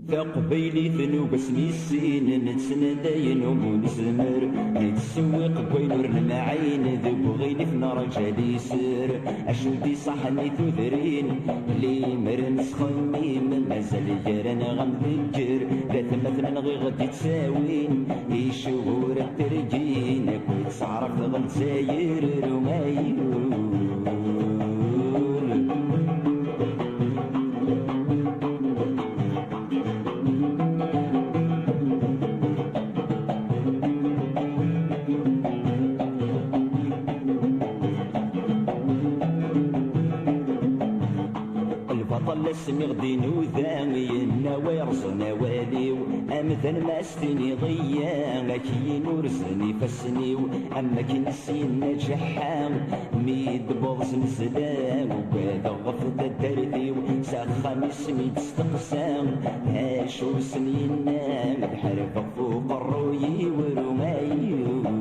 تقبيلي ثنو بسمي السين نتسنداين ونسمر نتسوق بوينور المعين ذبغيني في رجال يسر اشودي صحني تذرين لي مرن سخني من مازال جران غم ذكر لا ثمثنا غي غدي تساوين يشهور الترجين كنت تعرف غل ساير رمايور اسمي غدي نوذاني النوايا رزنا واليو امثل ما استني ضيا كي نورزني فسنيو اما كي نسينا جحام ميد بوض نسلام وبادا غفت الدرديو ساخن اسمي تستقسام هاشو سنينا بحرف فوق الروي ورمايو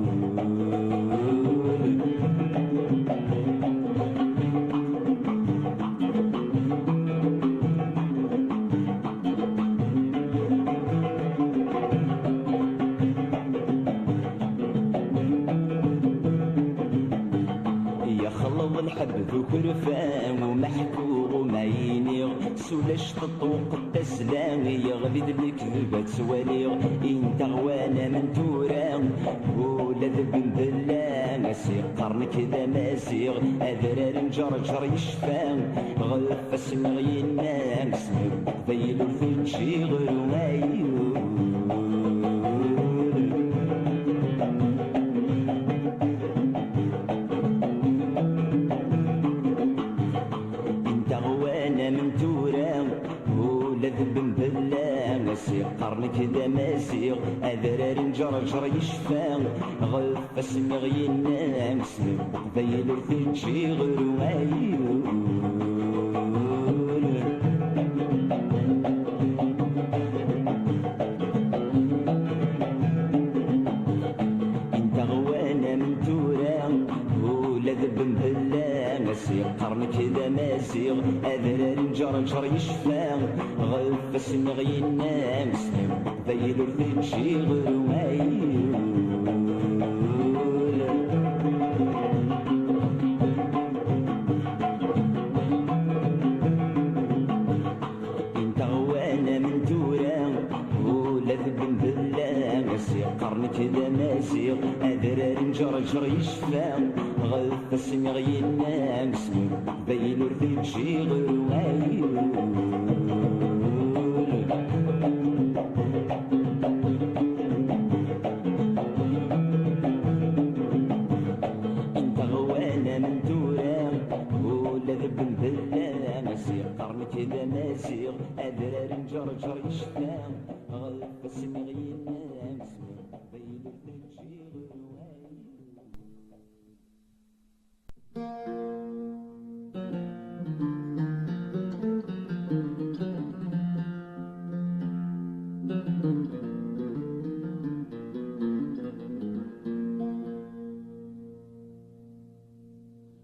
كرفان ومحكوغ ومعينيغ سولاش تطوق التسلام يغبد الكذبة سواليغ انت غوانا من توران ولا ذب ذلان سيقرن كذا ماسيغ اذرار نجرجر يشفان غف اسمغ ينام اسمك ذيل الثنشي غير مايو قرن كذا ماسيغ اذرار نجرجر يشفان غف اسمغ ينام اسمك قبيل ثنشي غير مايو انت غوانا من توران ولا ذب مبلا قرن كذا ماسيغ اذرار نجرجر يشفان غف اسمغ ينام اسمك قبيل ثنشي غير مايو انت غوانا من توران ولا ذب مبلا قرن كذا ماسيغ اذرار نجرجر يشفان غف اسمغ ينام اسمك قبيل ثنشي غير مايو انت غوانا من توران ولا ذب مبلا مسير قرن كذا ماسيغ اذرار نجرجر يشفان غف اسمغ ينام اسمك قبيل ثنشي غير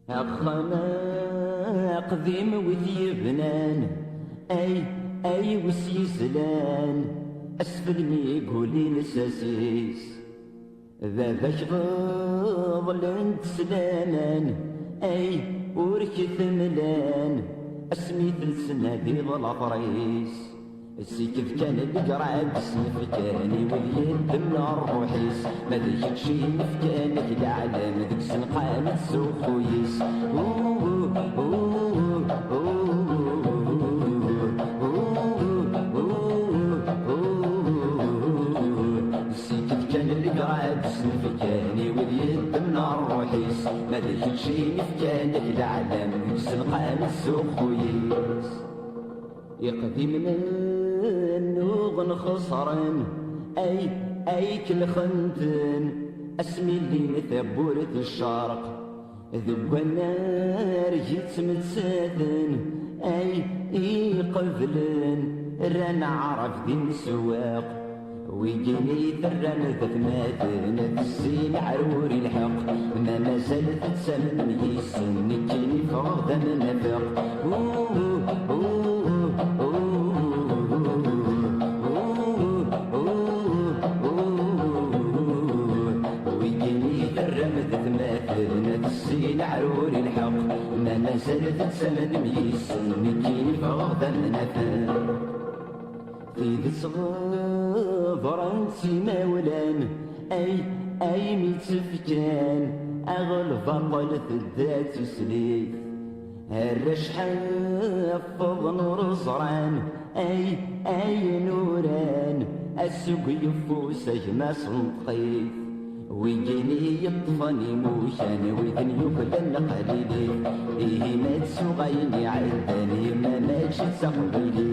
أخنا قديم وذي بنان أي وسي زلان أسفل ميقولي نساسيس ذا بشغض لنت سلامان أي وركث ملان أسمي ثلثنا دي ظلافريس السيكف كان القرعة بسنف كاني واليد من الروحيس ما ذيك شي نفكانك العالم ذيك سنقامة سوخويس السيكف كان القرعة بسنف كاني واليد من الروحيس ما ذيك شي نفكانك العالم ذيك سنقامة سوخويس يقضي من النوغ خسران أي كل خنتن اسمي اللي مثبورة الشرق ذب النار جيت متساثن أي قبلن رانا عرف دي السواق ويجيني ثران ثماتن السين عروري الحق ما زالت تسمن يسن نجيني فوق من نفق ما زالت تسمن ميسن كيني فغضا نفر في صغير انتي مولان اي ميتفكان اغلب قلت الذات سليف الرش حافظ نور زران اي نوران السوق يفوس ما صنطقيف ويجيني يطفني موشان ويذن يكلن قليلي إيه ما تسوغيني عداني ما ماشي تقبيلي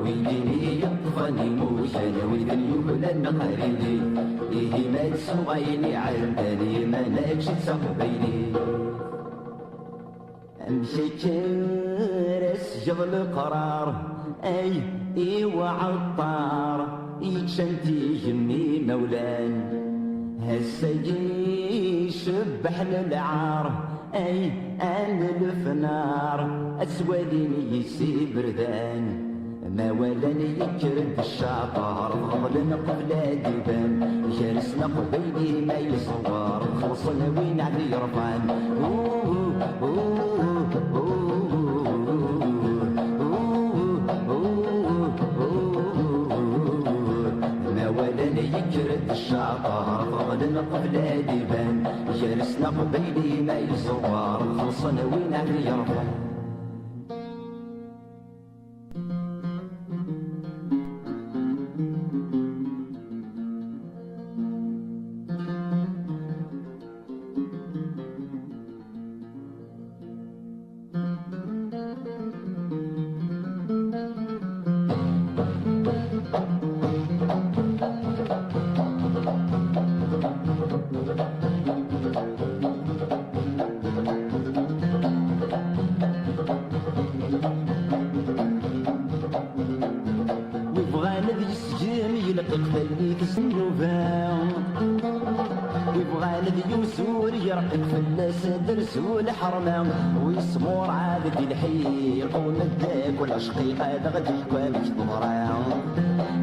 ويجيني يطفني موشان ويذن يكلن قليلي إيه ما تسوغيني عداني ما ماشي تقبيلي امشي كرس جبل القرار اي وعطار يتشنتي جمي مولان هالسجي شبحنا العار انا الفنار اسواليني يسي بردان ما ولاني يكرد الشعطار غضلنا قبل ديبان جالسنا قبيلي ما يصور خلصنا وين علي رفان ما ولاني يكرد الشعطار غضلنا قبل ديبان جالسنا قبيلي ما يصور خلصنا وين علي رفان يلقى في السنوبان يبغى الذي يسور يرقق في السدر سول حرمان ويسمور عابد الحيق ونداك ولا شقيق هذا غادي يكوامك ضران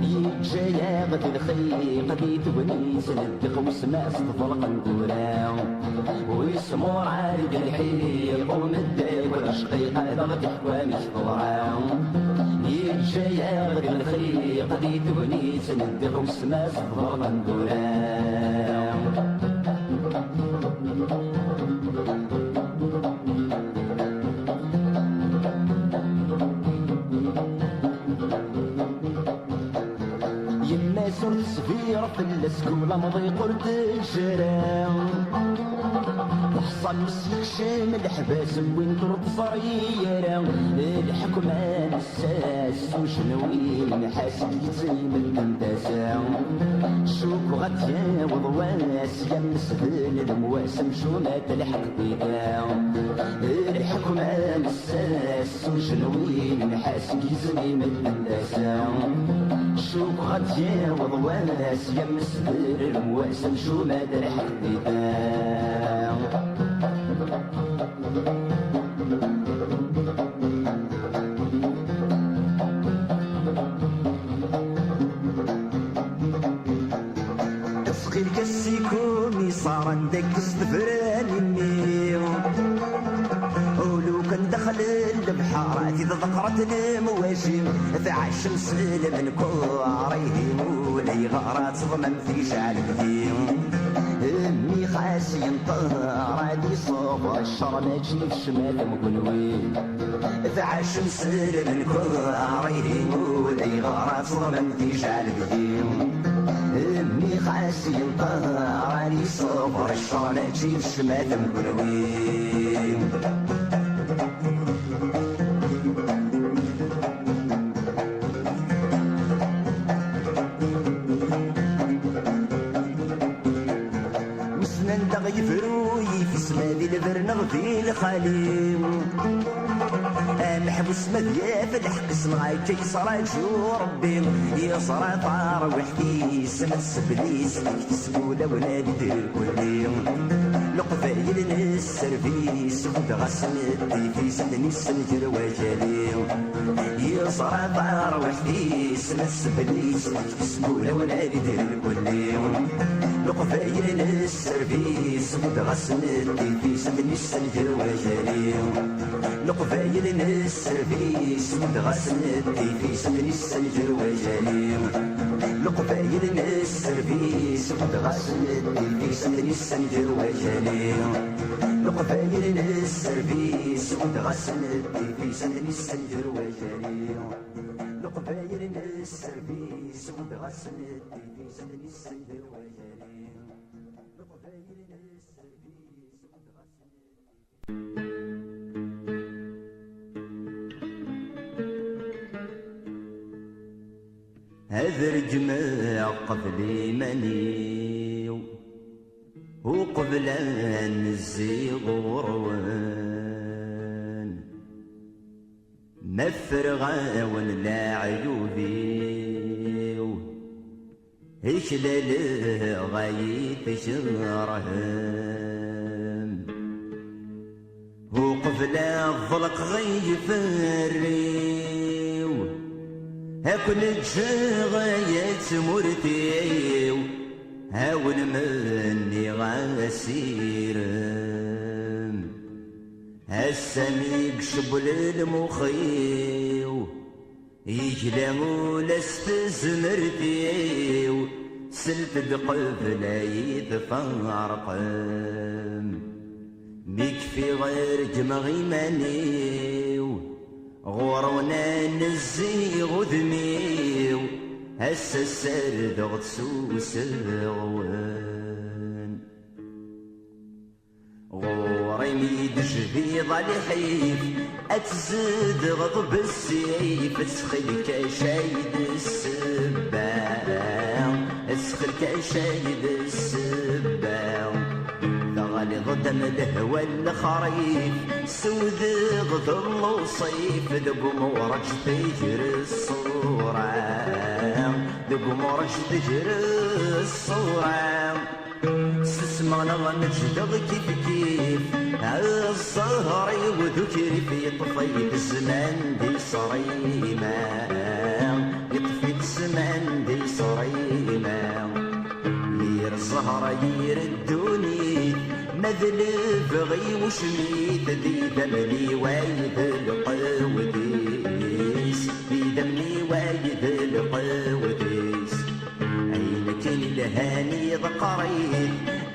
يتجايا غادي الخيق دي تونيس ندق وسماء صدفرق ندوران ويسمور عابد الحيق ونداك ولا شقيق هذا غادي يكوامك ضران يتجايا غادي الخيق دي تونيس ندق وسماء صدفرق ندوران يما صرت سفيرة في السكولة مضي قلت الجيران تحصل مسك شام الحباس وين ترد صريرة الحكمة نساس وشنوين حاسد يتزيم التنداسة شوك غتيا وضواس يمس ذل المواسم شو ما تلحق بيها الحكمة نساس وشنوين حاسد يتزيم التنداسة شوك غتيا وضواس يمس ذل المواسم شو ما تلحق بيها تسقي الكسيكومي صار عندك استفراني مني ولو كان دخل البحار إذا ذكرت المواشي فعاش مسلم من كواريه مولاي غارات ضمن في شعل قديم امي خاسي نطهر عادي صوب الشر ما تجيب شمال مقلوين فعاش مسلم من كواريه مولاي غارات ضمن في شعل قديم امي خاسي نطهر عادي صوب الشر ما تجيب شمال مقلوين يفروي في سمادي البرنغ في الخليم محبوس مذيا في الحق صنعي كيصرى جو ربي يصرى طار وحدي سمت سبليس كيسبولة ونادي كل يوم لقبايل السرفيس ودغسن الديفيس نيس نجر وجالي يصرى دار وحديس نس بليس سمولة ولا يدير الكلي لقبايل السرفيس ودغسن الديفيس نيس نجر وجالي لقبايل السرفيس ودغسن الديفيس نيس نجر وجالي لقبايل السرفيس ودغسن الديفيس نيس نجر وجالي لقبايل السرفيس ودغسن الديفيس نيس نجر وجالي لقبايل السرفيس ودغسن الديفيس نيس نجر وجالي لقبايل السرفيس ودغسن هذا الجماع قبل منيو وقبل أن نزيغ غروان مفرغا ولا عيوبيو إشلال غايت شرهان وقبل الظلق غيفريو هاكل الجغايات مرتيو هاول مني غاسير هالسميق شبل المخيو يجلمو لست زمرتيو سلف بقبل يتفارق ميكفي غير جمغي منيو غورونا نزيغ ذميو هسا السرد غتسوس الغوان غوري ميد جبيض الحيف اتزد غضب السيف تسخل كشايد السباع تسخل كشايد السباع ثغلي ضدم الهوى الخريف سود غضل وصيف ذب مورج تجري الصورة ذب مورج تجري الصورة سسمعنا غنجدغ كيف كيف الصهري وذكري في طفيت الزمان دي صريمة يطفي الزمان دي صريمة ير الزهرة يردوني مذلب غي وشميت دي دمني وايد القوديس دي دمني وايد القوديس أين كان الهاني ذقريت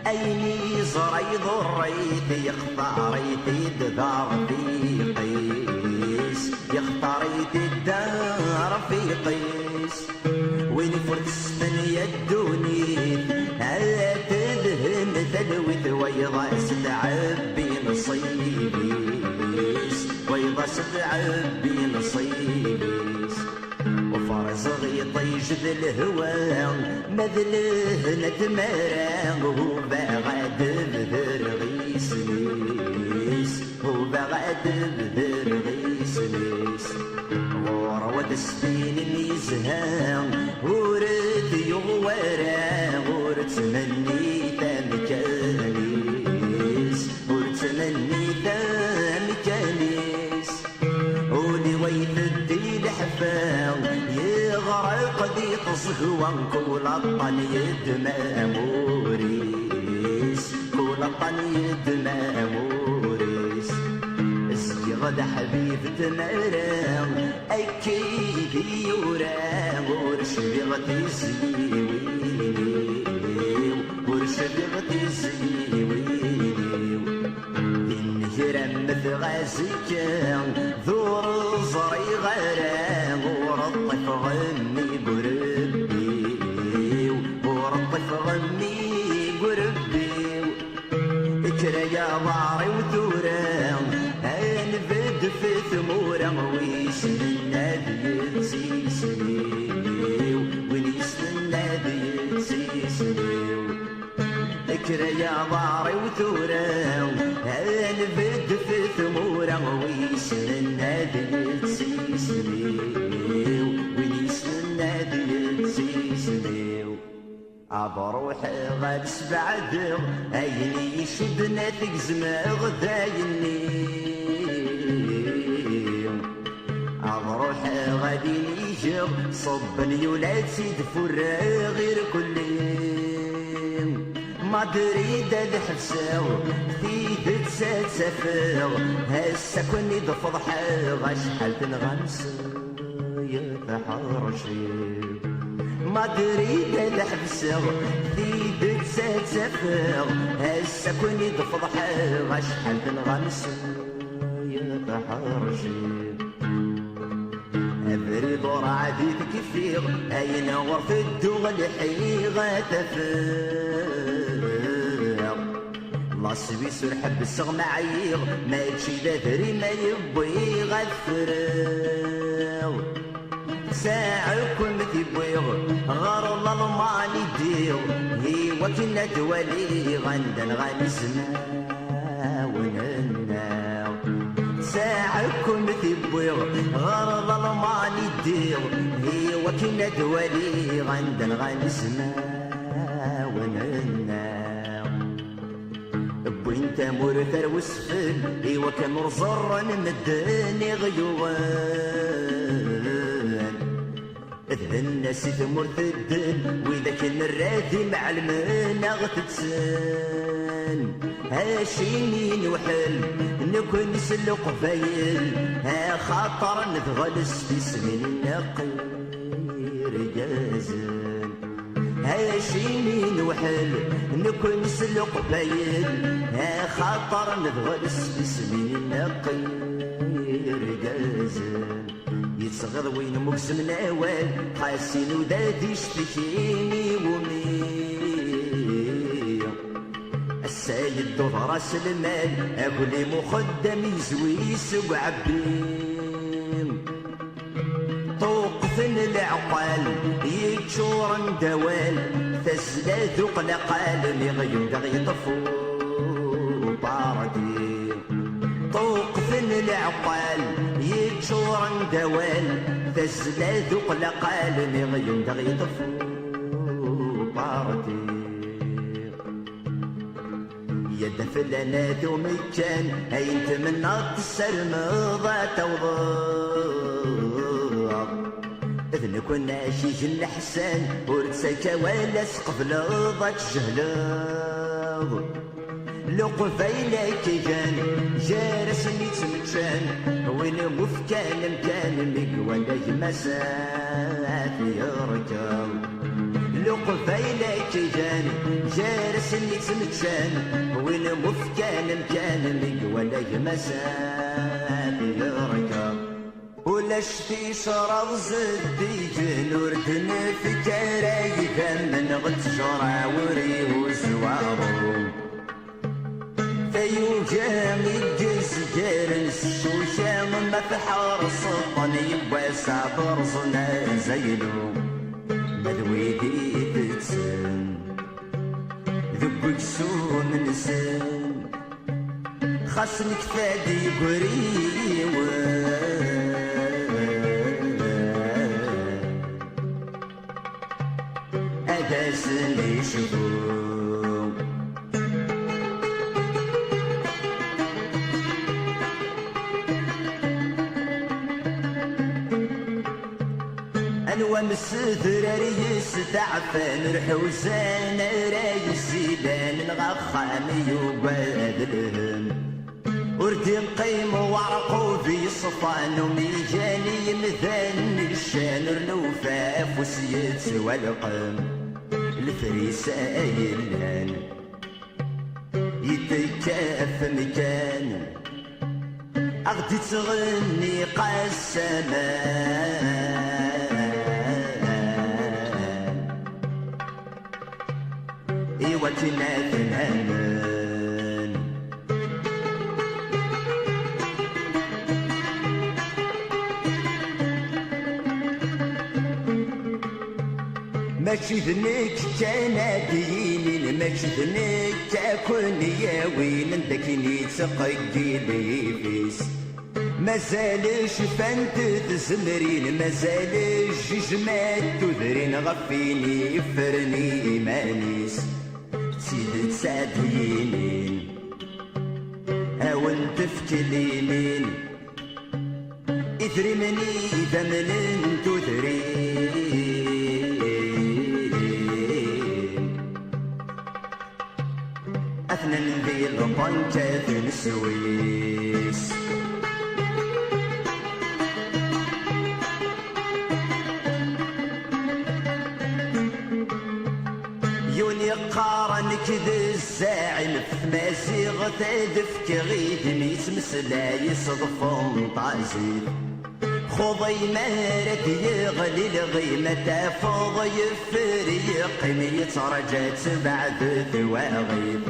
أيني زري ضريت يختاريت الدار في قيس يختاريت الدار في قيس وين فرتستن يدوني هلا تذهن ثلوث ويضا ستعبي نصيبيس ويضا ستعبي نصيبيس وفرز غيطي جذ الهوى مذله نتمران وبغاد بذر غيس نيس وبغاد بذر غيس نيس غور ودسبين ميزهان ورد يغورا ورد تمني تمكانيس ورد تمني تمكانيس ولي ويث الدين حفاو يغرق دي تصهوان كل الطن يدمى موريس كل الطن يدمى موريس غدا حبيب تمرام أكيد يورام ورش بغتي سيويني ورش بغتي سيويني إنجرام مثغازيك ذور الزري غرام ورطف غني قربي ورطف غني قربي اكرا يا ضاري وثورام في ثمورة ويسن النبي تسيسني ويسن النبي تسيسني ذكرى يا ضاري وثورة البد في ثمورة ويسن النبي تسيسني ويسن النبي تسيسني أبروحي غاد سبعدغ أيني يشدنا تقزمغ دايني أبروحي غادي نيجغ صبني ولا تزيد فرا غير كلي ما دريد الحبساو في تسافر هسا كوني ضفضحي غشحال تنغمس يا تحرشي ما دريد الحبسة في تسافر هسا كوني ضفضحي غشحال تنغمس يا تحرشي أبري دور عادي تكفير أين غرف الدغ الحيغة تفر لاصبي سرحب السغ معيغ ما يتشي ذري ما يبوي غفر ساعكم تبويغ غار الله ما ندير هي وكنا دوالي غندن غنسمع ونناو ساعكم تبويغ غار الله ما ندير هي وكنا دوالي غندن غنسمع ونناو بوين تامور ثر وسفل هي وكان رزر نمدني غيوان الناس تمر الدن وإذا كان الراذي مع المنا غتتسن هاشيني نوحل نكون نسلق قبايل ها خاطر نتغلس في سمين النقير جازن هاشيني نوحل نكون نسلق قبايل ها خاطر نتغلس في سمين النقير جازن يتصغر وين مقسم الأوال حاسين ودادي يشتكيني ومي السيد دوض راس المال أقولي مخدم يزوي سوق عبيم طوقفن العقال يتشور دوال تسلا ذوق لقال مغيم دغي طفو باردي طوقفن العقال يتشور دوال تسلا ذوق لقال مغيم دغي طفو باردي يد فلانات ومكان أين تمنى السرمضة توضع إذن كنا شيج الحسان ورتساكا ولا سقف لضاك جهلاض لقفيلا كيجان جارس نيتمتشان وين مفكان مكان مقوانا يمسات يركب لقفيلا كيجان جارس نيتمتشان وين مفكان مكان مقوانا يمسات يركب ولا شتي شراب زديجن وردن في كرايدا من غتجرع وريه وزوارو فيوجا ميجز جارس الشوشة ما تحار السلطان يبوى سعبر صنا زينو مدويدي تتسن ذبك سون نسن خاصنك فادي قريوان أداسني شفوق أنوى مسدر ريس تعفان الحوسان رايس زيدان الغخام يوباد الهم وردي نقيم وعرقو في صفان وميجاني مثان الشان رنوفاف وسيت والقم الفريسة يلان يتكاف مكان أغدي تغني قسمان إيوا كنا تنهمن ماشي ذنك كناديين ماشي ذنك كون يا وين ذاك اللي تقيلي فيس مازالش فانت تزمرين مازالش جماد تذرين غفيني يفرني إيمانيس تسيد تسادينين أول تفتلينين إثري مني ثمن تذرين أثنى ذي البنكة السويس يوني قارنك ذي الزاعل في مازيغ تدفك غيدني تمسلا يصدفون طازيل خوضي مارد يغلي الغيمة تافوض يفريق يترجى بعد ثواغيب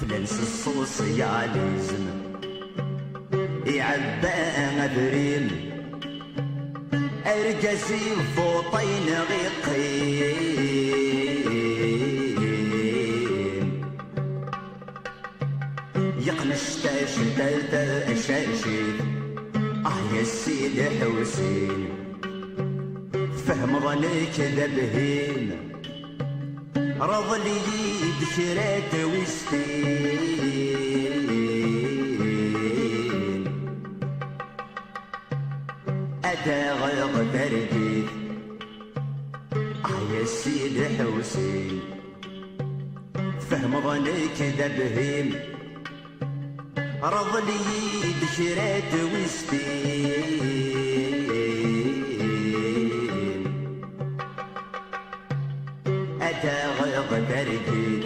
فلنس السوسياليزم يعبى غدريم أرجسي فوطين غيقيم يقنش تاشتالتا أشاشي يا سيدي حوسين فهم ظنك ذبهين رض لي ذكرات وستين أتى غيظ تركيب يا سيدي حوسين فهم ظنك ذبهين رض لي بشرات وستين أتى غيظ تركيب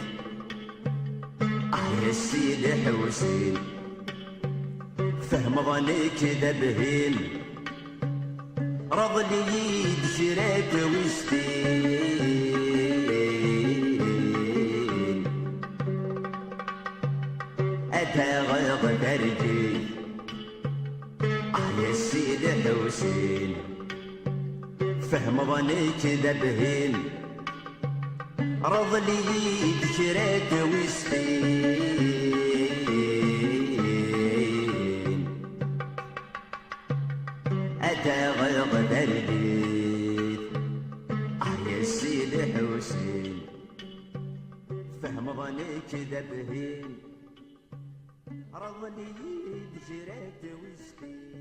يا سيدي حوسين فهم ظنك ذبهين رض لي بشرات وستين أتى غيظ تركيب يا سيدي حوسين فهم ظنك ذبهين رض لي ذكرات وستين أتى غيظ تركيب يا سيدي حوسين فهم ظنك ذبهين رضني بجرات وسطين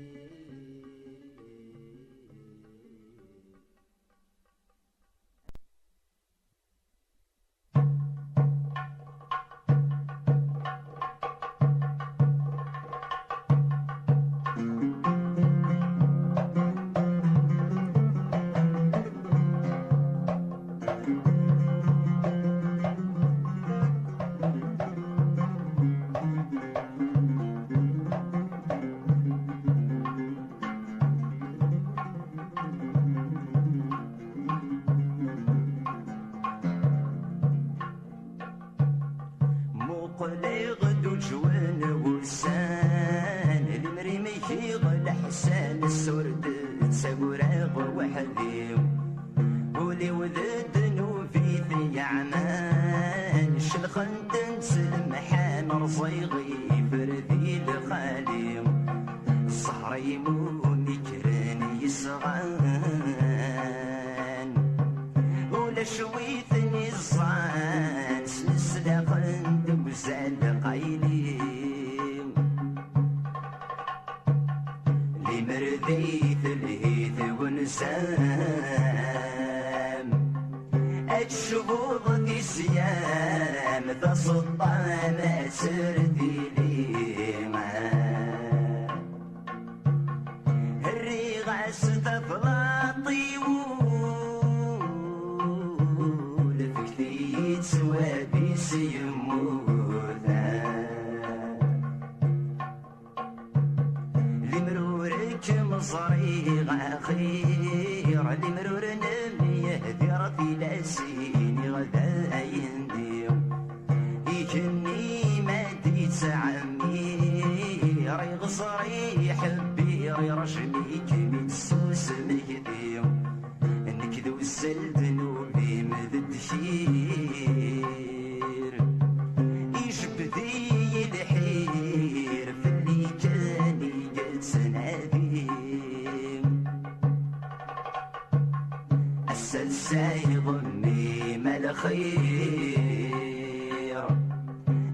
خير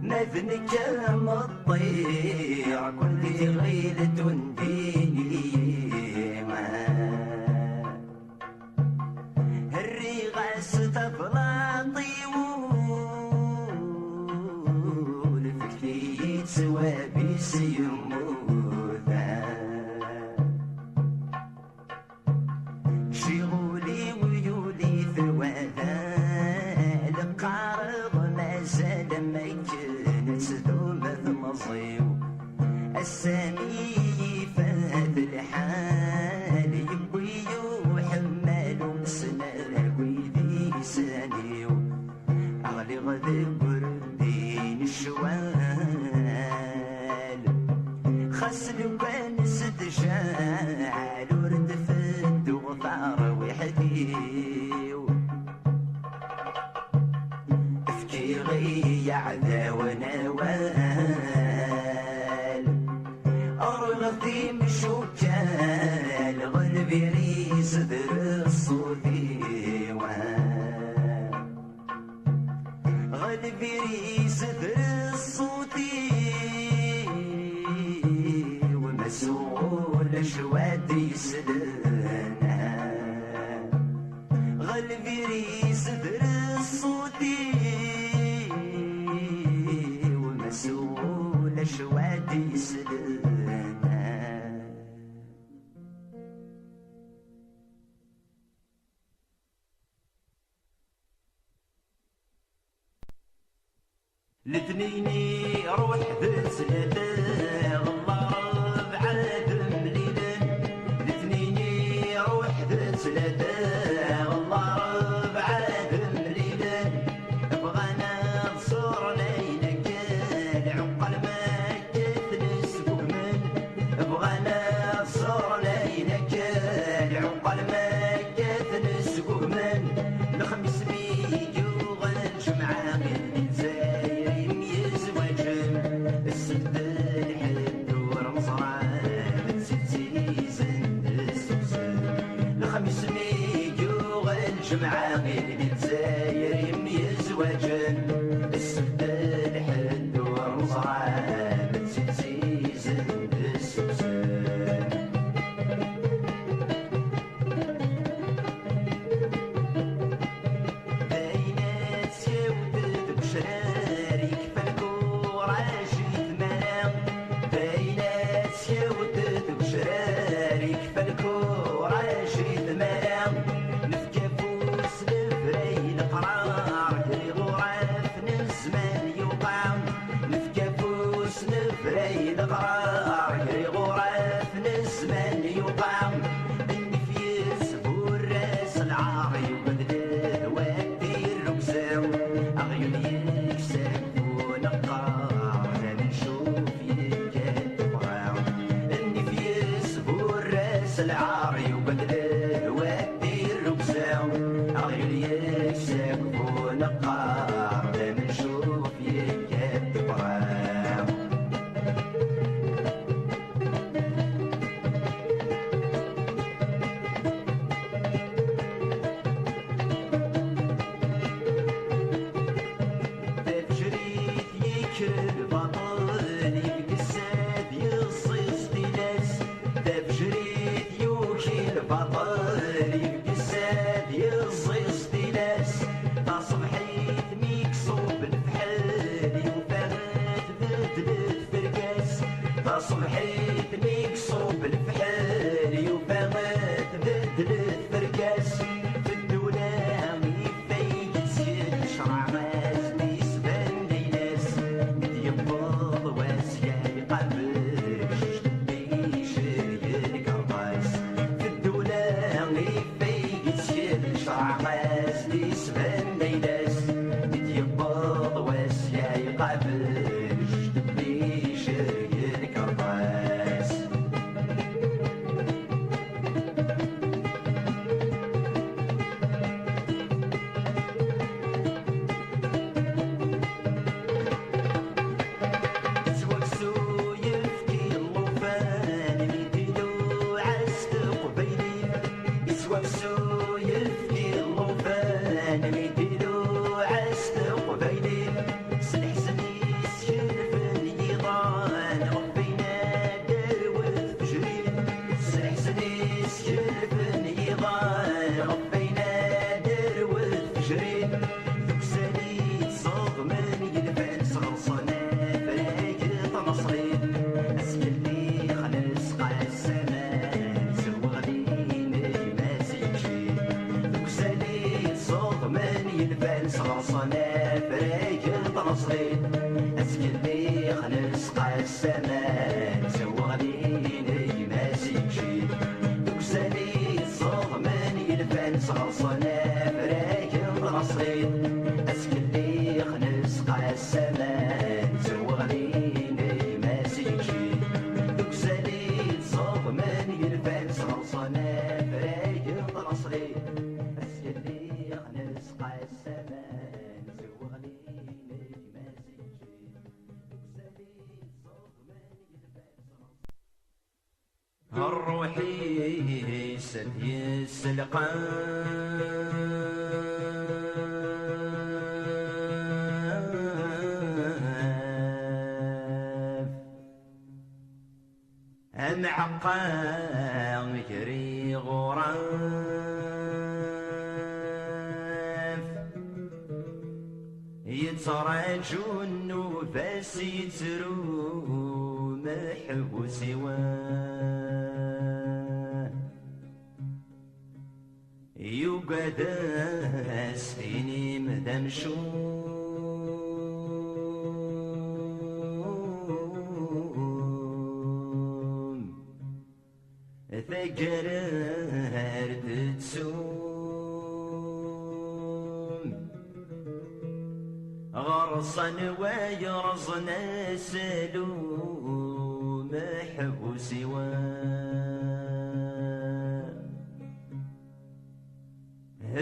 ما ذنك مطير كنت غيلة ديني الريغاس تفلاطي والفكري سوابي سيموت شغولي ويولي ثواذا القارض ما زال ما كانت ذومة مصيو السامي فات الحال يبوي وحمال سنة ويدي سانيو أغلي غذي بردين الشوال خسلو كان ستشال ورد فد وغفار وحديو افكيري يعذا ونوال أرغثي مشوكال غلبي ريس ذر الصوتي غلبي ريس ذر الصوتي ومسؤول شوادي سلنا غلبي ريس ذر الصوتي ومسؤول شوادي سلنا الاثنيني روح بسلاتة غلاب عاد مليلا الاثنيني روح بسلاتة غلاب عاد مليلا بغانا نصور ليلك العقل ما كتلس بومن بغانا نصور ليلك العقل ما كتلس بومن الخميس بيجو غنجمعة من السبت الحد ورمصران تزيزن السوسن الخميس ميجو الجمعة غير الجزاير يزوجن السبت الحد ورمصران تزيزن السوسن بينات سيودد بشراري كفالكو سيودد وشراري كفالكو راشي ثمانة نفكافوس لفري القرار كي غراف نزمان يوقع نفكافوس لفري القرار كي غراف نزمان يوقع اني في سبور راس العاري وبدل وادي الركزاو اغيون صغصنا فريق الطنصلين اسكلي خنس قسمان سوغليني ما سيكشي دوكسالي صغ من يلفان صغصنا فريق الطنصلين اسكلي خنس قسمان سوغليني ما سيكشي دوكسالي صغ من يلفان صغصنا فريق الطنصلين الروحي سدي السلقان معقان يجري غراف يتراجو النفاس يترو محبوس سواه يوقد سفيني مدام ثقرر تتسوم غرصا ويرصنا سلوم محبوس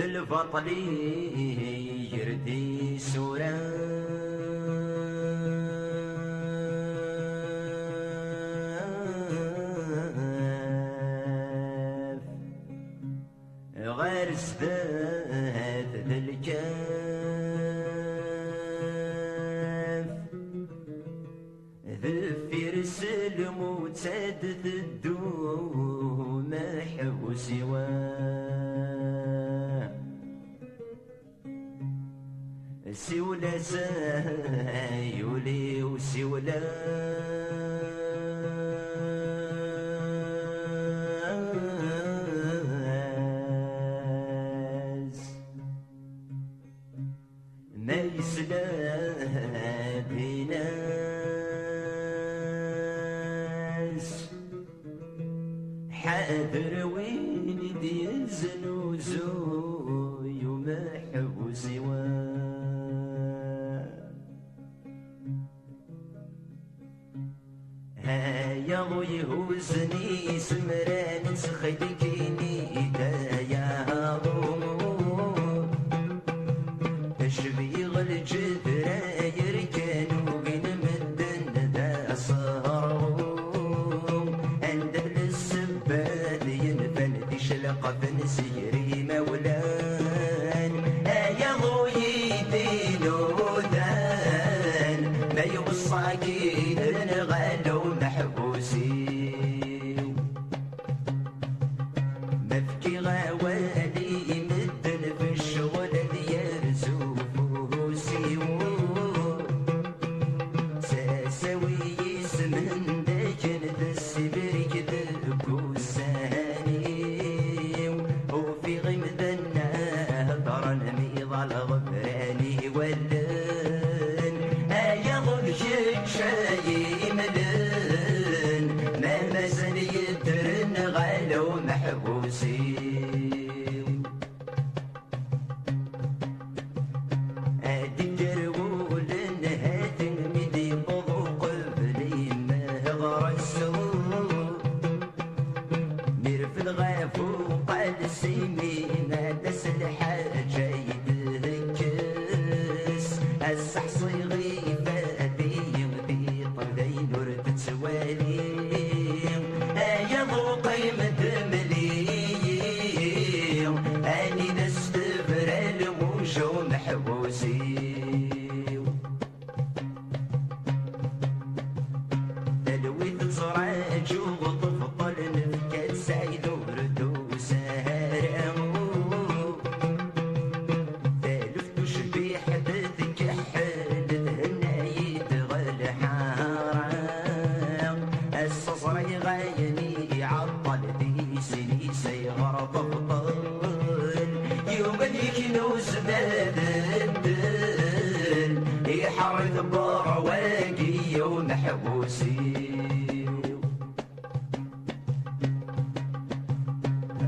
البطلي يردي غير سداد للكاف ذفير سلم وتاد الدوم محبوس سولا سايولي وسولا ما يسلا بناس حاذر وين يديزن وزوي ومحبوس هيا ويهوزني سمران سخيدكيني يا تشبيغ الجدراير كانوا بين مدن ذا صهرهم عند السبال ينفن دي شلقة سيري مولان يا ضويتي نودان ما يوصاكين غالو محبوسين مفكي غوالي مدن في الشغل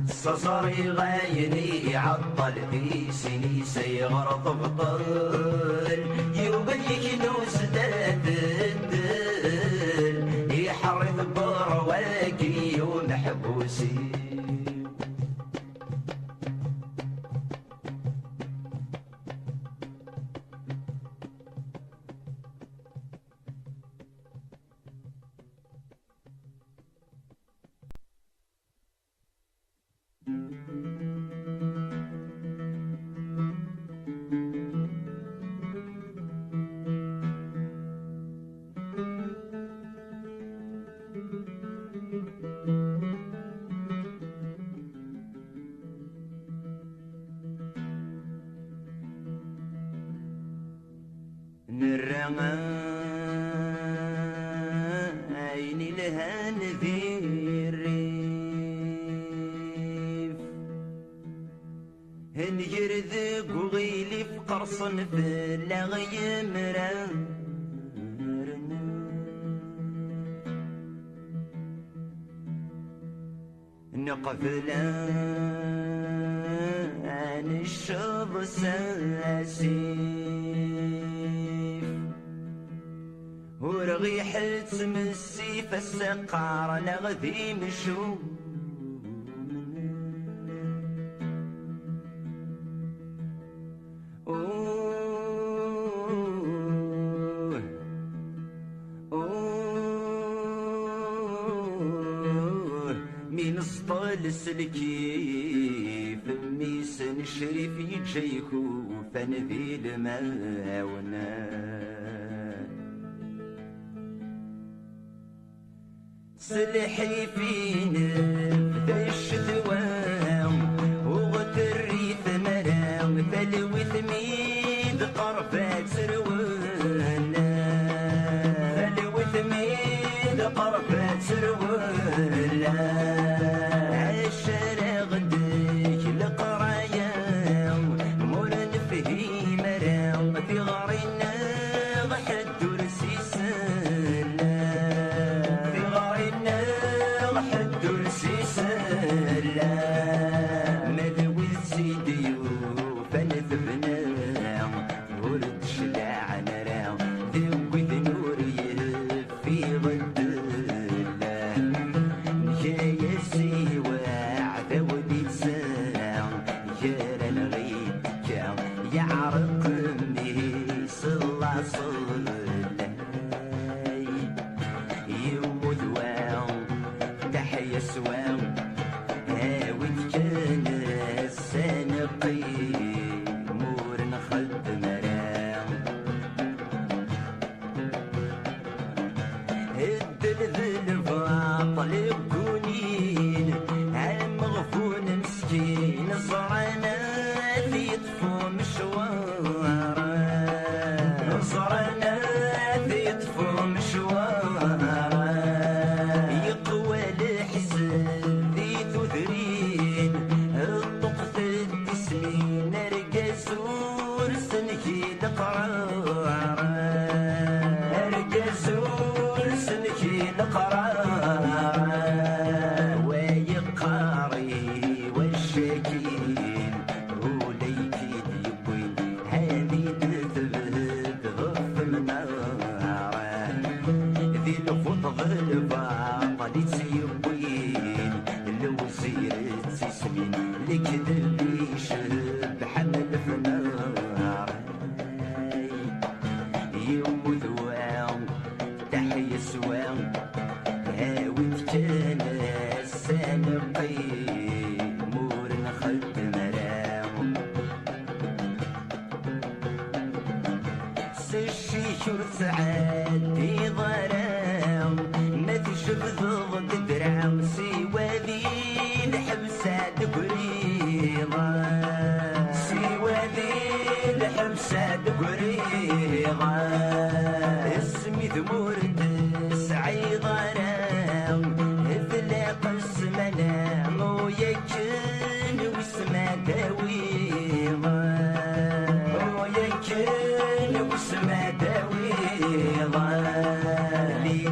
صصري غايني عطل في سني سيغرط بطل يبليك نوس دادل يحرث برواقي ومحبوسي عيني لها نذير الريف هنجرذق وغيلي في قرص في لغي مران نقفلا عن الشوب ساسيف ورغيحة تمسي فالسقار لغذي مشو من سطال سلكي فميسن شريف يجيكو فنذي الماونا سلحي فين ذا الشتوى وغتري ثمرة ثلوي ثميد قرفات سروانا ثلوي ثميد قرفات سروانا ويكن وسما داوي ضالي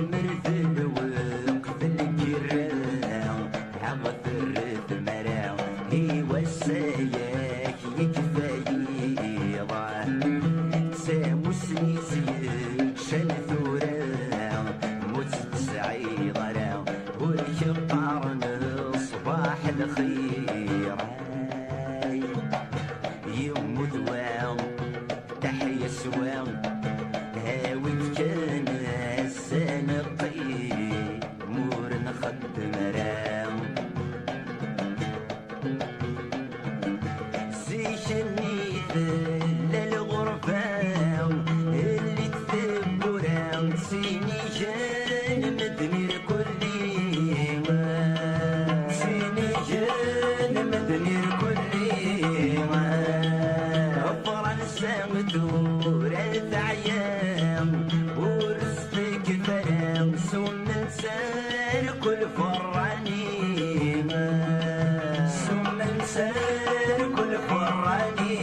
سنيسي شن ثورة موت تسعيد راه ولك قارن صباح الخير يوم ذوام تحية سوام هاويت كان السنقي مور نخدم رام زيش النيث للغرفة اللي تثبو رام سيني جان مدمير كلي سيني جان مدمير كلي فرنسا مدورة عيام ورزقك فرنس ومنسان كل فراني سمنسان كل فراني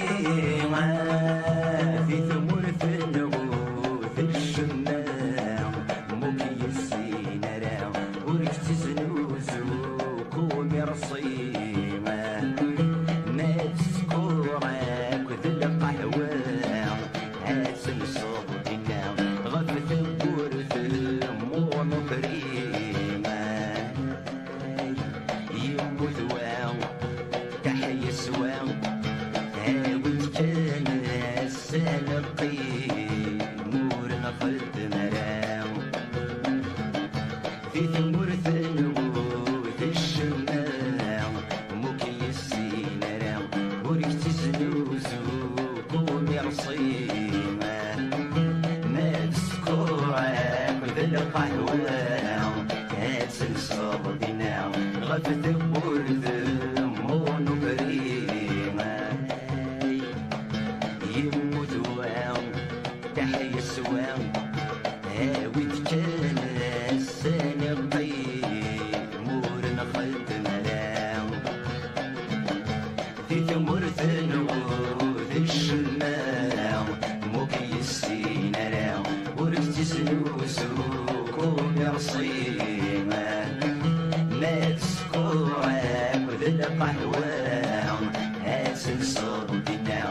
في ثمور في النغوث الشمام مكيسين راو وركت زنوزوك ومرصيمة نفس كورك وذل قهوة هاسم صوتنا غفت ورث مو مكريمة يموت واو تحية سواو هاوت كان السلقي نور نخلت مراو في ثمور ثنوث الشمام مكيسين راو وركت زنوزوك ومرصيمة نفس كورك وذل قهوة كاس الصبدنا غفت ورث مون بريمة يموت واو تحية سواو هاويت كان السنقي مور نخلت ملاو في ثمور ثنوث الشمام مكيسين راو وركت زنوزوك ومرصيمة نفس كورك وذل قهوة هاسل صوتنا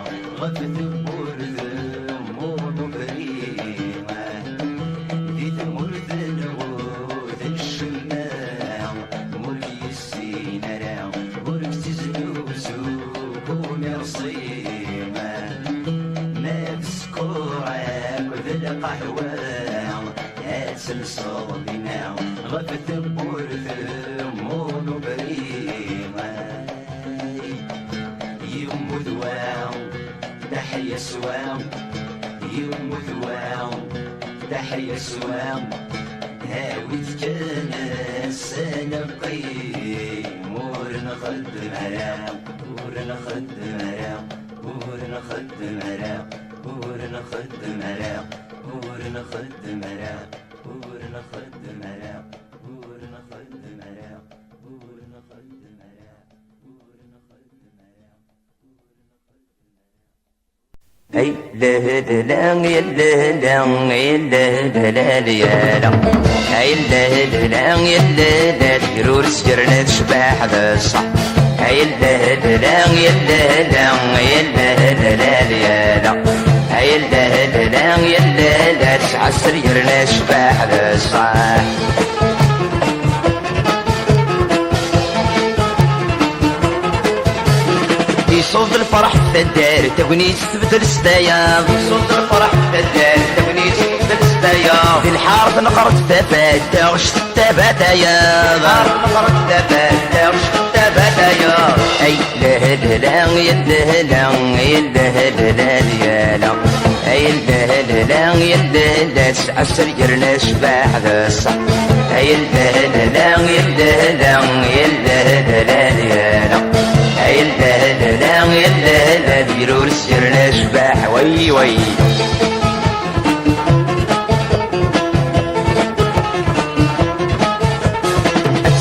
غفت ورث مو مبريمة في ثمور ثنوث الشمام مكيسين راو وركت زنوزوك ومرصيمة نفس كورك وذل قهوة هاسل صوتنا غفت ورث مو مبريمة يموت واو تحية سواو يموت واو تحية سواو هاويت كان السنقي مور نخدم راو مور نخدم راو مور نخدم راو مور نخدم راو مور نخدم راو مور نخدم راو مور نخدم راو مور نخدم راو اي لا لا لا يا لا لا يا لا لا يا لا اي لا لا يا لا لا تجرور سجرنا تشبح بالصح اي لا لا يا لا لا يا لا لا يا لا اي لا لا يا لا لا تعسر يرنا تشبح بالصح صوت الفرح في الدار تبني تثبت الستايا صوت الفرح في الدار تبني تثبت الستايا في الحارة نقرت تفات تغش تباتايا الحارة نقرت تفات تغش تباتايا اي لا لا لا يا لا لا يا لا لا يا لا اي لا لا يا لا لا تسعسر يرنا شباح ذا الصح اي لا لا يا لا لا يا لا يا لا اي لا لا يا لا ديروا السر نشبح وي وي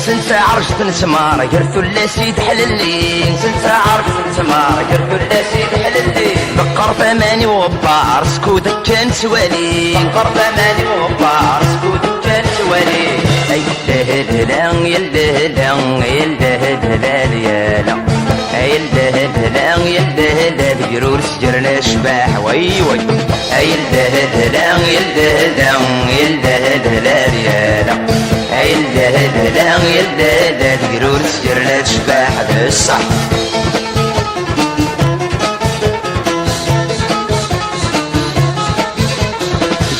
سنسى عرشت نسمار قرثو اللاسي تحللي سنسى عرشت نسمار قرثو اللاسي تحللي بقر ثماني وبار سكوتك كان سوالي بقر ثماني وبار سكوتك كان سوالي اي لا لا يا لا لا يا لا لا يا لا يلدهدلا يلدهدا بجرور سجرنا شباح وي وي يلدهدلا يلدهدا يلدهدلا ريالا يلدهدلا يلدهدا بجرور سجرنا شباح هذا الصح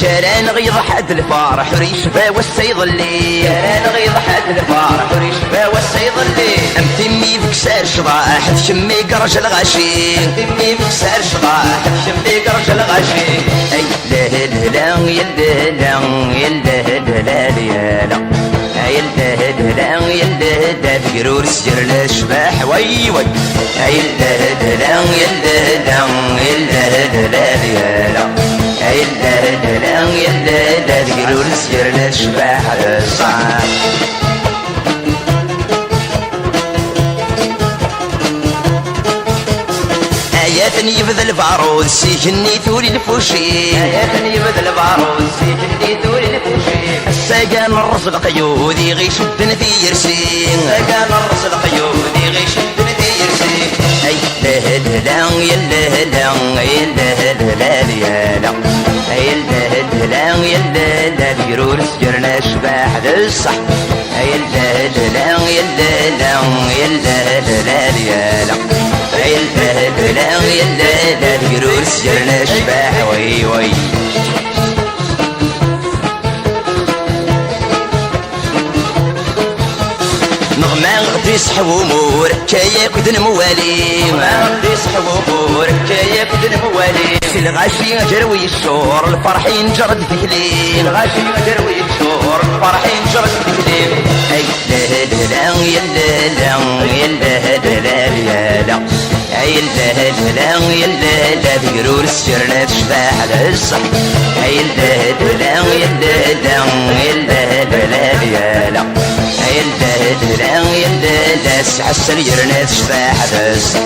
جران غيظ حد الفارح وريش با والسيض اللي جران غيظ حد الفارح وريش با والسيض اللي امتمي بكسار شضاح تشمي قرش الغاشي امتمي بكسار شضاح تشمي قرش الغاشي اي لهلا يلدهلا يلدهلا ليالا يلدهلا يلدهلا بقرور سجر الاشباح وي وي يلدهلا يلدهلا يلدهلا ليالا يلدهلا يلدهلا بقرور سجر الاشباح الصعب آياتني يبذل البارود سيجني ثوري الفوشي آياتني يبذل البارود سيجني ثوري الفوشي الساقان الرزق قيودي غيش الدنثي يرسي الساقان الرزق قيودي غيش الدنثي يرسي أي لهلا يلهلا يلهلا ليالا يلهلا يلهلا بقرور سجرنا شباح ذا الصح يلهلا يلهلا يلهلا ليالا يلدهلا يلدهلا بقرور سجرنا شباح وي وي نغمى غدي يسحب امور كايا كدن موالي نغمى غدي يسحب امور كايا كدن موالي في الغاشي جروي الشور الفرحين جرد تكليل الغاشي جروي الشور الفرحين جرد تكليل اي لهلا يلدهلا يلدهلا ليالا يلدهلا يلدهلا بقرور سجرنا تشباح على الصح يلدهلا يلدهلا يلدهلا ليالا يلدهلا يلدهلا سعسل جرنا تشباح على الصح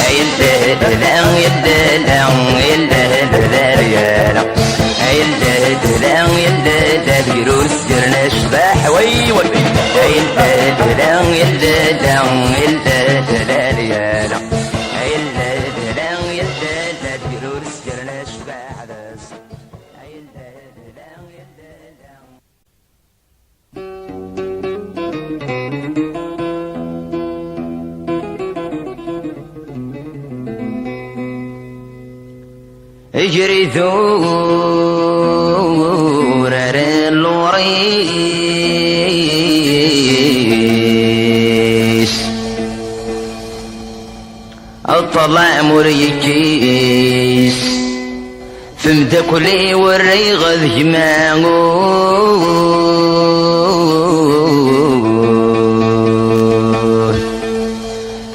يلدهلا يلدهلا يلدهلا ليالا يلدهلا يلدهلا بقرور سجرنا تشباح وي وي يلدهلا يلدهلا يلدهلا ليالا اجري ثور اللوريس اطلع مريكيس فمدا كلي وري غذ جماعو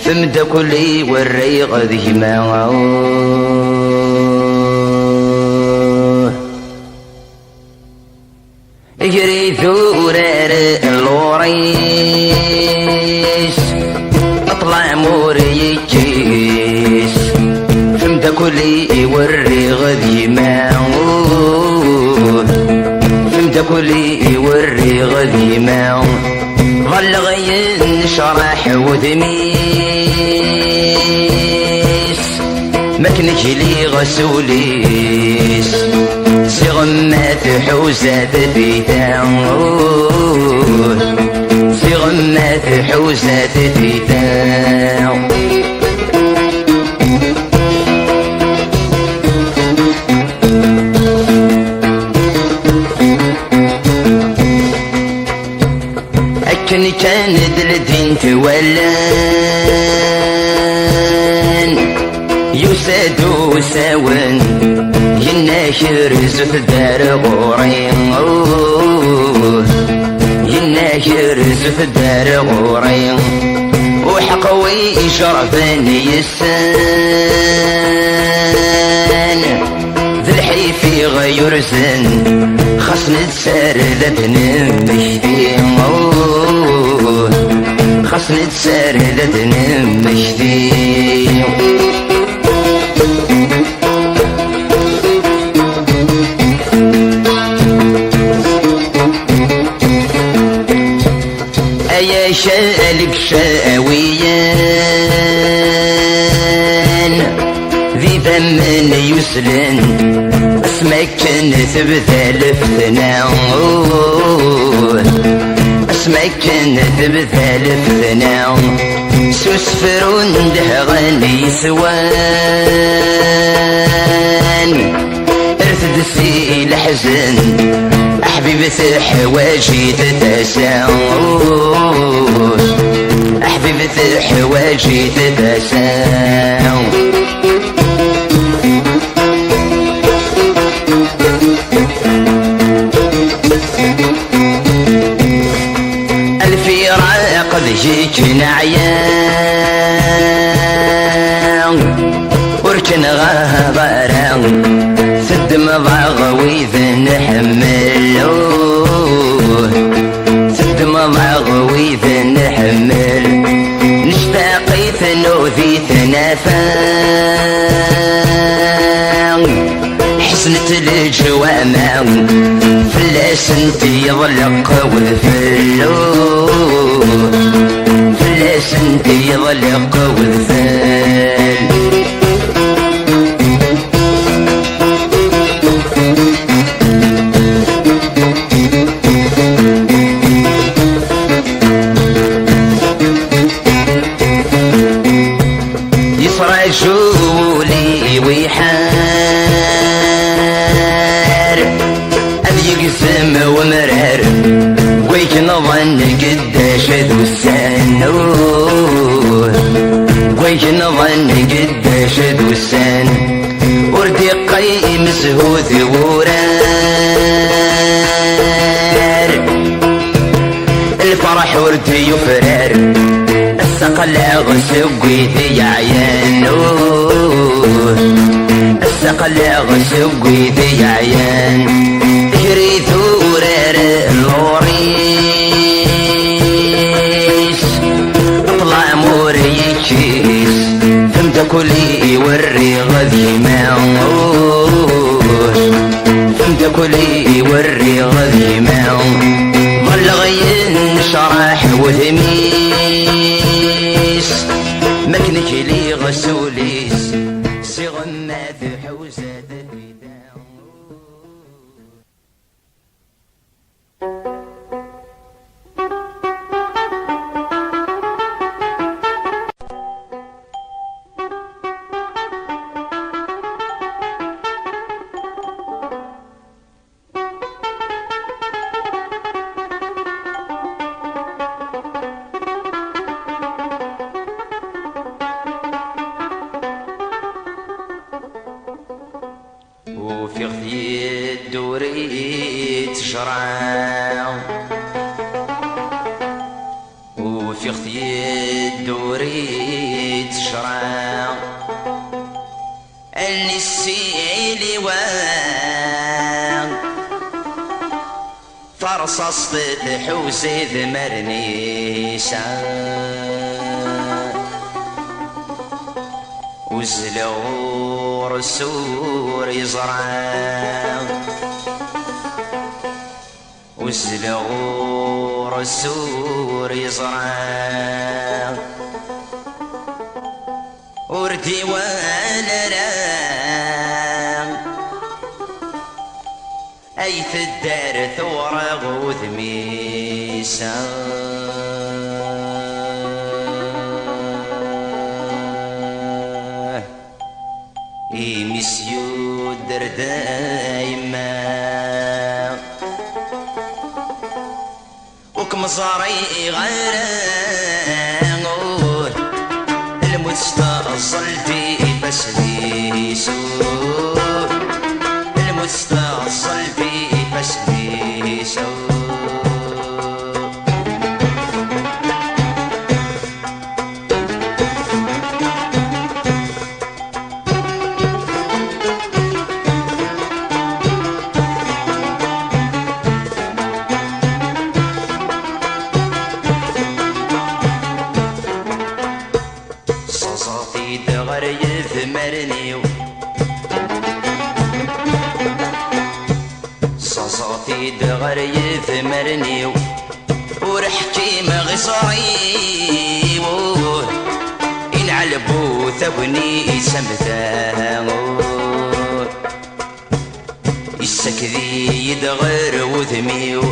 فمدا كلي وري غذ جماعو اجري ثور اللوريس اطلع مريكيس فمدا كلي يوري غذي معه فمدا كلي يوري غذي معه ظل غين شرح وذميس مكنك لي غسوليس صغمات حوزات بيتاو صغمات حوزات بيتاو أكن كان دلدين تولان يسادو ساون يناشر زوت دار غورين يناشر زوت دار غورين وحقوي شرفان يسان ذي الحيفي غير زن خصن تسار لدن مشتين خصن تسار لدن مشتين يا شالك شاوية يسلن اسمك كنت بثالثنا اسمك كنت بثالثنا سوسفرون ده غني سوان ارثد سي الحزن حبيبة حواجي تتساوس حبيبة حواجي تتساوس الفراق ذيك نعيان وركن غابران سد مضاغ ويذن حملوه سد مضاغ ويذن حمل نشتاقي ثنوذي ثنافان حسنة الجوامع فلاس انت يظلق والفلوه فلاس انت يظلق والفل يفرجولي ويحار يقسم ومرار ويك نظن قداش ذو السنوه ويك نظن قداش ذو السن وردي قيم سهوث ورار الفرح وردي يفرار الثقل غسوي ذي عيانوه الثقل غسوي ذي عيان جريت ورار الوريس طلع موريكيس فهمت كلي يوري غذي معوش فهمت كلي يوري غذي معوش ظل غين شرح وهميس مكنك لي غسوليس صغمات حوزات وفي غدي الدوري تجرع وفي غدي الدوري تجرع النسيلي وان فرصص تحوسي ذمرني شان وزلور السور يزرع وزلور السور يزرع وردي وانا لا ايث الدار ثورة غوث ميسان مسيو دايما وكمصاري غير المستأصل في بس بيسوق المستأصل في بس بيسوق صوتي دغر يثمرني ورحكي مغصري إن علبو ثبني سمتها يسكذي يدغر وذميو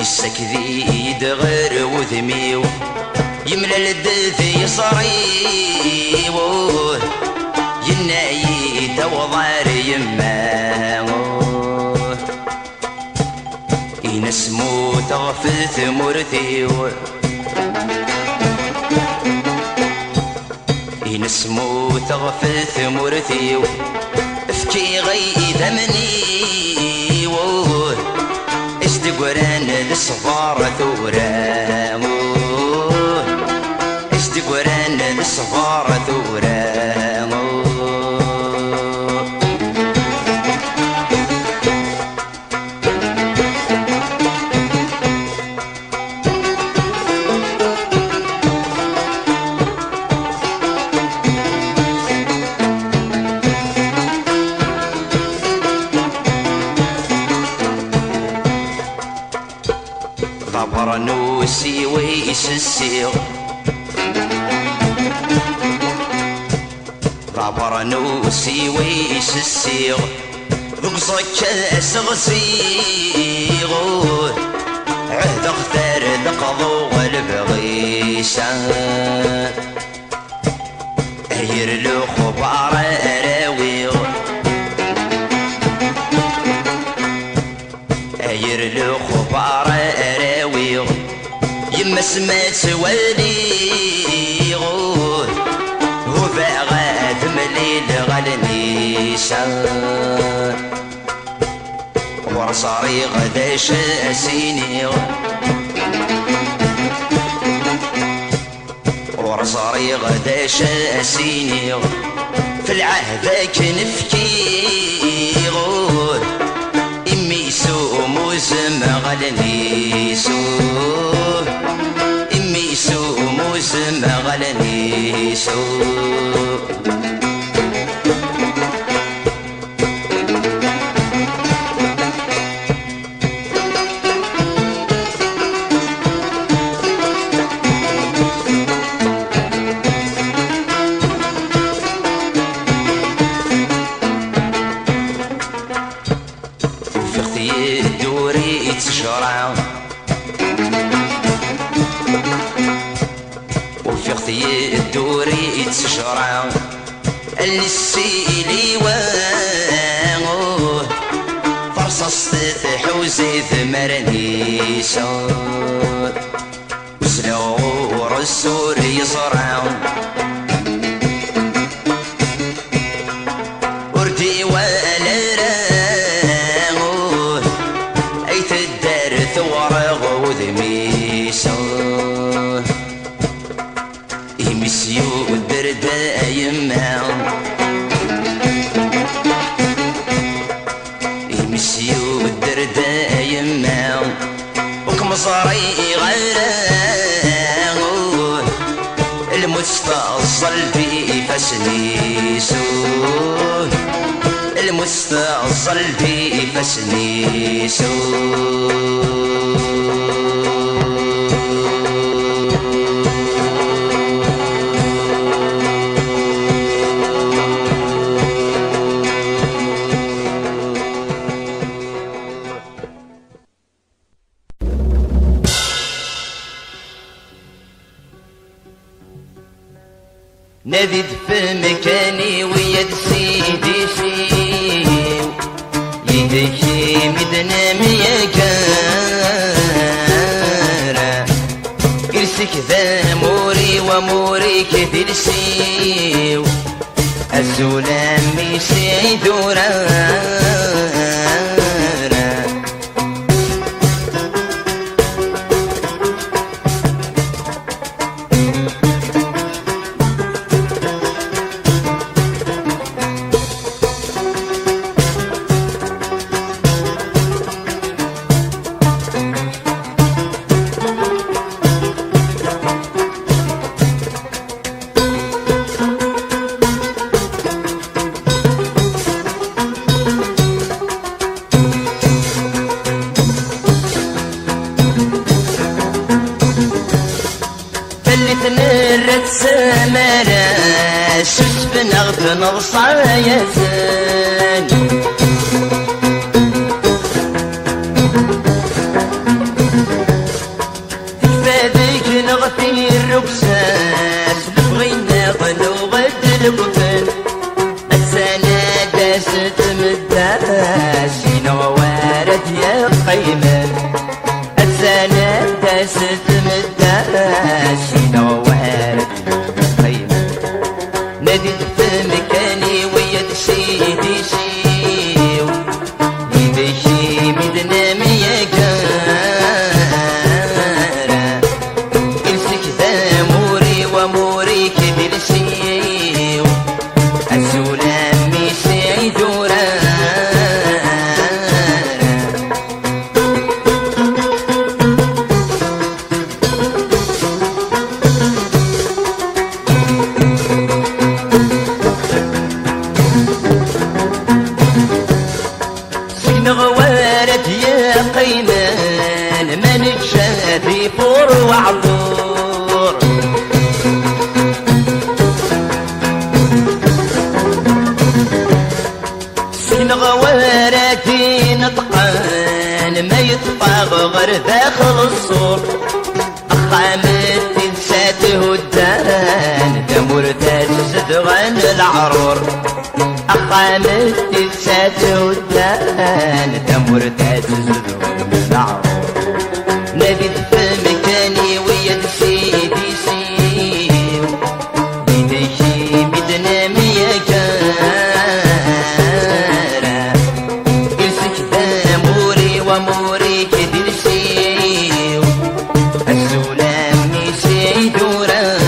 يسكذي يدغر وذميو يملى الدث يصريوه ينايي توضار يماوه ينسمو تغفث مرثيو ينسمو تغفث مرثيو افكي غي ذمني ووه اشتقران للصفار ثوراموه اشتقران للصفار ثوراموه نوسي ويس السيغ ضبر نوسي ويس السيغ ذقصك كاس غسيغ عهد اختار ذقضو والبغيسة اير له خبار اراويغ اير له خبار اراويغ يما سمات وليغوه هو باغات مليل غلنيسا ورصاري غدا شاسينيغ ورصاري غدا شاسينيغ في العهد كنفكيغوه إمي سو موسم غلنيسوه إمي سو موسم غلنيسوه وفي الدوري تشرع السيلي وانغوه فرصص تحوزي ثمرني سور وسلور السور يصرع وردي ولا رانغوه ايت الدار ثورغ وذمي سور يمسيو الدرداء يماو يمسيو الدرداء يماو وكمصاري غيره المستأصل في فسنيسوه المستأصل في فسنيسوه نذد في مكاني ويد سيدي سيو يدكي مدنا ميكارا قرسك ذا موري وموري كذل سيو الزلام ميسي ذورا نغصى يا زين فاديك نغطي الرقصاس بغينا ونغد القفل السنة داست مداس نوارد يا قيمة السنة داست مداس نوارد قيمة ناديت في مكاني ويا سيدي سيو يمشي مدنا ميا جارة امسك ذاموري وموري كبير سيو السلام ميسي دورة غوارت يا قيمان ما نتشافي فور وعطور سين غوارتي نطقان ما يطفى غير داخل الصور أخامت تنساته الدان دمور تجسد غن العرور أخامت تنساته الدان دمور تجسد غن العرور ناديت في مكاني ويا سيدي سيو يديشي بدنا ميا جارة يمسك داموري وموري كدير سيو السلام ميسي دورة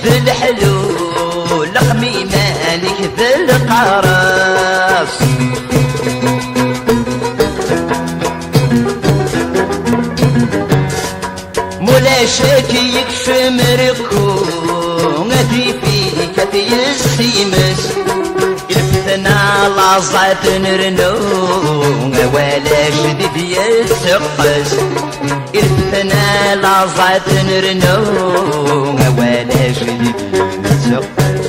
في الحلول لقمي مالك في القراص مولا شاكي يكفي مريقو غادي فيك في السيمس الفتنا لازعت نرنو ولا شديد يسقس الفتنا لازعت نرنو ولا شديد يسقس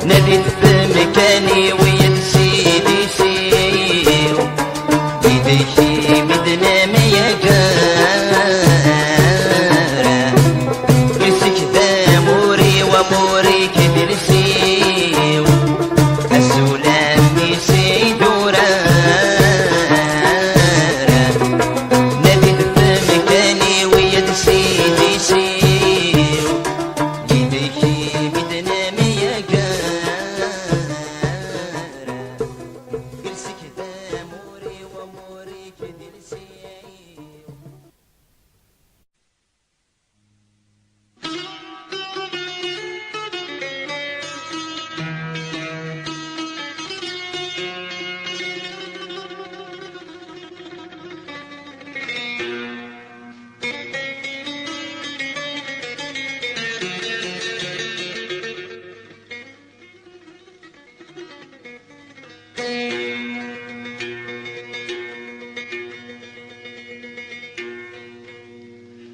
ناديت في مكاني ويا سيدي سيو يديشي مدنا ميا جارة يمسك داموري وموري كبير سيو السلام ميسي دورة ناديت في مكاني ويا سيدي سيو يديشي مدنا ميا جارة يمسك داموري وموري كبير سيو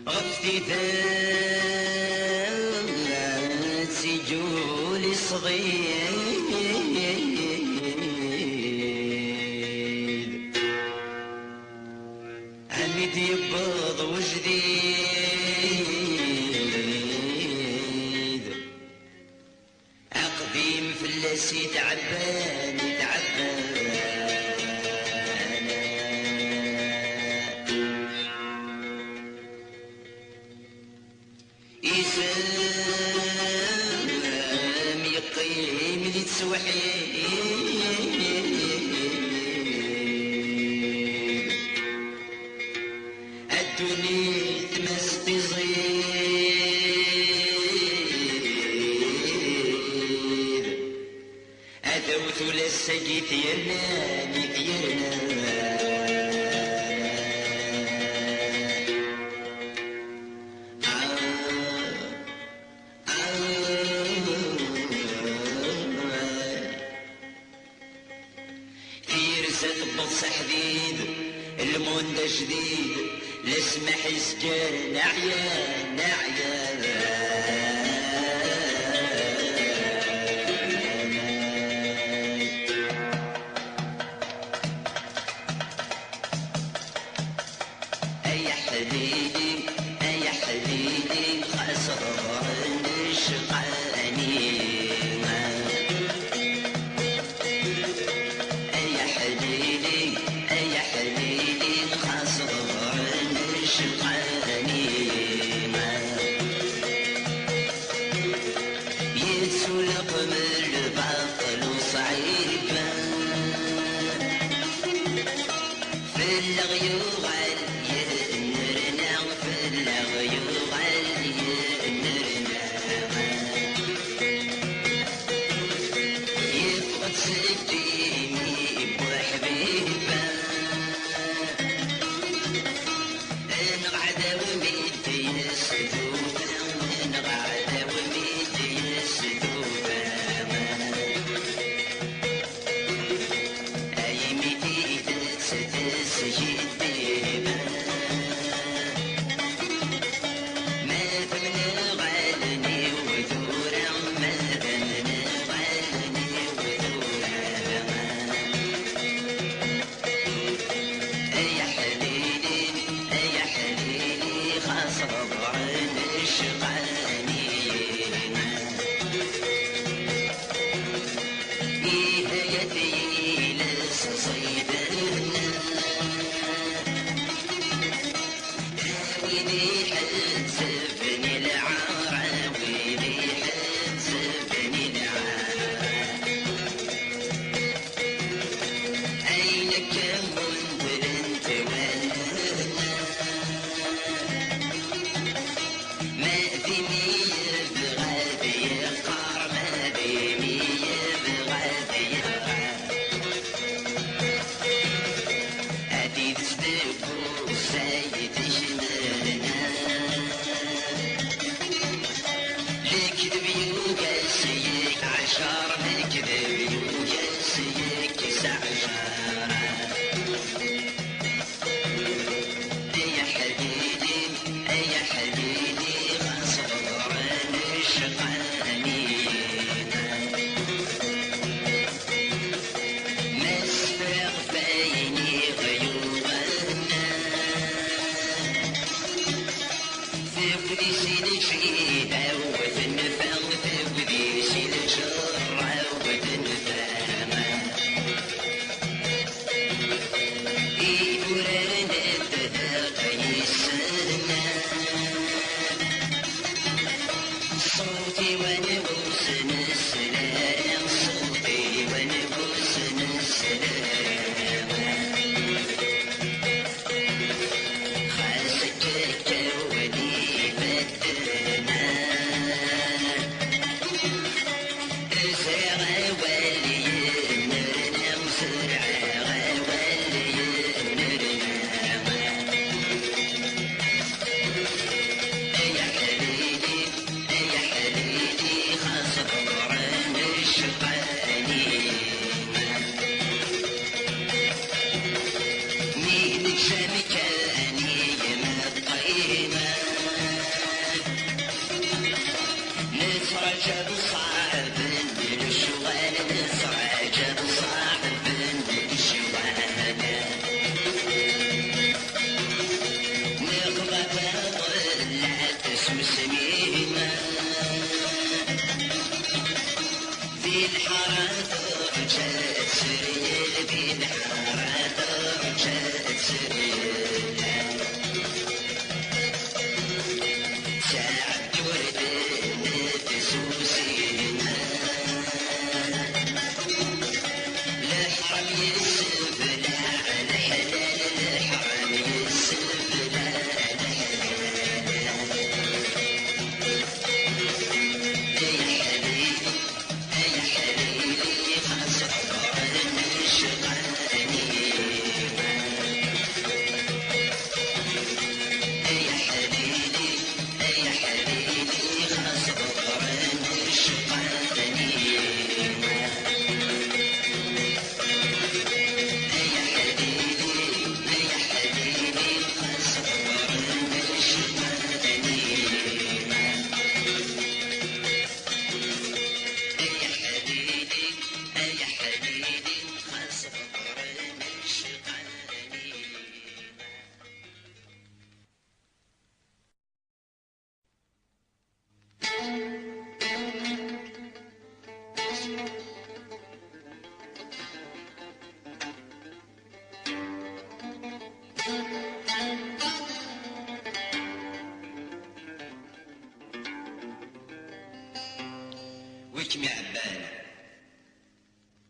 غفتي ذات سجولي صغير عميد يبض وجديد عقدي مفلسي تعبان إسام يقيم لي تسوحيد الدنيا تمس بزيد أدوت للسجيت يرناني يرنا القدس حديد الموند جديد لسمح يسكر نعيا نعيا أي حبيبي أي حبيبي خسر نشقاني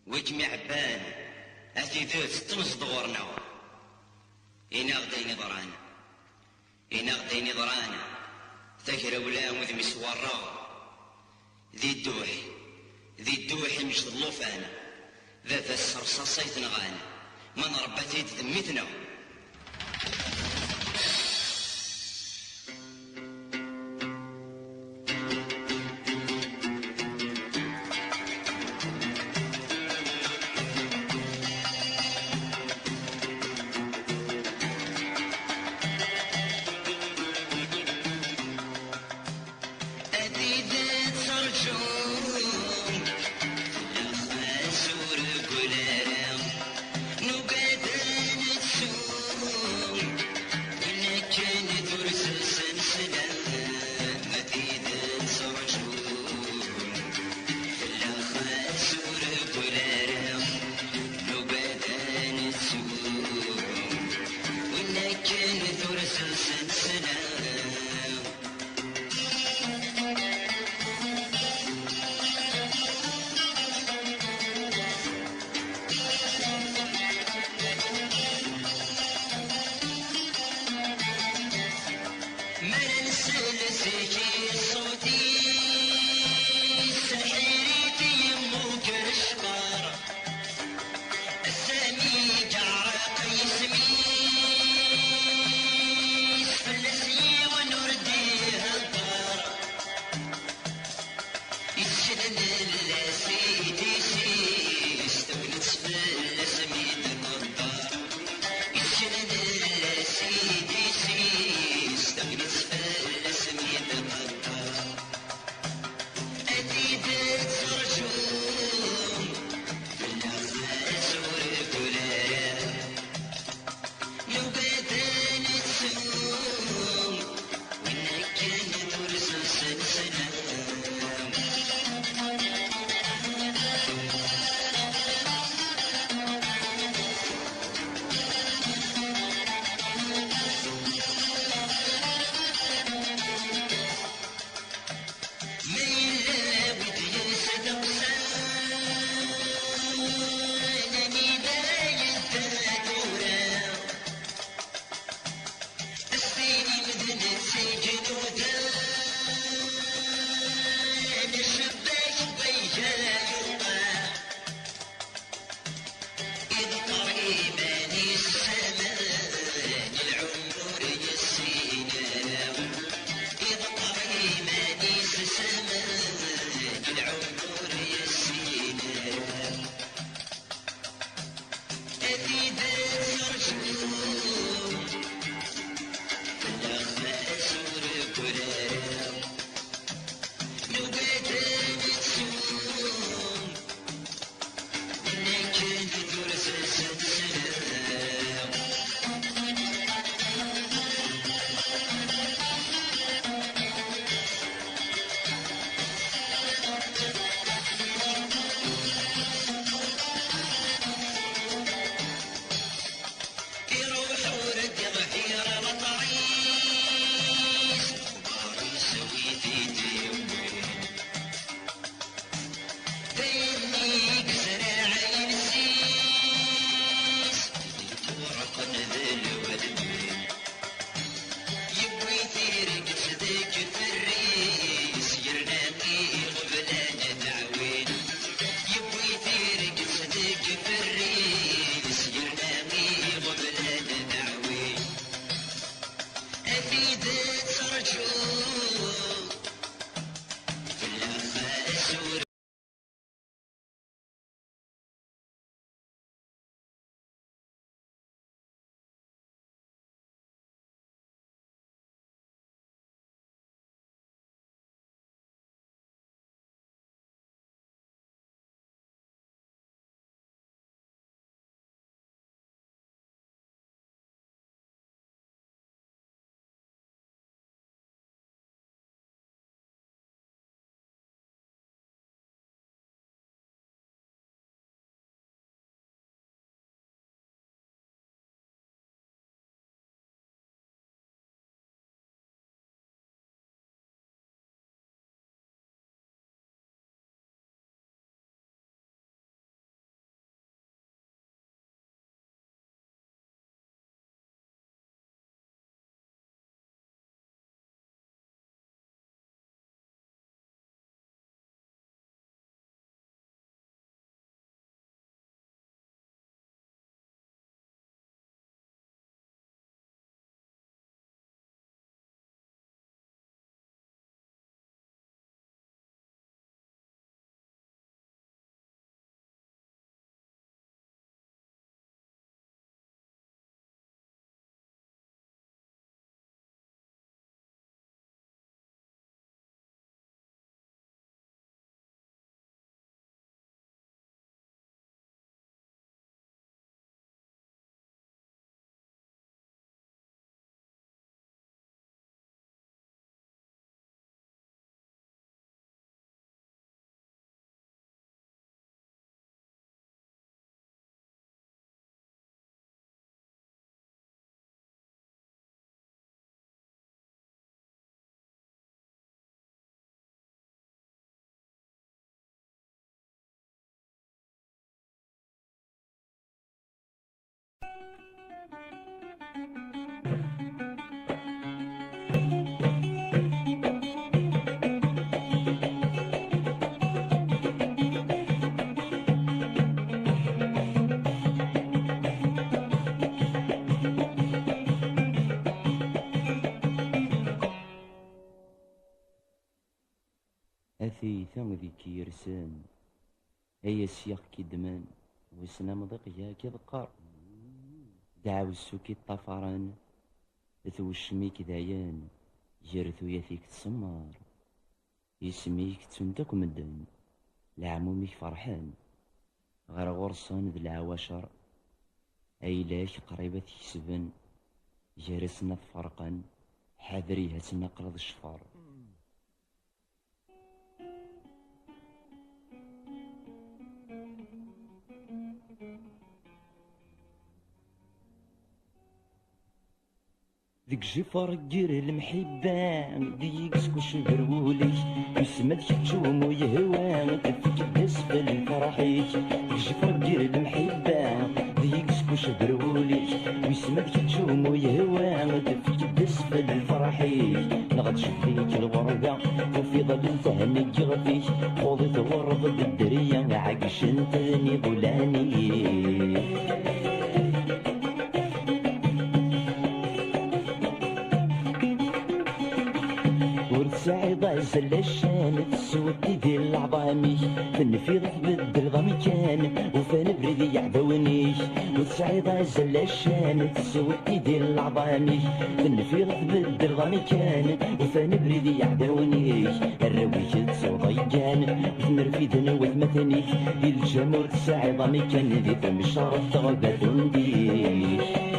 ويكم يعبان أتي ذات تمز دغورنا إنا غديني ضرانا تكرا ولا مذ مسوارا ذي الدوح مجد اللوفانا ذات السرصاصيت نغانا من ربتي ذمتنا They need to أثيثا ذيك يرسان هيا سياق كدمان وسنا مضيق كذقار دعاو السوكي الطفران ذو الشميك دايان جرثو يثيك تسمار يسميك تندك مدن لعموميك فرحان غير غرصان ذي العواشر أيلاك قريبة يكسبن جرسنا فرقا حذريها تنقرض الشفار ذيك جفر جير المحبان ديك سكوش برولي يسمى ذيك تشوم ويهوان تفك الدسفل الفرحيك ذيك جفر جير المحبان ديك سكوش برولي يسمى ذيك تشوم ويهوان تفك الدسفل الفرحيك نغد شفيك الوردة وفي ظل تهني غفيك خوضي تغرب بالدرية عاقش انتني غلاني سعيدة زلشان تسودي ديال العظامي تنفيض تبدل غامي كان وفان بريدي يعذوني وسعيدة زلشان تسودي ديال العظامي تنفيض تبدل غامي كان وفان بريدي يعذوني الرويج تسوضيان وتنرفيد نوث مثني ديال الجمهور السعيدة مي كان ذي فم شرط غابة ديك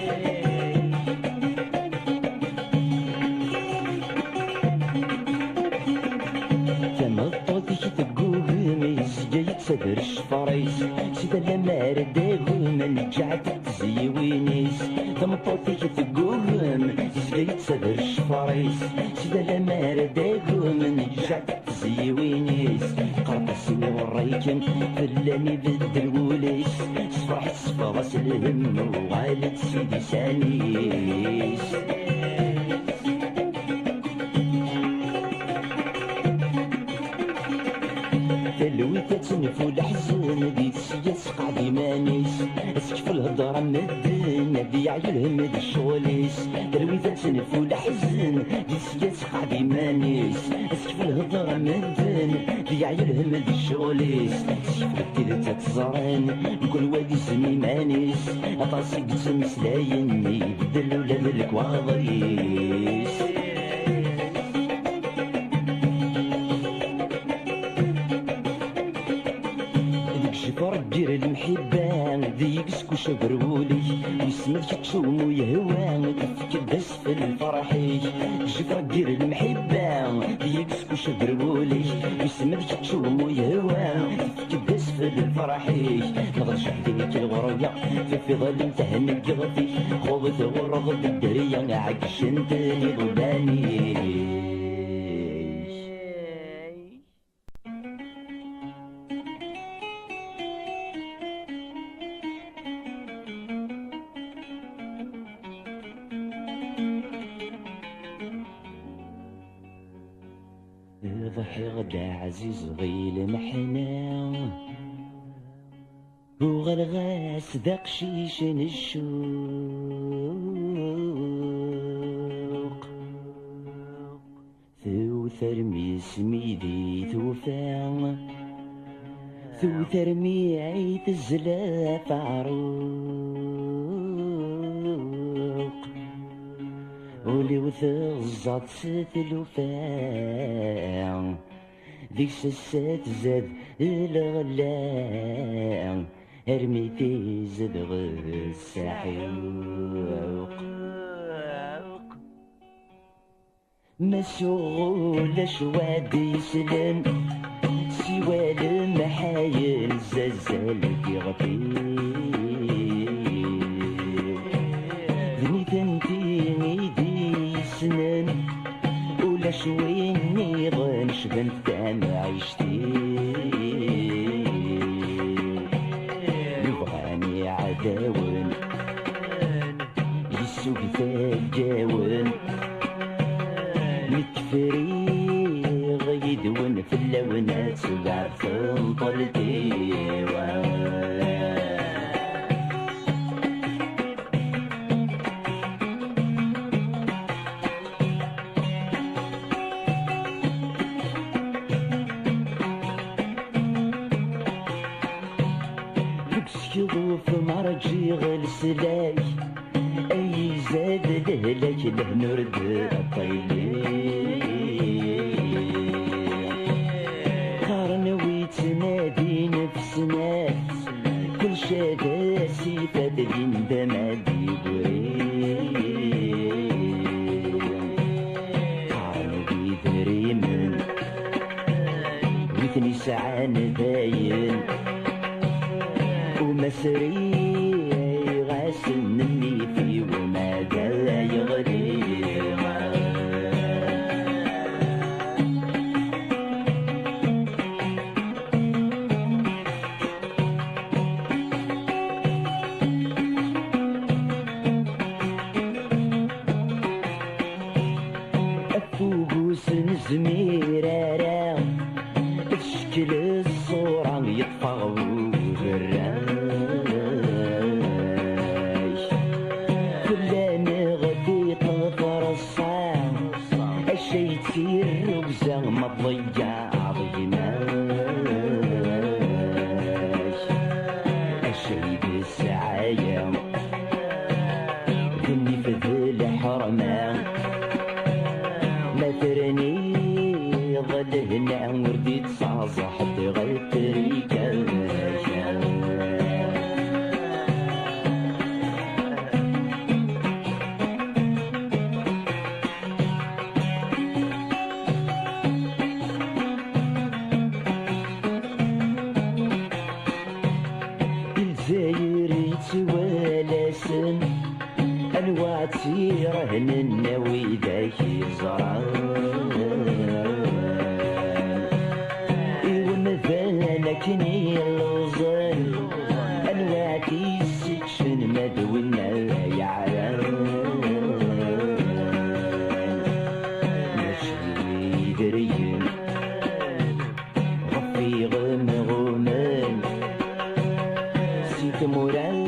صدر الشفريس سيدا لما رداهم من جعت تزيوينيس تمطوطيك تقوهم سيدا صدر الشفريس سيدا لما رداهم من جعت تزيوينيس قرب السنة والريكم فلاني بالدروليس صفرح صفراس الهم وغالد سيدي سانيس تلويت تنفو الحزن دي السياس قاعد مانيس اسكف الهضره مدن دي عيلهم دي الشغليس تلويت تنفو الحزن دي السياس قاعد مانيس اسكف الهضره مدن دي عيلهم دي الشغليس اسكف التيلة تزران كل وادي سمي مانيس اطاسي قسم سلاين يبدل ولا ملك واضيس فرجر المحبان ذيك سكوش برولي ويسمك تشوم ويهوان تفك الدس في الفرحي فرجر المحبان ذيك سكوش برولي ويسمك تشوم ويهوان تفك الدس في الفرحي نغرش عليك الغرية في ظل تهني قغفي خوض تغرض بالدرية عكش انتني غلاني ضحي غدا عزيز غيل محنا وغرغاس داق شيشن الشوق ثو ثرمي سميدي ثوفا ثو ثرمي عيت الزلاف عروق ولي وثغزات ثلوفان ذيك سسات زاد الغلا ارميتي زاد السحوق مسؤول شوادي يسلم سوى المحايل زلزال يغفي ذني تنتيني دي سنن ولا شوين نيضن شبنت انا عيشتي يبغاني عداون تنطلتي شغوف مرجي غلسلاك اي زاد لهلك له نرد الطيلي قارن ويتنادي نفسنا كل شادا سيفة دين دمادي قارن بيدري من ويتني سعان باين ومسري غاسل مني في وما دا يغلي أفوقوس نزميرارا تشكل الصورة يطفغ وبرا الشي تصير وزا ما تضيع ضيناش الشي بالسعاية ذني في ذي الحرمان ما ترني ظل هنا وردي تصعصح حتى غير الجزاير يتوالسن انواع تيرهن الناوي ذاك الزرعان ايوا مذالك نيلوزن انواع تيسكشن مدونا يعلم ماشي دريين غفي غمغمان مرام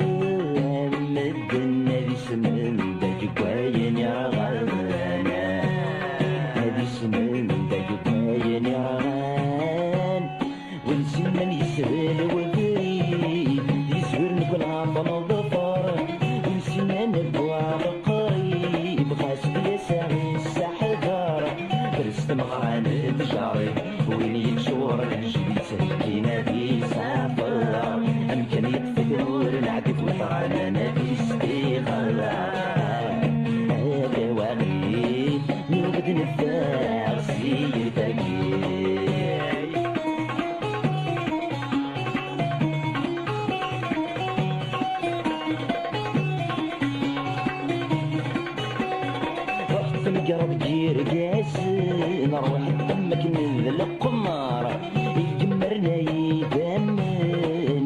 مدن بسمن دجواين يا غانا بسمن دجواين يا غان ونسمن يسهل وذريب يسهل نكون عطنا الظفر ونسمن البواب قريب خاص يسعي السحدار فرست مغران تجاري وين يتشور الجبيت سكينة في سافر أمكن يطفي نعكف وطرانا نبي استيقظة هذا وغيب نوبد نفاق سيرتك رحت نقرب جير قاسن نروح دمك من القمار يجمرنا يدم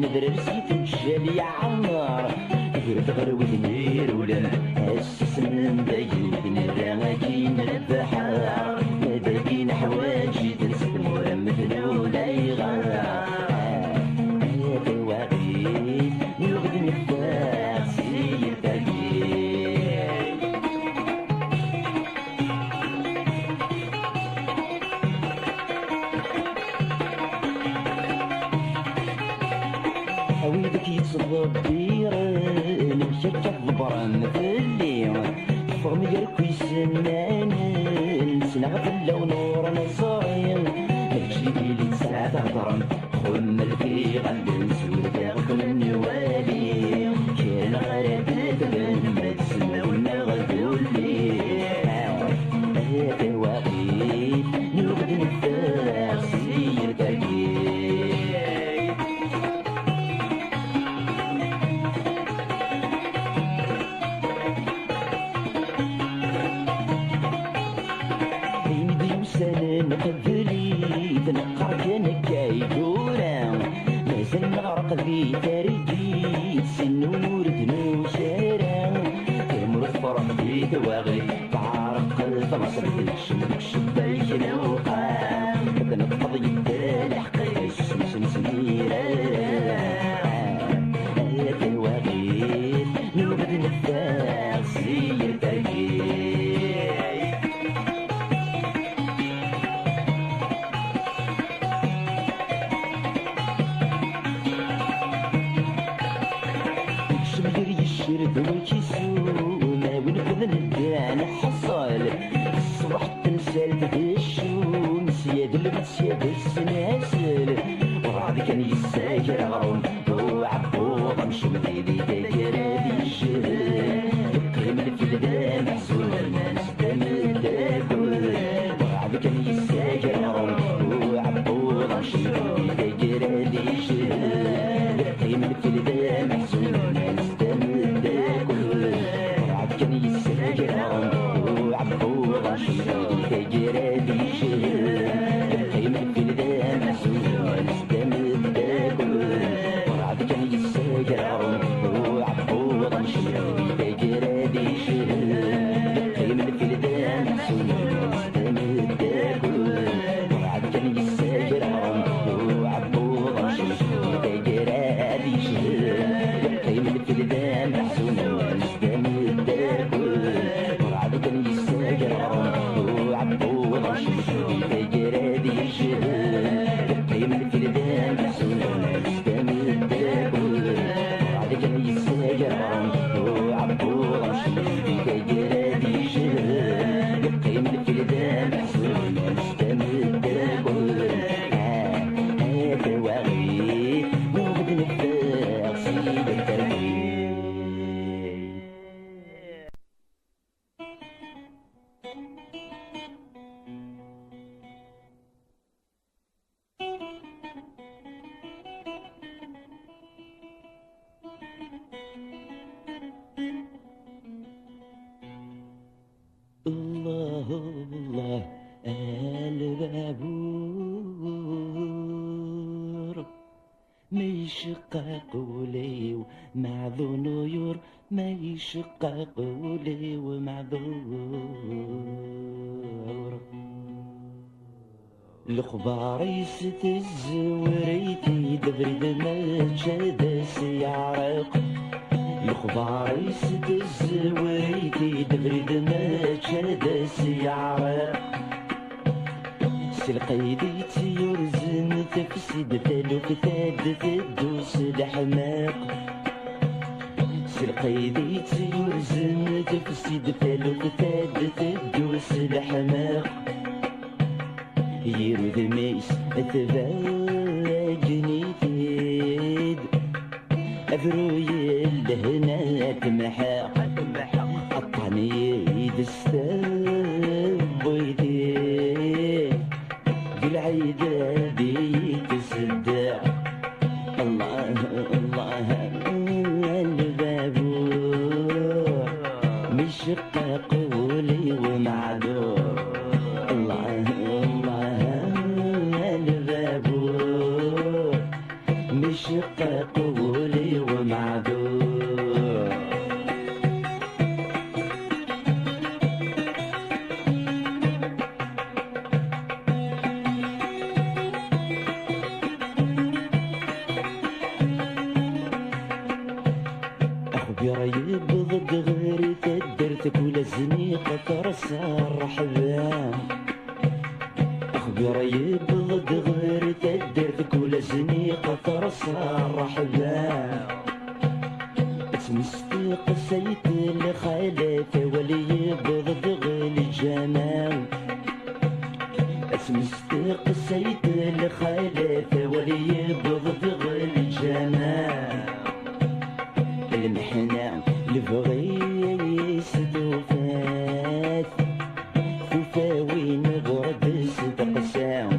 ندر رسيت مشالي عمار قرد غروي ولن هسس من دايد نراكين البحر مداكين حواجي تنسك مرم مثلولا يغار هذا وغيد يغد نفاق سيرتك ويدك يتصدق ديران مشاك الضبران في الليل فغم يركو يسنان نسنع في اللون ورا نصاين نمشي بيلي تسعة هضرم خم الكي غند نسول تاخد النوالي كان غرابات بان ما تسمعونا غدولي هذا وغيد نوغد نفاق سيرتك نقبلي تنقر كان كايدورا مازال نغرق في تاريخي سنور ذنو شارع تمر الفرح في دواغي تعرق الفرصة تكشف شبايك الوقام تنقض يدال حقيقي وكيسوما ونفذ ندان حصل الصبح تنسال الشوم سياد البس ياد السناسل وغادي كان يساجر غروم وعبوض مشمتي ذي داير هذي الجهل قيمة في الدم محزون الناس دم تاكل وغادي كان يساجر غروم وعبوض مشمتي ذي داير هذي الجهل قيمة في الدم محزون الناس دم تاكل وغادي كان يساجر غروم وعبوض مشمتي ذي داير هذي الجهل قيمة في الدم محزون الناس دم تاكل وغادي كان يساجر غروم وعبوض مشمتي ذي داير هذي الجهل قيمة في الدم محزون الناس دم تاكل وغادي كان يساجر غروم وعبوض مشمتي ذي داير هذي الجهل قيمة في الدم محزون الناس دم تاكل وغادي كان يساجر غروم وعبوض مشمتي ذي داير هذي الجهل قيمة في الدم محزون الناس دم تاكل وغادي كان يساجر غروم وعبوض مشمتي ذي داير هذي الجهل قيمة في الدم محزون الناس دم تاكل هذا واغي وغد نفاق سيد التربية الله الله البابور ما يشقق ولي ومعذون يور ما يشقق ولي ومعذور الخبار يستز وريتي دبرد ما تشدس يعرق الخبار يستز وريتي دبرد ما تشدس يعرق سلقيديتي يرزن تفسد ثلوك ثاد تدوس الحماق سلقيديتي يرزن تفسد ثلوك ثاد تدوس الحماق يرد ميس أتباجني تيد أبروي الهنا تمحاق قطعني يد الستاب ويدي بالعيدة دي تصدع الله الله البابور مشقق قولي ومعذور الله الله البابور مشقق قولي ومعذور يريب ضد غيري تدرتك ولا زنيقة ترسى الرحبان يريب ضد غيري تدرتك ولا زنيقة ترسى الرحبان تمستيق سيد الخلافة ولي ضد غير الجمال تمستيق سيد الخلافة ولي ضد غير الجمال المحنة لبغي سدوفات فوفاوين غرد ستقسام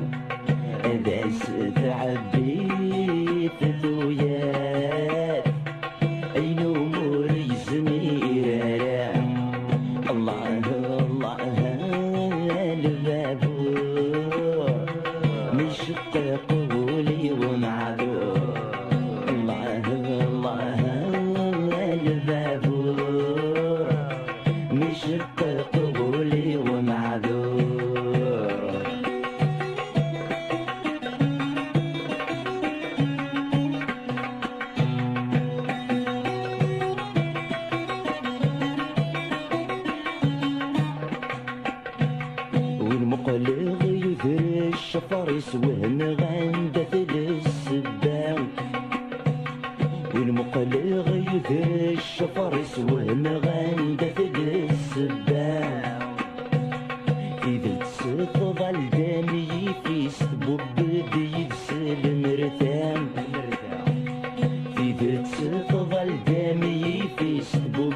بس تعبي ثويات أين أموري زميرة الله الله البابور مشقق قولي ومعذور الله الله البابور مشقق قولي ومعذور والمقلغ يثري الشفرس وهن غندة السباو والمقلغ ذي الشفر يسوهم غاندة ثقل السباع إذا تظل دامي في سبب بيدس المرثام إذا تظل دامي في سبب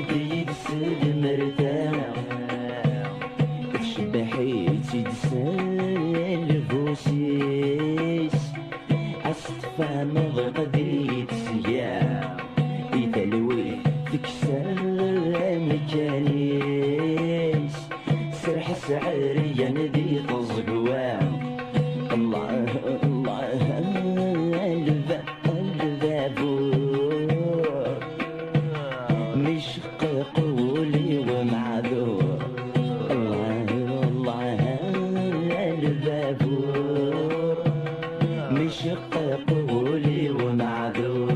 بيدس المرثام تشبحيت يدسال بوسيس أصطفى مضغ قديت سيام يتلوي تكسر مكانيس سرح سعريا ذي تزقوام الله الله البابور مشق قولي ومعذور الله الله البابور مشق قولي ومعذور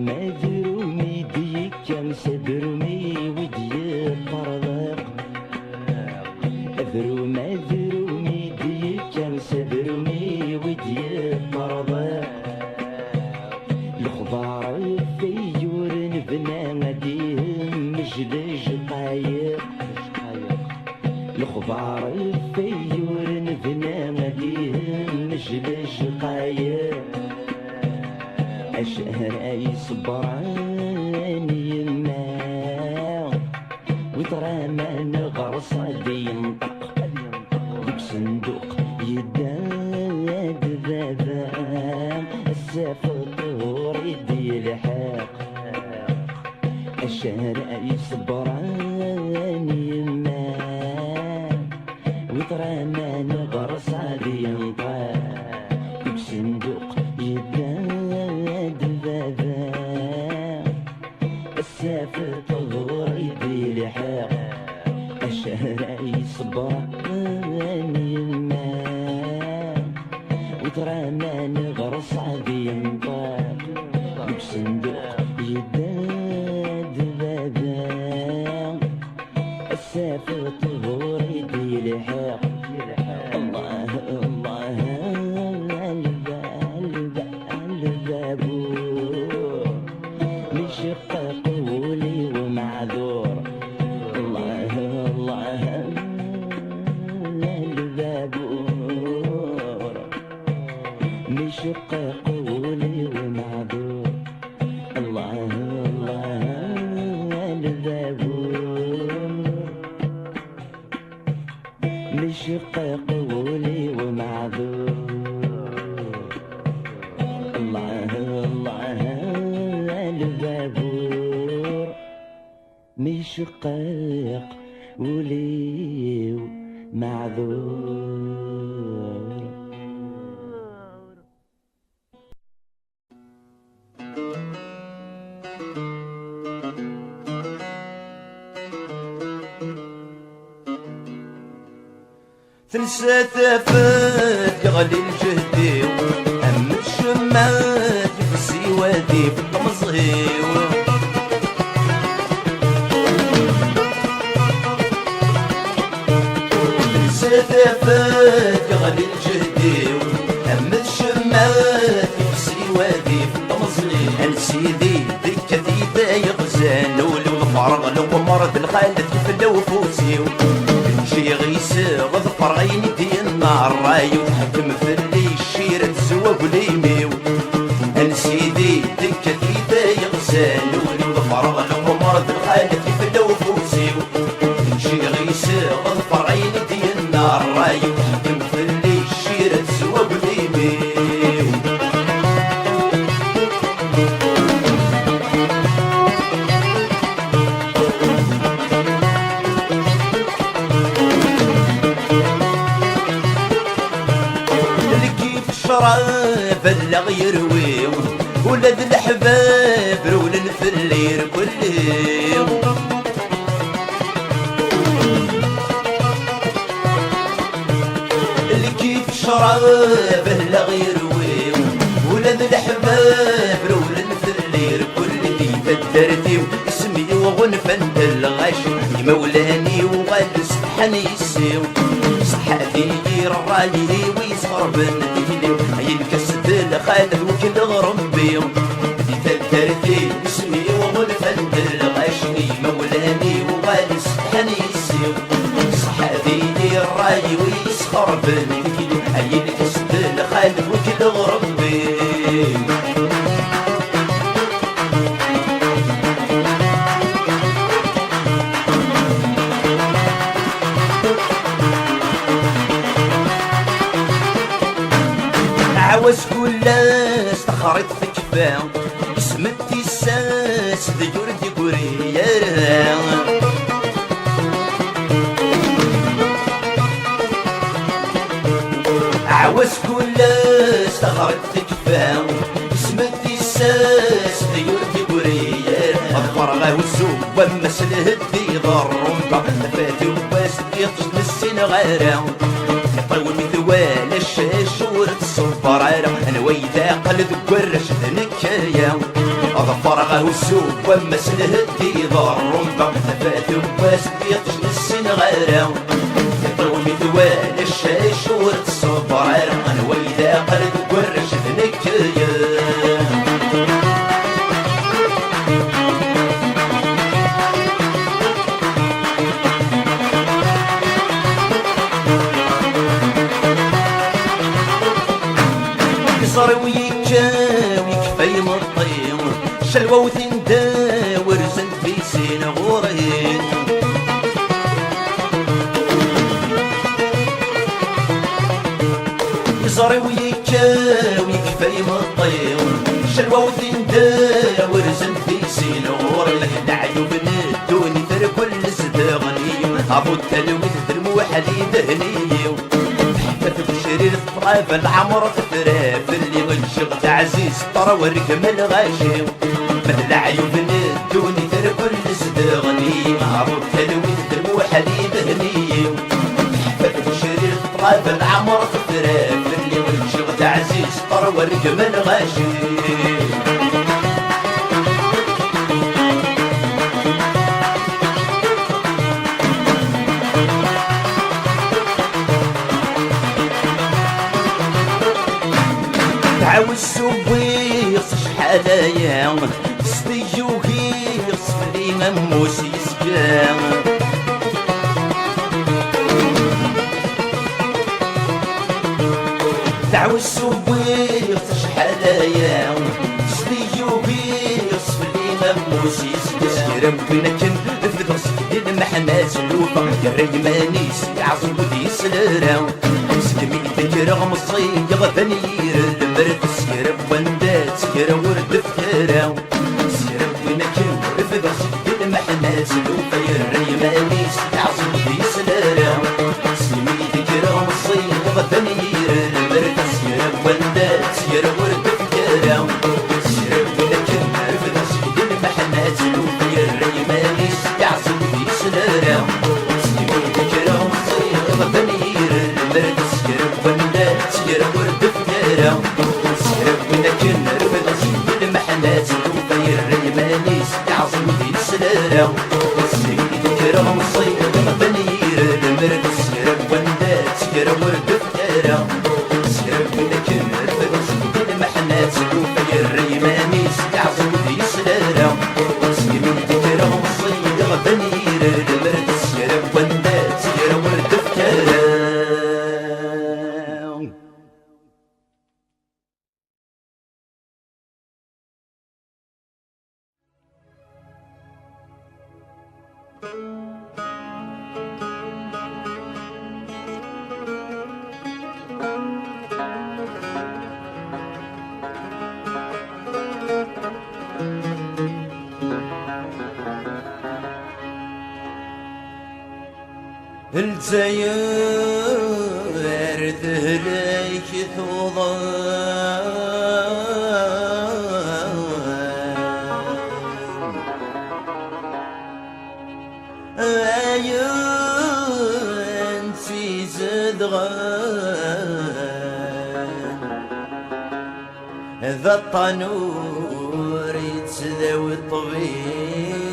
أذرومي ديك كم سدرومي ودي قرضق أذرومي ديك كم سدرومي ودي قرضق الخضار الثيور نبنا مديهم مجلج قايق الخضار الثيور نبنا مديهم مجلج قايق الشهر أي صبران يما وترامى نغرس ينطق بصندوق يداد ذابا السافطور يدي الحاق الشهر أي صبران يما وترامى نغرس ينطق بصندوق يداد السافر طهور يدي لحاق الشهر يصبران الماء وترامى نغرس عادي ينطاق بصندوق يداد بابا السافر طهور يدي لحاق الله الله البابور مشق قولي ومعذور الله الله البابور مشق قولي ومعذور الله الله البابور مشق قولي ومعذور الله الله البابور مشقاق ولي معذور تنسى ثافات يغلي الجهدي هم الشمات في السوادي في الطمزغيو تنسى ثافات يغلي الجهدي هم الشمات في السوادي في الطمزغيو السيدي دكة ذيدا يغزان ولو فرغ لو مرض الخالد كيف لو فوسيو شي غيسر ظفر عيني دي النار رايو حكم في اللي الشيرة تزوى بليميو السيدي دكة ذيدا يغزان ولو ظفر غلو مرض الخالد كيف لو فوسيو شي غيسر ظفر عيني دي النار رايو حكم في اللي الشيرة تزوى بليميو بلغ يرويو ولاد الحباب رولن في الليل كليو اللي كيف شراب بلغ يرويو ولاد الحباب رولن في الليل كليو مولاني وغاد سبحانيسي صحاتي الراجلي ويصربن ديلي ينكسد الخالد وكل غربي دي تلترتي اسمي وغلفن الغاشني مولاني وغاد سبحانيسي صحاتي الراجلي ويصربن ديلي ينكسد الخالد وكل غربي عاوز كلها استخرت في كفاه اسمتي الساس ديور ديكوري عاوز كلها استخرت في كفاه اسمتي الساس ديور ديكوري الفرغة والزوب ومسله الديضار فاتي وباس يطجد السين غيره طول مثوال الشاش ورتصبر انا ويدا قلد قرش ذنكايا ظفرغه والسوق ومسله الديضار رمبا فات وباس يطجد السين غيره طول مثوال الشاش ورتصبر انا ويدا قلد قرش ذنكايا يصر ويكاوي كفاي مطيم شلوى وثنداور زند في سين غورين يصر ويكاوي كفاي مطيم شلوى وثنداور زند في سين غورين دعيو بندوني تر كل زدغني ابو التلويث الموحدي دهني شرير الطراب العمر تفراف اللي غنشغ تعزيز طرا ورقم الغاشي مثل عيوب الدوني تر كل صدغني معروف تلويث الموحدي دهني شرير الطراب العمر تفراف اللي غنشغ تعزيز طرا ورقم الغاشي عاوز سويق شحالايا سبيوكي صفري مموسي سكان عاوز سويق شحالايا سبيوكي صفري مموسي سكان ربنا كن في درسك المحناس اللوفا يا ريمانيس يعصب ودي سلرا سلمي ذكر غمصي غفنير المرد سير بوندات سير ورد فترا سير ونكن في درسك المحناس اللوفا يا ريمانيس يعصب ودي سلرا سلمي ذكر غمصي غفنير المرد سير بوندات سير ورد فترا سير ونكن في درسك المحناس اللوفا يا ريمانيس يعصب ودي سلرا سلمي ذكر غمصي غفنير المرد سير ورد فترة سير ونكن رفض سيد المحنات وفير الريمانيس يعظم ذي السلالة سيد كرام الصيد غفنير المرد سير وندات سير ورد فترة سير ونكن رفض سيد المحنات وفير الريمانيس يعظم ذي السلالة سيد كرام الصيد غفنير المرد سير وندات سير ورد فترة الجزائر ذهلك ثوضان في زدغان ذا الطنور يتسذوي الطبيب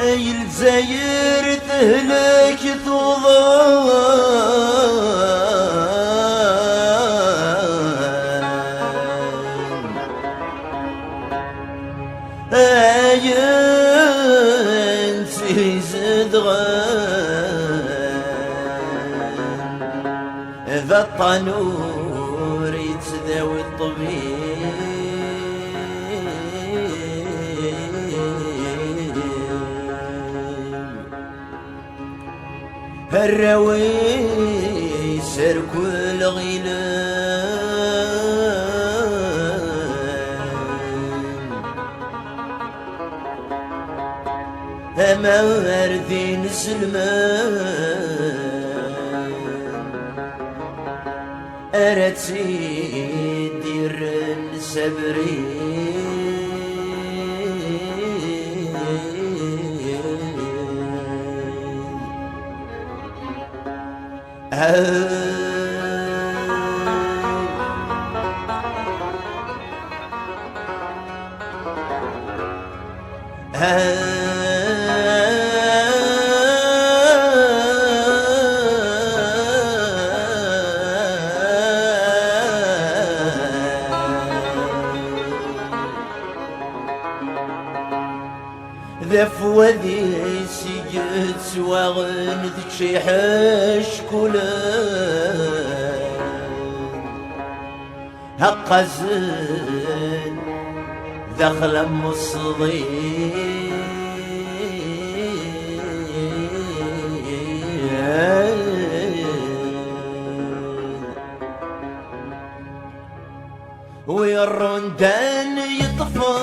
اي الجزاير تهلك تضام اي انتي زد ذا الطنور يتداوي الطبيب الراوي يسر كل غيلان أما أردين سلمان أرتي دير السبرين ذا فوذي سجد سواغن تشيحش كلان هقزن دخل مصدي ويرندان يطفى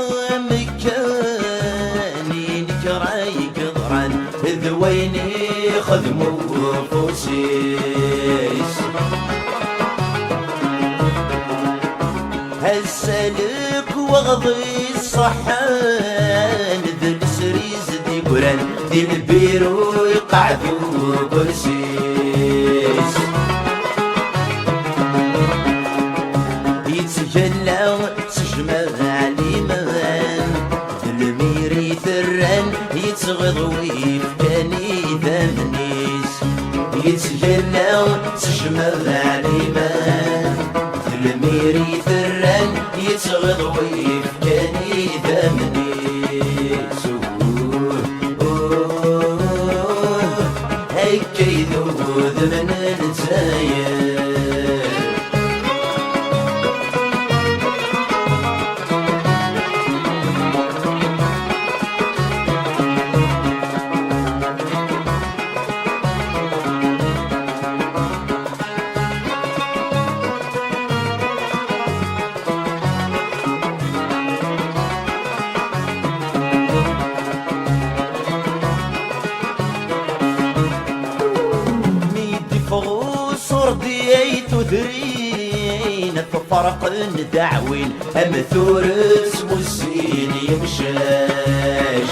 مكاني نكراي قدران ذويني خدموا فوسيس هالسلك واغضي الصحان ذي السريز ذي قران ذي البيرو يقعدوا برسيس يتجلى سجمة عليمان الميري ثران يتغضوي فكاني ذمنيس يتجلى سجمة عليمان الميري ثران يتغضوي فكاني ذمنيس هيك يذوذ من الزاير تدرين فرق دعوين أمثور اسمه السين يمشاش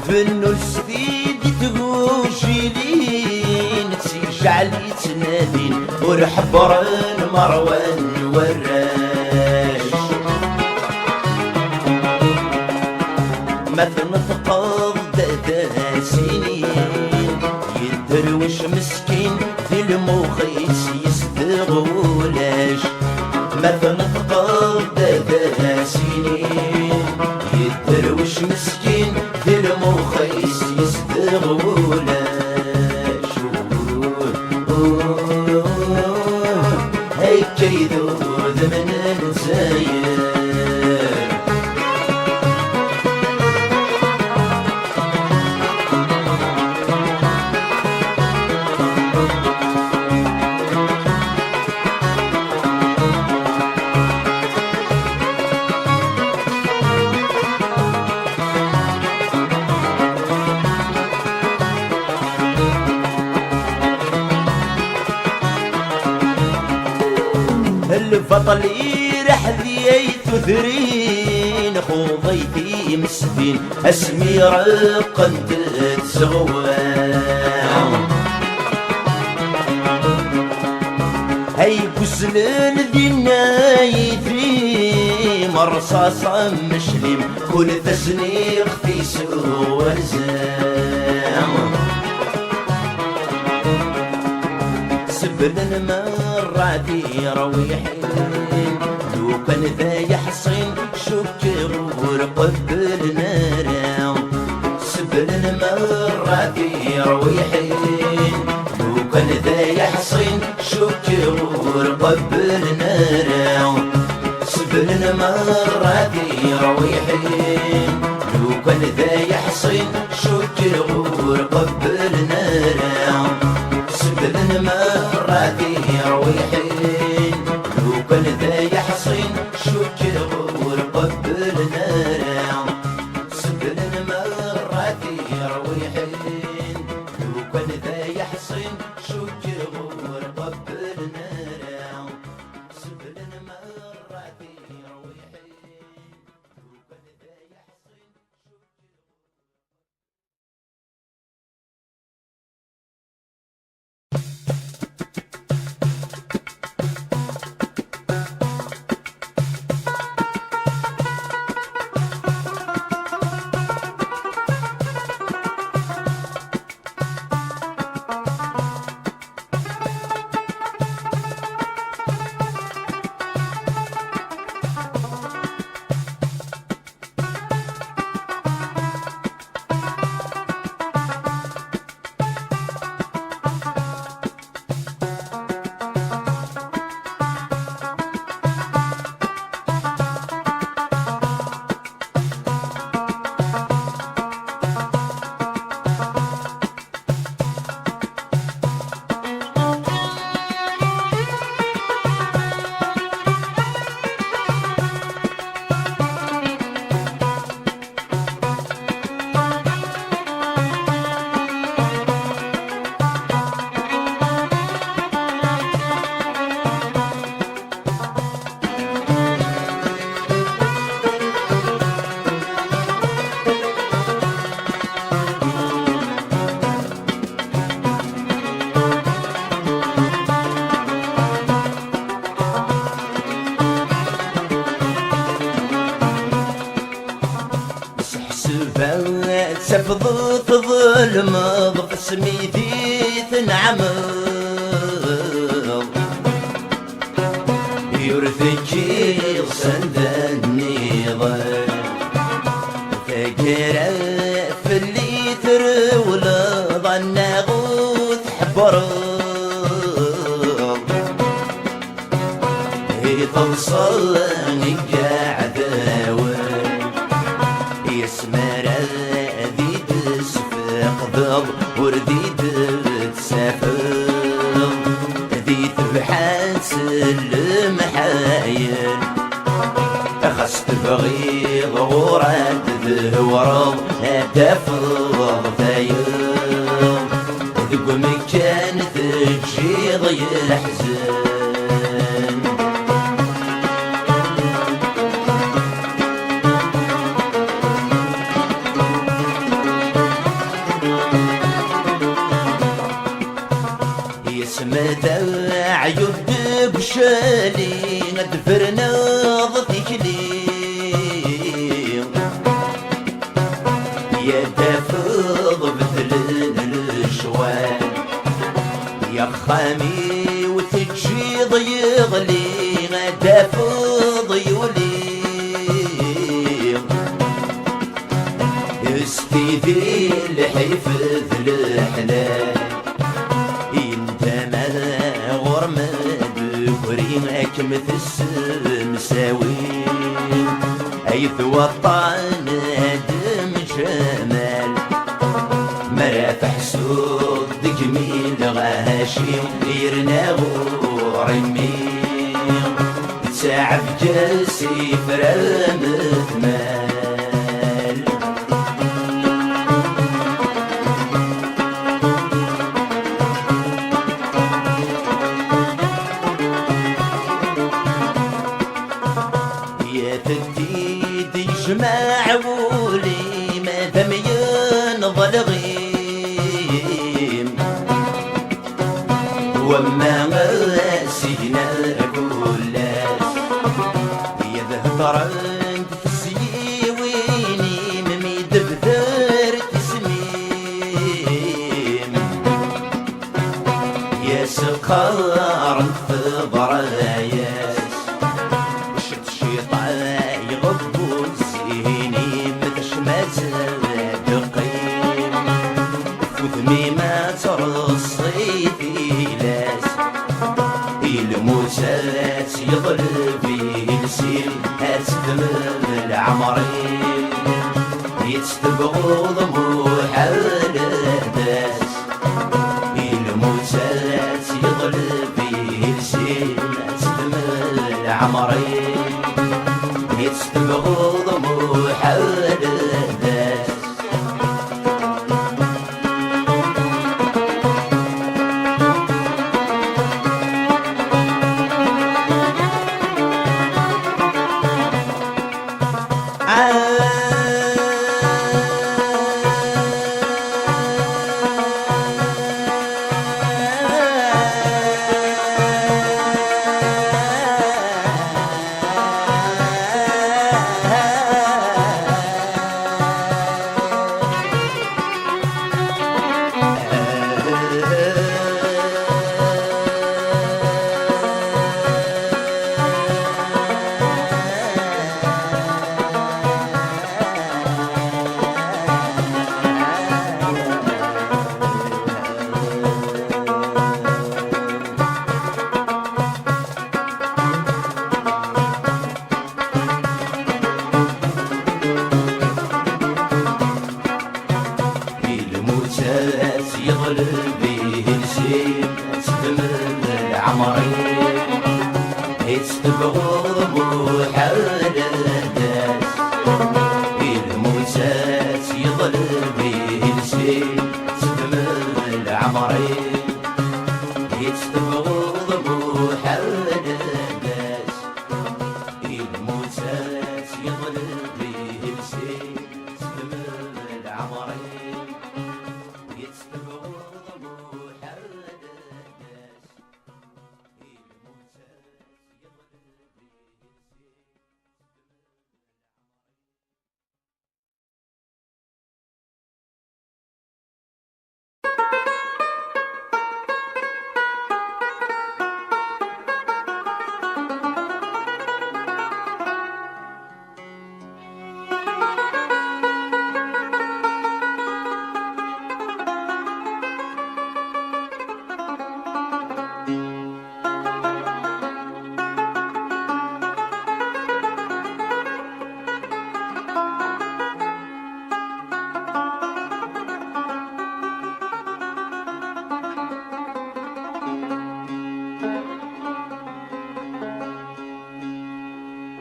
في النص ذي تقوشيلين تسيجعل يتنادين ورحبرن مروان وراش مثل نثقض داسينين دروش مسكين في المخيس يستغولاش مثل نتقضى سنين يدروش مسكين في المخيس يستغولاش هيك يذوذ من الزاير البطل رحلي تثرين خوضيتي مسفين اسمي رقا تتسغوان هاي بسلن ذي نايتي مرصاصة مشلم كل تسنيق في سوى الزام سبل المراتي رويحين لو كان ذا يحصين شكر ورقب نارا سبل المراتي رويحين لو كان ذا يحصين شكر ورقب نارا سبل المراتي رويحين لو كان ذا يحصين شكر ورقب نارا سبل المراتي رويحين لو كان ذا يحصين شكر ورقب نارا سبل المراتي رويحين لو كان ذا يحصين شكر ورقب نارا سبل المراتي رويحين لو كان ذا يحصين سفضت ظلم بقسمي ذيث نعمل يرثكي صندني ظل فقرا في اللي ترول ظن غوث حبر توصلني قاعدة يسمر ذي تسفق ضب وردي تسافر ذي تبحث المحايل خست بغي غورات ذهورض تفض ثايل ذقم كانت تجي ضي الحزن متاع يدب شالي ندفرنا ضفيك لي يا تفض بثلن الشوال يا خامي وتجي ضيغلي تفض يولي استيدي لحيفذ الحلال مثل المساوي أيث وطن دم جمال مرات حسود جميل غاشي غيرنا غورمي تساعد جاسي فرامت مال جماع ولي ما دام ينظل غيم وما غاسينا كلاس يذهب ضرنت تسيويني مميد بذر تسميم يا سقار في ضراياس شد شيطان يغبو زيني مدش مازال قيم وذمي ما ترصي في لاس الموسات يضل فيه السيل هتدم العمرين يتبغوا ضموح الداس الموسات يضل فيه السيل هتدم العمرين يتبغوا ضموح الداس يضل بيه السيل تدمر العمرين يتبغوا ضموح الداس الموسات يضل بيه السيل تدمر العمرين يتبغوا ضموح الداس الموسات يضل بيه السيل تدمر العمرين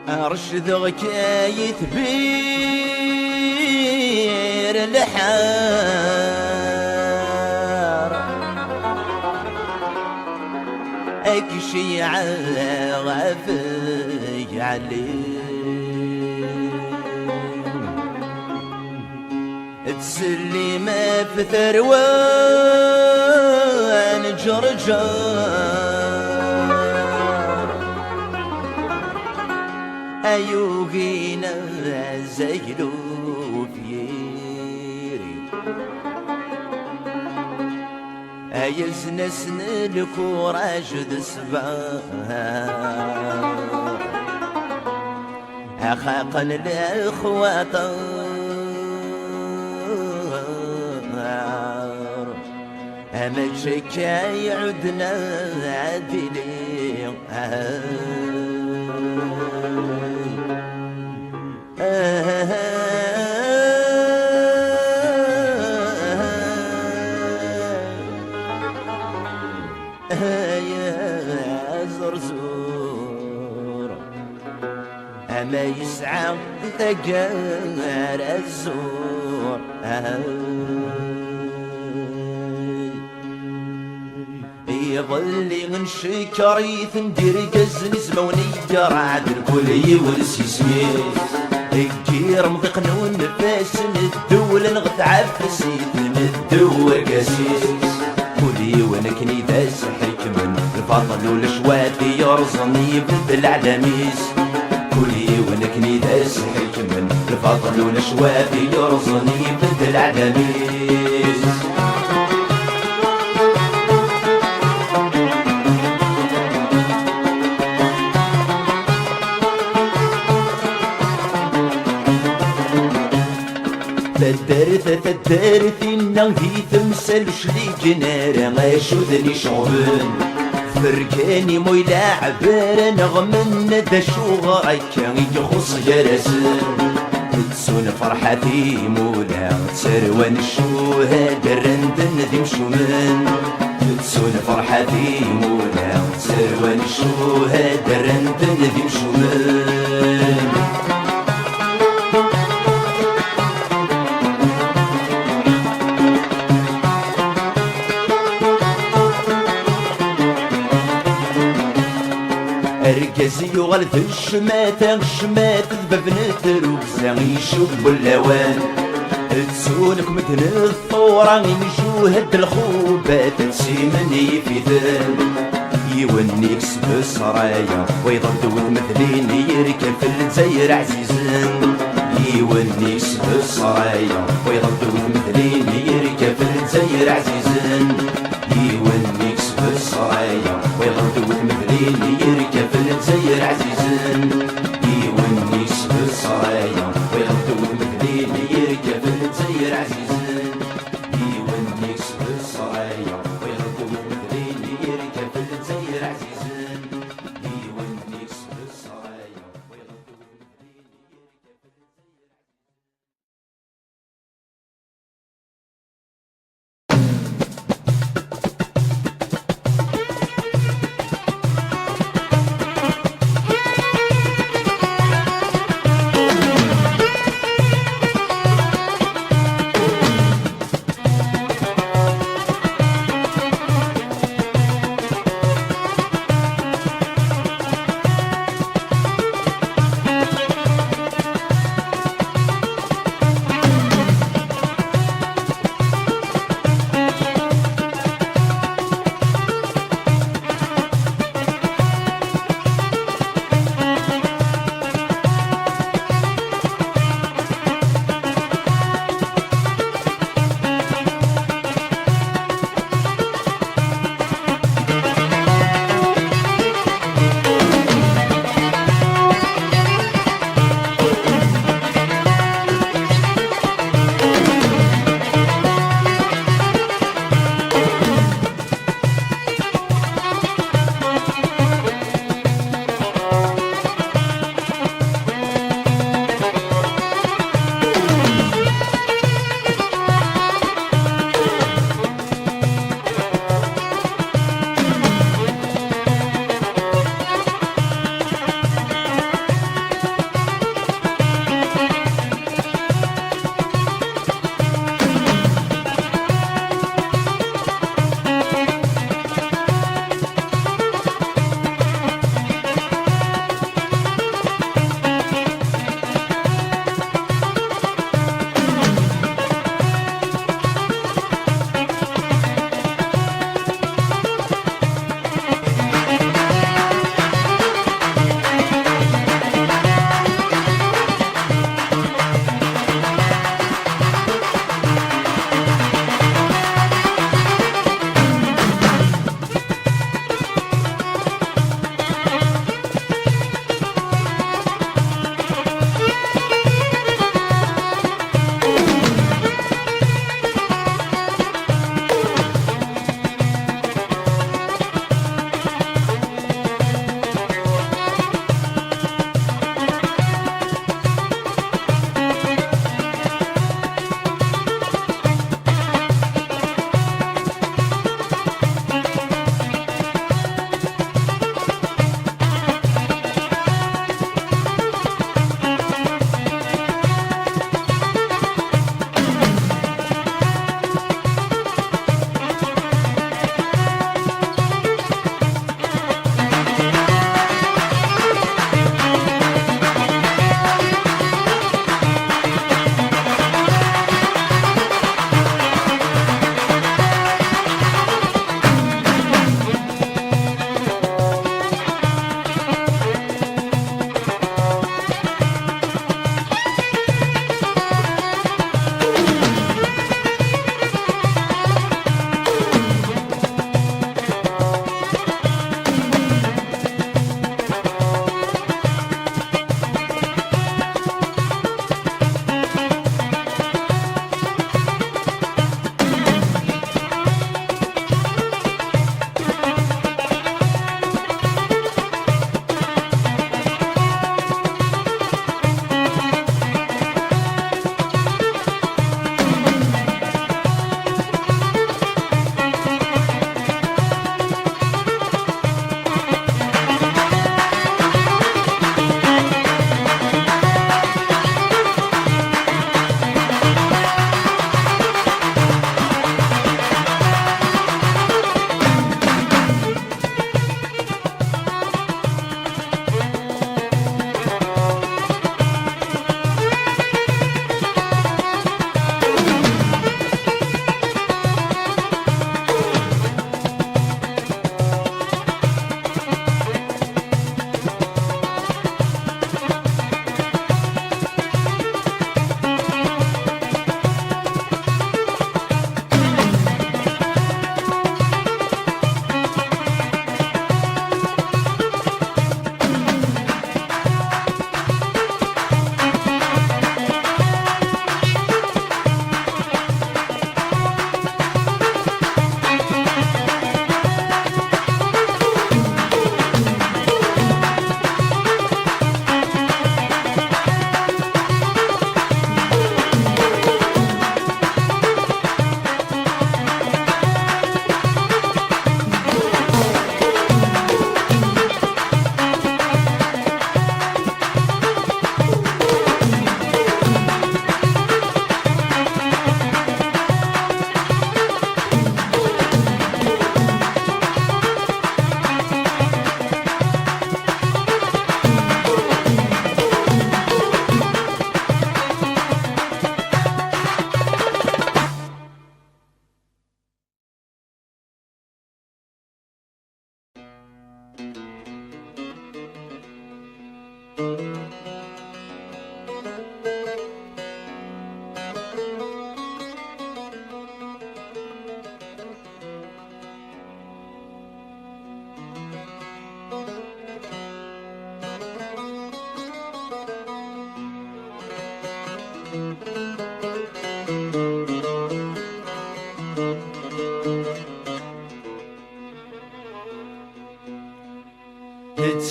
أرشدك يثبير الحار أكشي على غفي عليه تسلي ما في ثروان جرجار أيوغينا زيلو فيري أيزنسن الكوراج دسبار أخاقا الأخوات أمك شكاي عدنا عدلي يا زرزور أما يسعى ثقار الزور يظل ينشكر ندير قزن زموني رعد الكل يورسي سميس الجير مضيقنا والنفاس ندول نغث عفسي ندور قاسيس كلي ونكني داس حكمن الفضل والشوات يرزني بالعلاميس كلي ونكني داس حكمن الفضل والشوافي يرزني بدل عدميس فدارت النغي تمثل شلي جنار غاشوذني شعبان فركاني مويلا عبارة نغمن دشو غايكا يخص جرسان تسون فرحتي مولا تسروان الشوهاد الرندن ذي مشومان تسون فرحتي مولا تسروان الشوهاد الرندن ذي مشومان أركزي يغلط الشمات ببنت روكزا يشوف اللوان تسونك مثل الثورة ينجوهد الخوبات تسيمني في ذال يونيك بسرايا ويضد مثلين يركب في الجزائر عزيزان يونيك بسرايا ويضد مثلين يركب في الجزائر عزيزان يونيك بسرايا ويضد مثلين يركب في الجزائر عزيزان يونيك بسرايا ويضد مثلين يركب في الجزائر عزيزان يونيك بسرايا ويضد مثلين يركب في الجزائر عزيزان يونيك بسرايا ويضد مثلين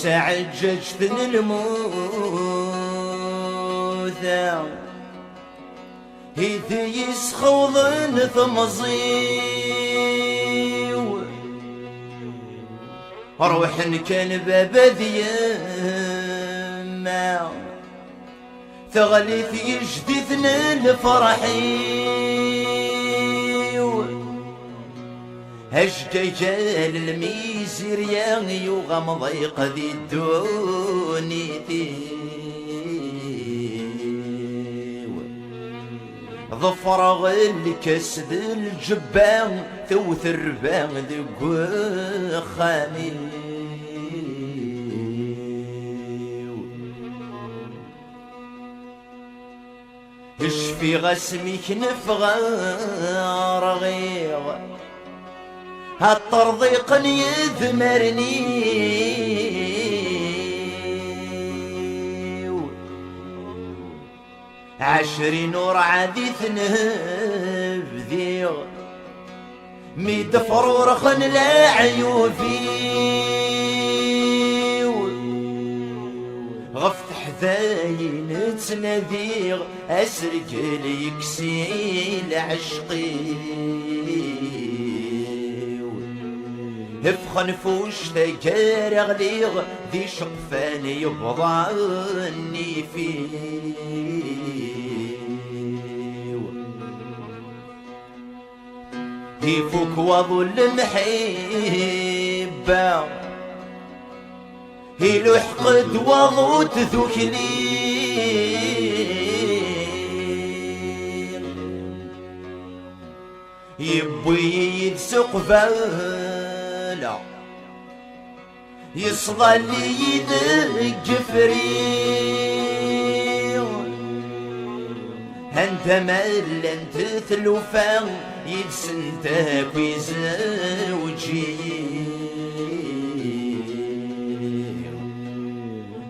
تعججت الموثى إذ يسخوضن ثمزيو روح كان بابا ذيما ثغلي في جديدنا الفرحيو هشججال الميزير يا يغمض يقضي الدوني ظفر الكسد الجبان ثوث الربان ذو خامي اشفي غسمك نفغى رغيغ هالطرضيق يذمرني عشري نور عادي ثنهب ذيغ ميد فرورخ لا عيوفي غفت حذاين تنذيغ اسرق ليكسيل عشقي افخن فوش تجار غليغ ذي شقفان يبضعني فيه كيفك وظل المحبة هيلو حقد وضوت ذكلي يبوي يدسق فالا يصدى لي يدق فريق انت مال انت ثلوفان يدسنتك ويزوجي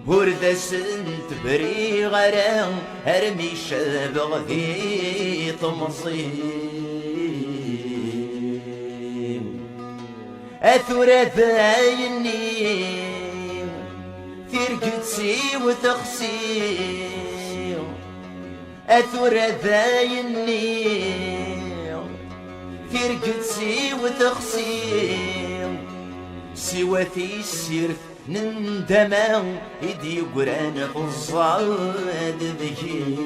ورد سنت بري غرام ارمي شابغ ذي تمصيم اثرث عيني ثرقتسي وتخسي اثرث عيني ثرقتسي وتخسي سواتي السيرث نندما يدي قران الصاد ذكي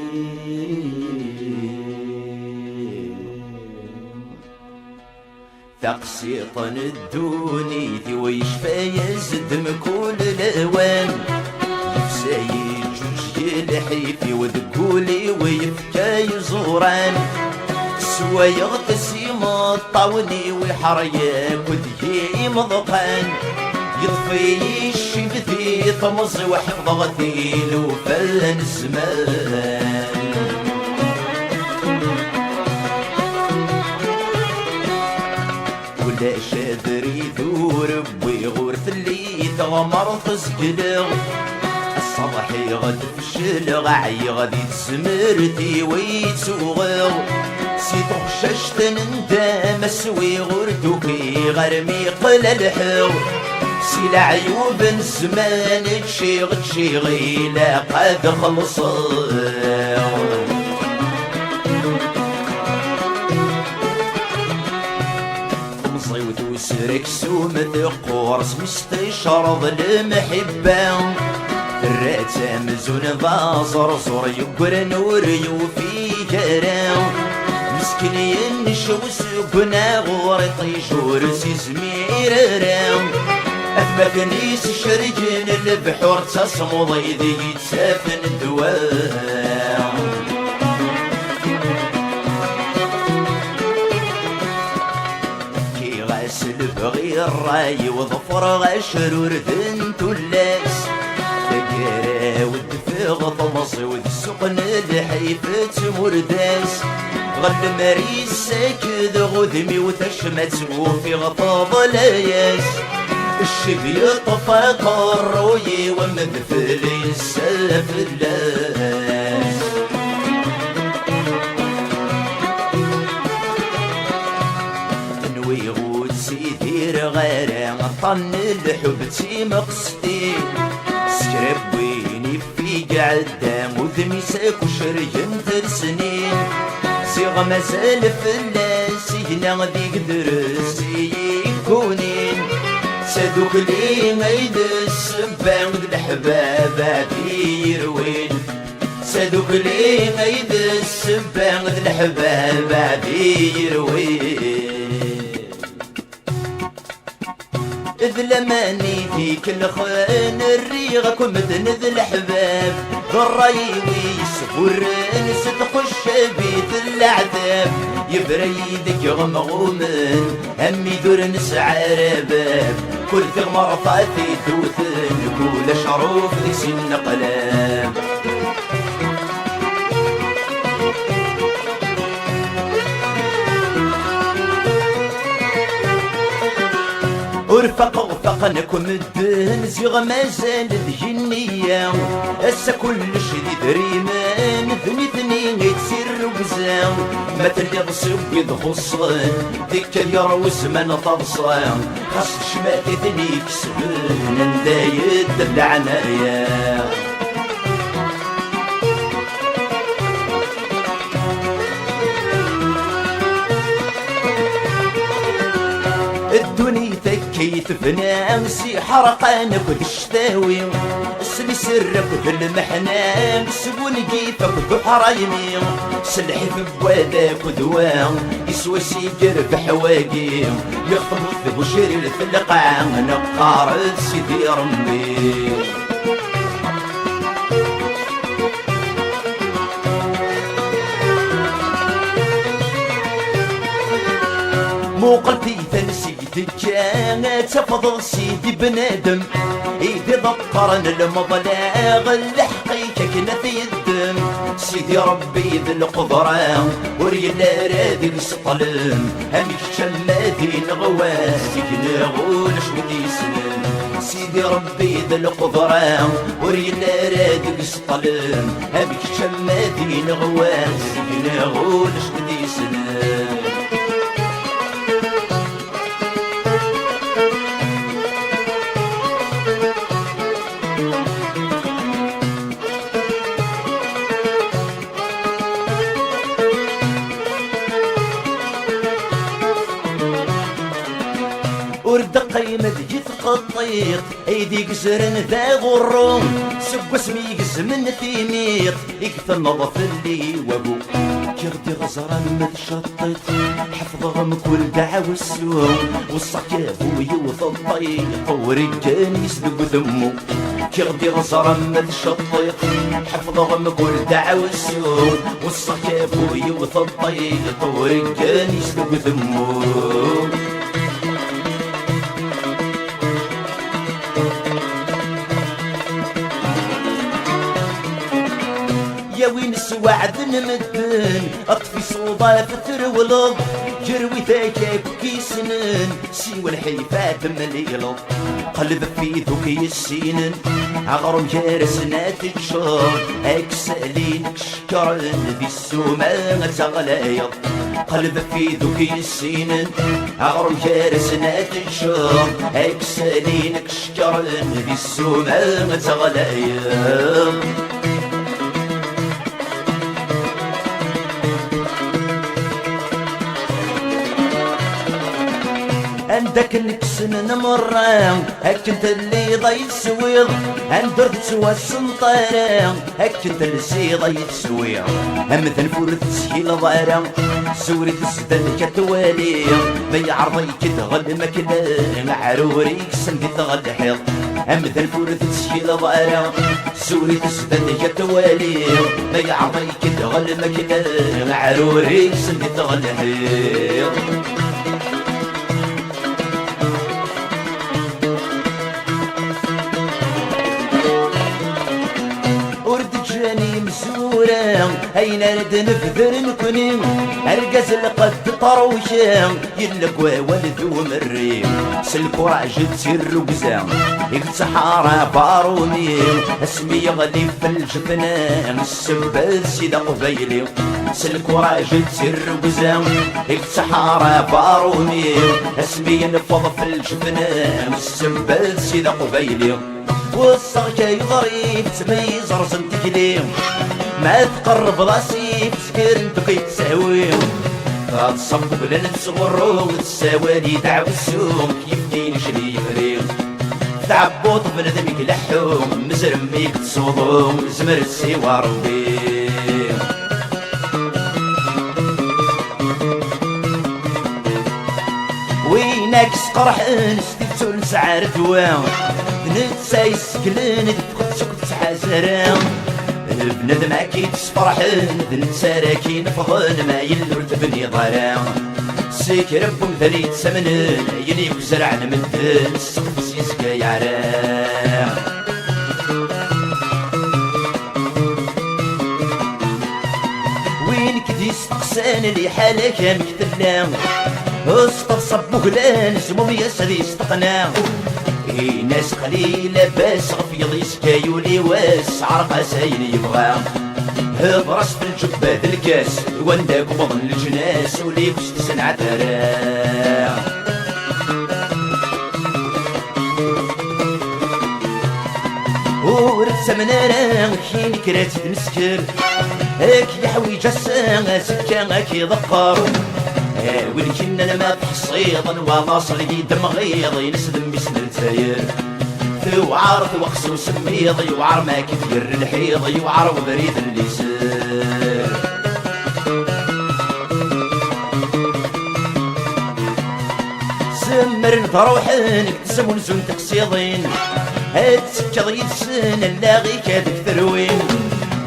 تقسيط الدوني ويشفى يزد مكول الاوان سايد جوج الحيفي وذقولي ويفكى يزوران سوا يغتسي مطاوني ويحريك وذكي مضقان يطفي الشبثي طمز وحفظ غثيل وفن الزمان ولا شادري ثور ويغورث اللي تغمر تسقلغ الصبح يغد فشل غعي غادي تسمرتي ويتسوغغ سيتو خششت نندام سوي غردوكي غرمي قل الحو سيلا عيوب الزمان تشيغي لا قد خلص مصيوت وسرك سومة قورس مستشرض المحبة الرات مزون ضازر صور يقر نور يوفي كرام مسكين ينشوس قنا غورطي جورس يزمير رام أثبت نيس شرجين البحور تصمض إذا يتسافن الدوام كي غاسل بغي الراي وظفر غشرور ذنت اللاس تقرا ودفغ طمص والسقن الحيفة مرداس غل مريس ساكد غذمي وتشمت وفي غطاب لاياس الشبي طفى قروي ومدفلي السافلاس طن الحب تيمقصتي سكرب ويني في قعدام وذمي ساكو شريان ترسنين سيغ مازال فلاسي هنا ذيك درسي يكونين سادوك لي غيد السبان ود الحباب يروين سادوك لي غيد السبان ود الحباب يروين إذ لماني فيك الخان الريغة كمدن ذي الحباب الرايوي يسفرن ستخش بيت العذاب يبريدك يغمغومن همي دور نسعى رباب كل ثغمر فاتي توثن كل شعروف ذي سن قلاب ورفق وفقنكم الدهن زيغ مازال الجنية هسا كلش ذي دريمان ثني يتسير وقزام ما تلي تصيب خصان ذيك اليروس من طبصان خاص شماتي ثني كسبن ندايد العناية الدنيا ثكيت بنامسي حرقانك وتشتاوي اسمي سرك في المحنان سبون جيفك ذو حرايمي سلحي في بواداك ودوام يسوى سيجر في حواقيم يخطبوا في بشير في القاع نقار سيدي رمي موقلتي تنسيتك كانت تفضل سيدي بنادم ايدي ضقرن المضلاغ الحقيقة كنا في الدم سيدي ربي ذي القدرة وريلا رادي السطلم هميك شمادي نغواسك نغول شودي سلم سيدي ربي ذي القدرة وريلا رادي السطلم هميك شمادي نغواسك نغول شودي سلم ورد قيمة جيت قطيط ايدي قزرن ذا غروم سب اسمي قزمن ثيميط يكثر نظف اللي وابو كيغدي غزران متشطط حفظهم كل دعوة السوم والصكاب ويوث الطيق ورجال يسبق ذمو كيغدي غزران متشطط حفظهم كل دعوة السوم والصكاب ويوث الطيق ورجال يسبق ذمو يا وين السواعد نمدن اطفي صوبات ترولض جروي ذاك كيسنن سوى الحيفات مليلض قلب في ذوك السنن عغرم جارسنا تجشر اكسالين شكرن ذي السوما تغلايض قلب في ذوك السنن عغرم جارسنا تجشر اكسالين شكرن ذي السوما تغلايض عندك نكسن نمران هك انت اللي ضيف سويض عندك تسوى السنطران هك انت اللي ضيف سويض هم تنفور تسهيل ضارا سوري تسدن كتوالي بي عرضي كتغل مكلان عروري سندي تغل حيض هم تنفور تسهيل ضارا سوري تسدن كتوالي بي عرضي كتغل مكلان عروري سندي تغل حيض هين رد نفذر نكوني ارقز القد طروشام يلقوا ولد ومريم سلكو راجل تسير وقزام يقل سحارة بارومي اسمي يغلي في الجفنان السبال سيدا قبيلي سلك وراجل ترقزا السحارة بارومي اسمي ينفض في الجبنة والسنبل سيدة قبيلي والصغكا يضريب تميز رزن تكلي ما تقرب راسي بسكر انتو كيتساوي تصب لنفس الروض السوالي دعو السوم كيف دين شلي فريق تعبوط بندمك لحوم مزرميك تصوضوم زمر السوا ربي وينك سقرح نستيتو نسعر دوام نتساي السكلين دفقت سكت حزرام بندم اكيد سفرحن نتساراكين فضن ما يلور تبني ظلام سيك ربهم ذريت سمنن يلي وزرعن من دن السقف سيسكا يعرام وين كدي استقسان اللي حالك مكتلام اسطر صبو غلان زموم يسري استقنام ناس قليلة بس غفيض يسكايولي واس عرق ساين يبغى هبرس في الجبة الكاس وانداك بضن الجناس وليك تسنع تراه ورث منارا حين كرات تمسكر هاك يحوي جسا سكا كي ضقر ولكن انا ما تحصيض واصل يدم غيض ينسدم بسن التاير وعار وقص وسميض يوعر ما كثير الحيض يوعر وبريد اللسان سمر تروحن اكتسم ونزون تقصيضين هاد سكر يدسن اللاغي كادك ثروين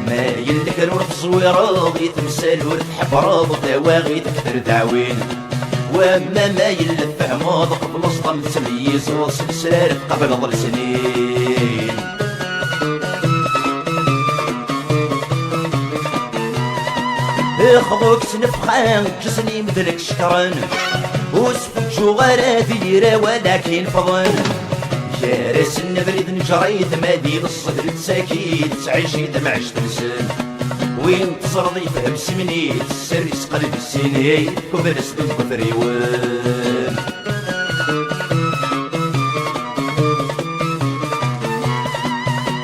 ما يلك الورد زويرض يتمثل ورد حبرض دواغي تكثر دعوين وما ما يلف عماض قبل صدم تمييز وسلسلة قبل ظل سنين اخذوك سنفخان جسني مثلك شكرا وسفك شغالة ديرة ولكن فضل جارس النبريد نجريد مادي بالصدر تساكيد تعيشي دمعش تنسل وين تصرضي فهم سمنيت السريس قلب السنين كبرس دون كفريوان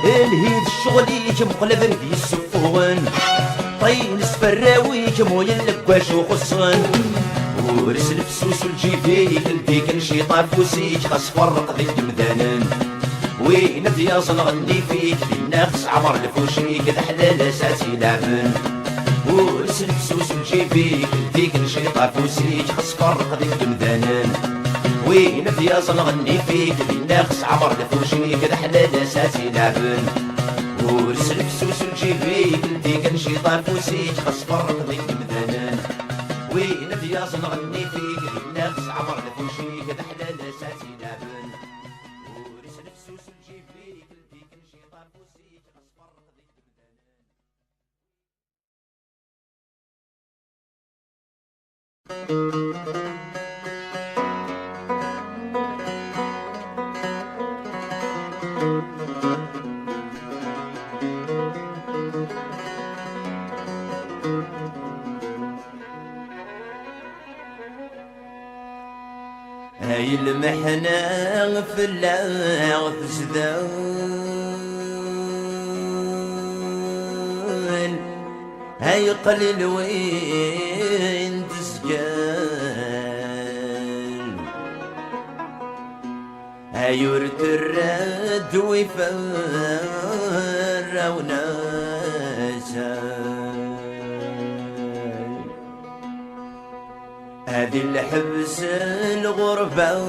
الهيد الشغليك مقلب في السفوان طين سفراويك مويا اللقواش وخصان ورس الفسوس والجيفيك لديك نشيطة فوسيك خاص فرق ذي الجمدانان وين دياص نغني فيك في النفس عمر الفوشيك الحلال اساسي لعبن ورس الفسوس والجيفيك لديك نشيطة فوسيك خاص فرق ذي الجمدانان وين دياص نغني فيك في النفس عمر الفوشيك الحلال اساسي لعبن ورس الفسوس والجيفيك لديك نشيطة فوسيك خاص فرق ذي الجمدانان وين دياص نغني فيك النفس عمر لفوشيك ذا حلال اساسي لعبن ورس نفسوس الجيب فيك لديك نشيطة فوسيك اصفر ذيك هاي المحنة في اللاغ تزدان هاي قليل وين تسجان هاي يرد الرد ويفر وناسا هذه الحبس الغربة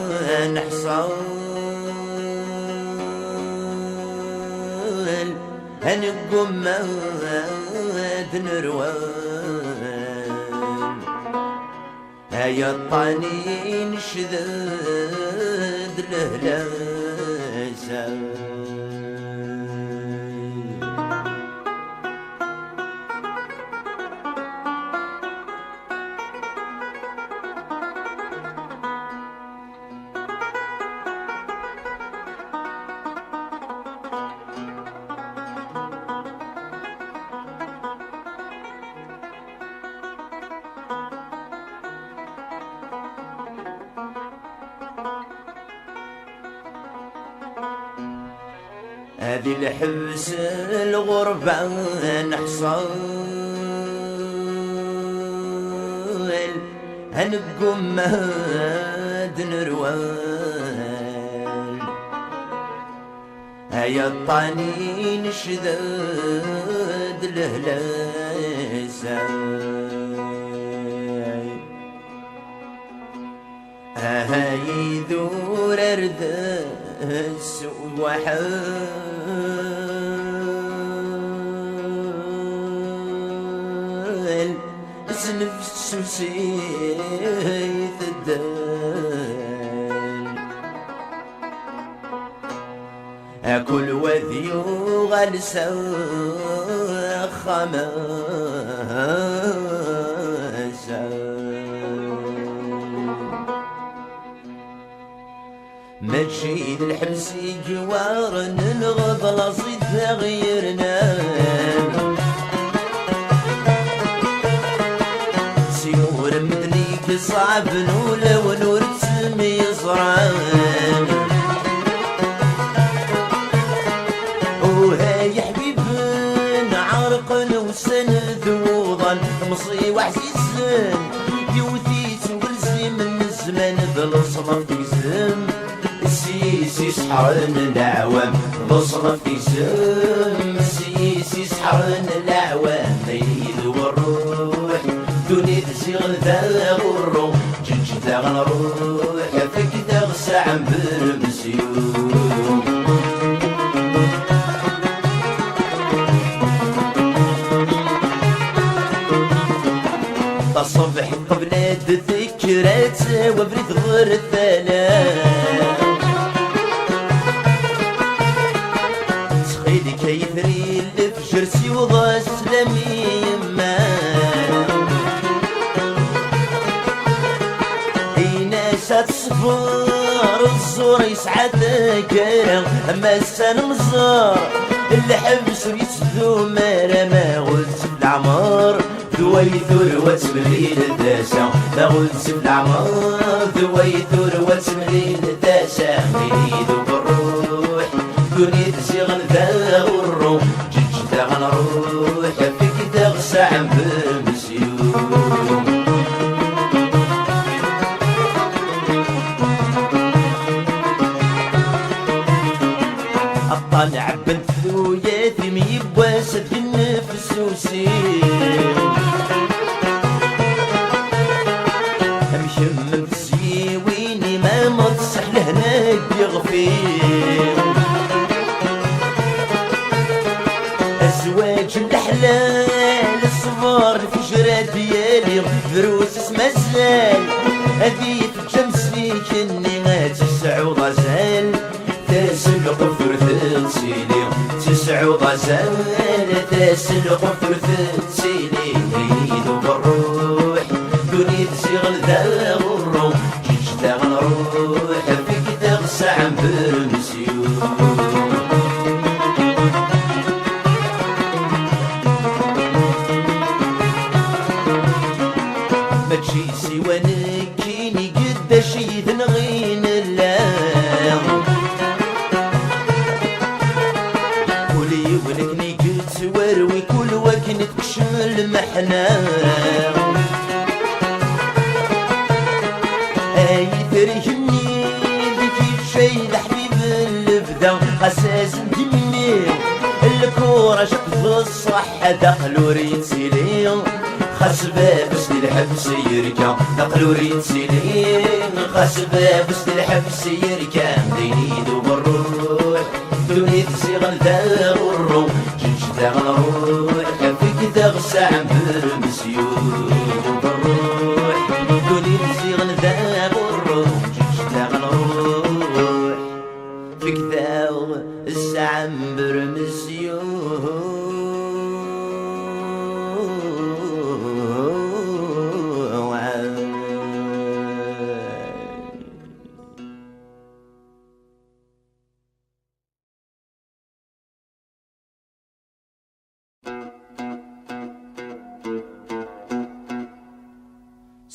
نحصل هنقوم نروان هيا الطانين شدد لهلاسة هذه الحبس الغربة نحصل هنبقوا مهاد نروال هيا الطانين شداد الهلاسة هاي ذور اردس وحال نفس سيث الدال أكل وذيو غلسة خماسة ماشي الحبس جوار ننغض لصيد تغيرنا سيور مدنيك صعب نولا ونور تسمي صران وهاي حبيب عرق وسند وظل مصي وحسيسن يوثيت ولزي من الزمان بالصنف تيزم السيسي سحرن العوام بالصنف تيزم السيسي سحرن العوام ميد والروح دوني تزيغ ذا غرو جنج ذا غنروح فك ذا غساع برمسيوم الصبح قبل الذكرات وبريد غير الثلاث تخيلي كيفري الفجر سيوضا سلامي يما ناسات صفار الزور يسعد كرم اما السن مزار الحبس يتسدو ما غلت في العمار ذويثر وتمليل الداسة لا غلت في العمار ذويثر وتمليل الداسة مريد بالروح دوني تزيغن ذا الروح جج ذا غنروح فيك ذا غساع بالمسيوم طالع بنت ثوياتي ميبواسة النفس وسيم مشمم تسيويني ما متصح لهناك يغفير أزواج الأحلال الصفار الفجرة ديالي فروس اسمها الزال هذي تجمسني كني غاتسع وغزال تسلق فرث سيلي تسع غزال تسلق فرث سيلي يريد بالروح دوني تزيغ ذا الروح جيج ذا غنروح فيك ذا غساع برمسيوم ما تجي سوى نكيني قد شيد نغين الله ولكني قلت واروي كل وكن تكشم المحنة اي تريهني ذكي شي لحبيب البدا قساس دمي الكورة شطف الصحة دخلوا ريت سيلي خاص بابس الحبس يركا دخلوا ريت سيلي خاص بابس الحبس يركا يريدوا بالروح دوني تزيغن ذا الروح جنج ذا غنروح فيك ذا غساع برمسيوم بالروح دوني تزيغن ذا الروح جنج ذا غنروح فيك ذا غساع برمسيوم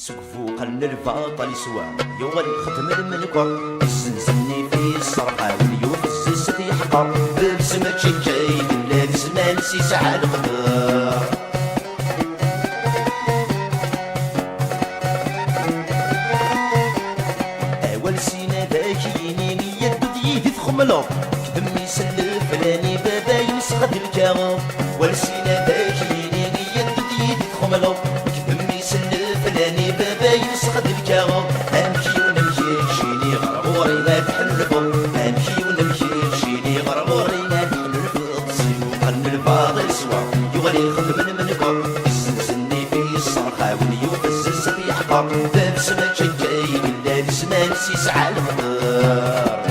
سقفو قل الباطل سوا يغلي ختم المنكر الزنزني في الصرقة واليوم الزيت يحقر بسم نسي ساعة القدر. أول سينا ذاك ينيني يدو ديدي تخملو كدم يسلف فلاني بابا يسخد الكاغو. والسينا ذاك ينيني يدو ديدي تخملو كدم يسلف فلاني بابا يسخد الكاغو. أمشي ونمشي شيني غرغوري ما تحلفو. أمشي ونمشي شيني غرغوري ما تحلفو. تصيبو قلب الفاضل سوا يغلي خدم منكم يسنسني في الصرخة وليوفزز في حقر. باب سما شجاي بالله سما نسي ساعة القدر.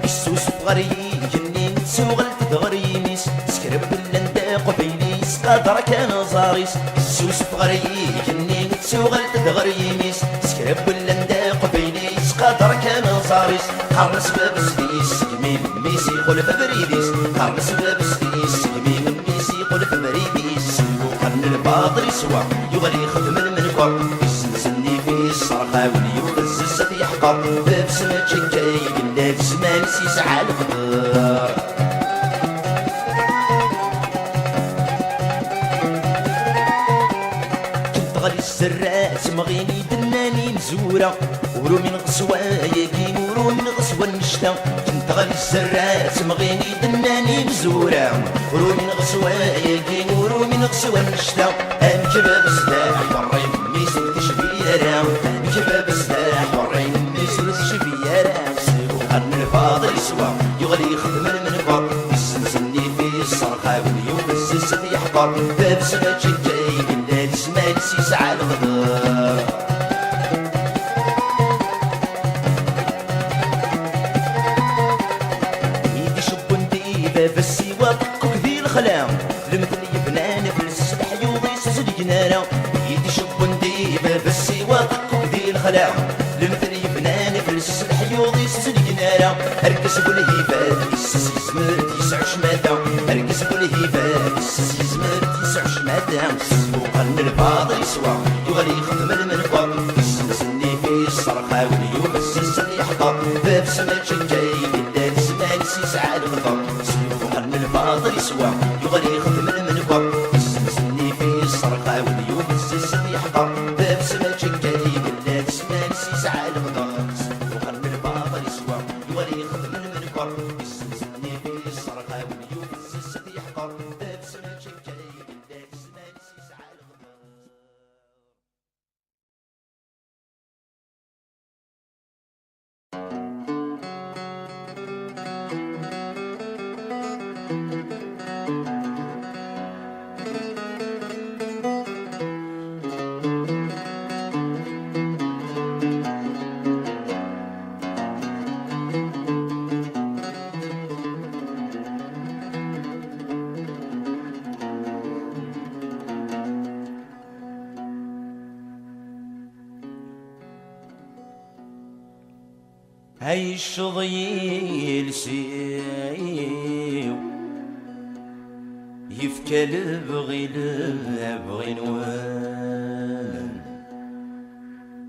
السوس فغري جنين سوغلت دغري ميس سكرب اللندا قبيليس قدر كان زاريس. السوس فغري جنين سوغلت دغري ميس سكرب اللندا قبيليس قدر كان زاريس. قرص باب سديس يمين ميسي قول فبريديس. قرص باب سديس يمين ميسي قول فبريديس. وقرن الباطل سوا يغلي خدم المنكر يسنسني في الصرخة وليوفزز في حقر. باب سما شجاي بالله سما نسي ساعة القدر. كنت غالي السرات مغيني دناني نزورة ورو من غسوة ياكين ورو من غسوة نشتا. كنت غالي السرات مغيني دناني نزورة ورو من غسوة ياكين ورو من غسوة نشتا. أم كباب سلاح ورين ميسر تشبيرا. كباب سلاح ورين ميسر تشبيرا. قرن الفاضل سوا يغلي خدم المنبر يسنسني في الصرخة وليوفزز في حقر. باب سما شجاي بالله سما نسي ساعة القدر. يدي شبندي باب السوا كوك ذي الخلام المثل يبنان في السبح يوضي سزد جنانا. يدي شبندي باب السوا كوك ذي الخلام المثل يبنان في السبح يوضي سزد جنانا. اركز بالهيفات يسس يزمر تسع شماتا. اركز بالهيفات يسس يزمر تسع شماتا. وقرن الفاضل سوا يغلي خدم المنبر يسنسني في الصرخة وليوفزز في حقر. باب سما شجاي بالله سما نسي ساعة القدر. وقرن الفاضل سوا يغلي خدم المنبر يسنسني في الصرخة وليوفزز في حقر. باب سما شجاي بالله سما نسي ساعة القدر. وقرن الفاضل سوا يغلي خدم المنبر يسنسني في الصرخة وليوفزز في حقر. باب سما شجاي بالله سما نسي ساعة القدر. هاي الشظيل سيو يفكل بغي نوان.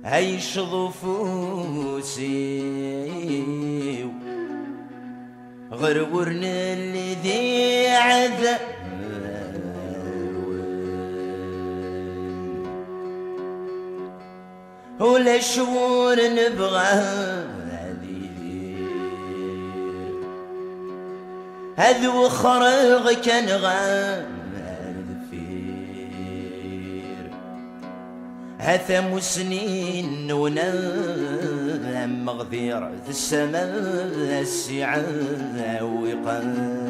هاي الشظفوسيو غرورنا الذي عذاب ولا شعور نبغى هذو خرق كان غافير. هثم سنين ونام مغذير في السماء السعة وقان.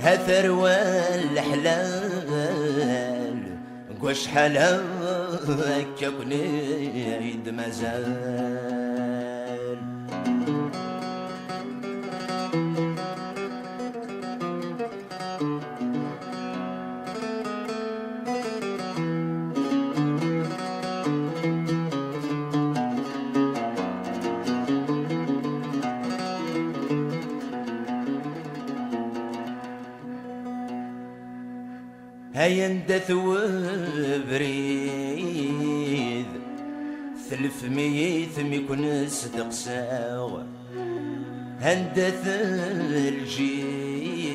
هثروى الحلال قوش حلال كبنيد مازال. هيا ندث وبريد 300 يكون صدقساو هندث الجيد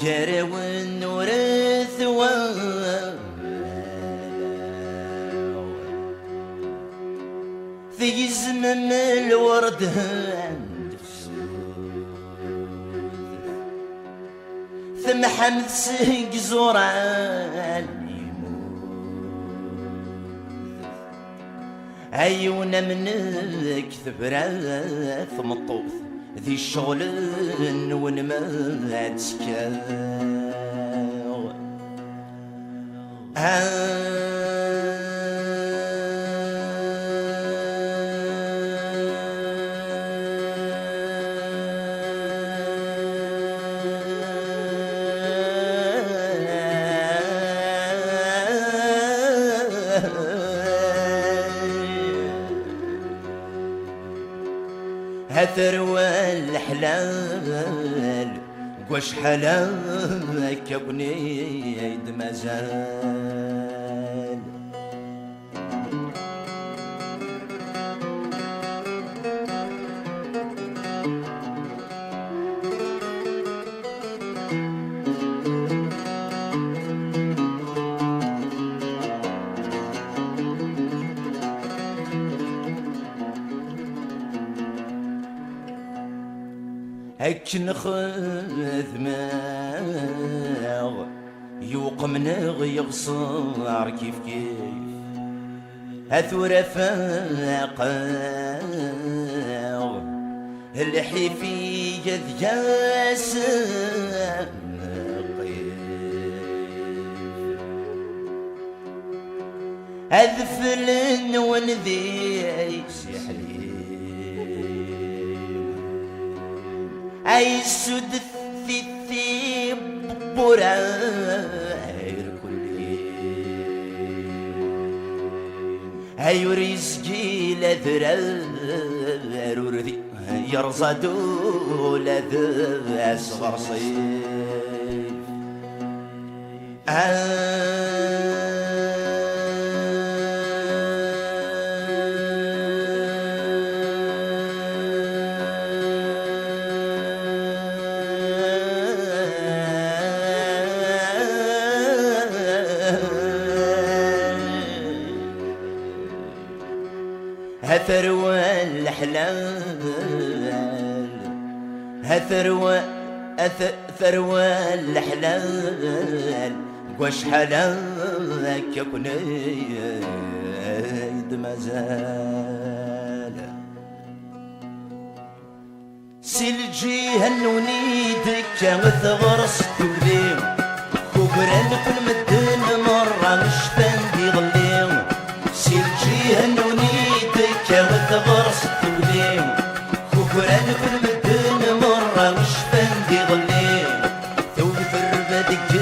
جرى والنورث في زمن الورد ثم حمد سهق زوران عيونا منك ثبراث مطوث ذي الشغل ونما تسكاو هثروى الحلال وش حلاك بنيد مازال هك نخذ ماغ يوقمنا يغصار كيف هثورة فاقاغ الحفية ذجاس أذفلن ونذي سحلي أي سد في براير كلي أي رزقي لذرار ورذي يرصدوا لذر أصغر صيف هثروى الحلال ثروى الحلال وش حلاك يكون يد مازال سلجي هنونيدك وثغرس تبليم كبران كل مدن مرة مش فاندي ظليم سلجي هنونيدك وثغرس تبليم كبران كل مدن مرة مش فاندي ظليم توفر بدك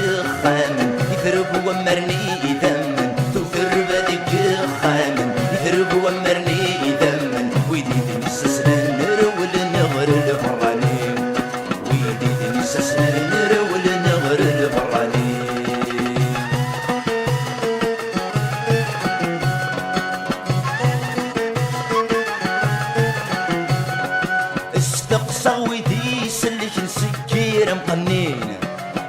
خامن يثرب ومرني دمن توفر بدك خامن يثرب ومرني دمن ويدي تنسسنا نرول نغر الفراني ويدي تنسسنا نرول نغر الفراني استقصى ويدي سلك نسكير مقنين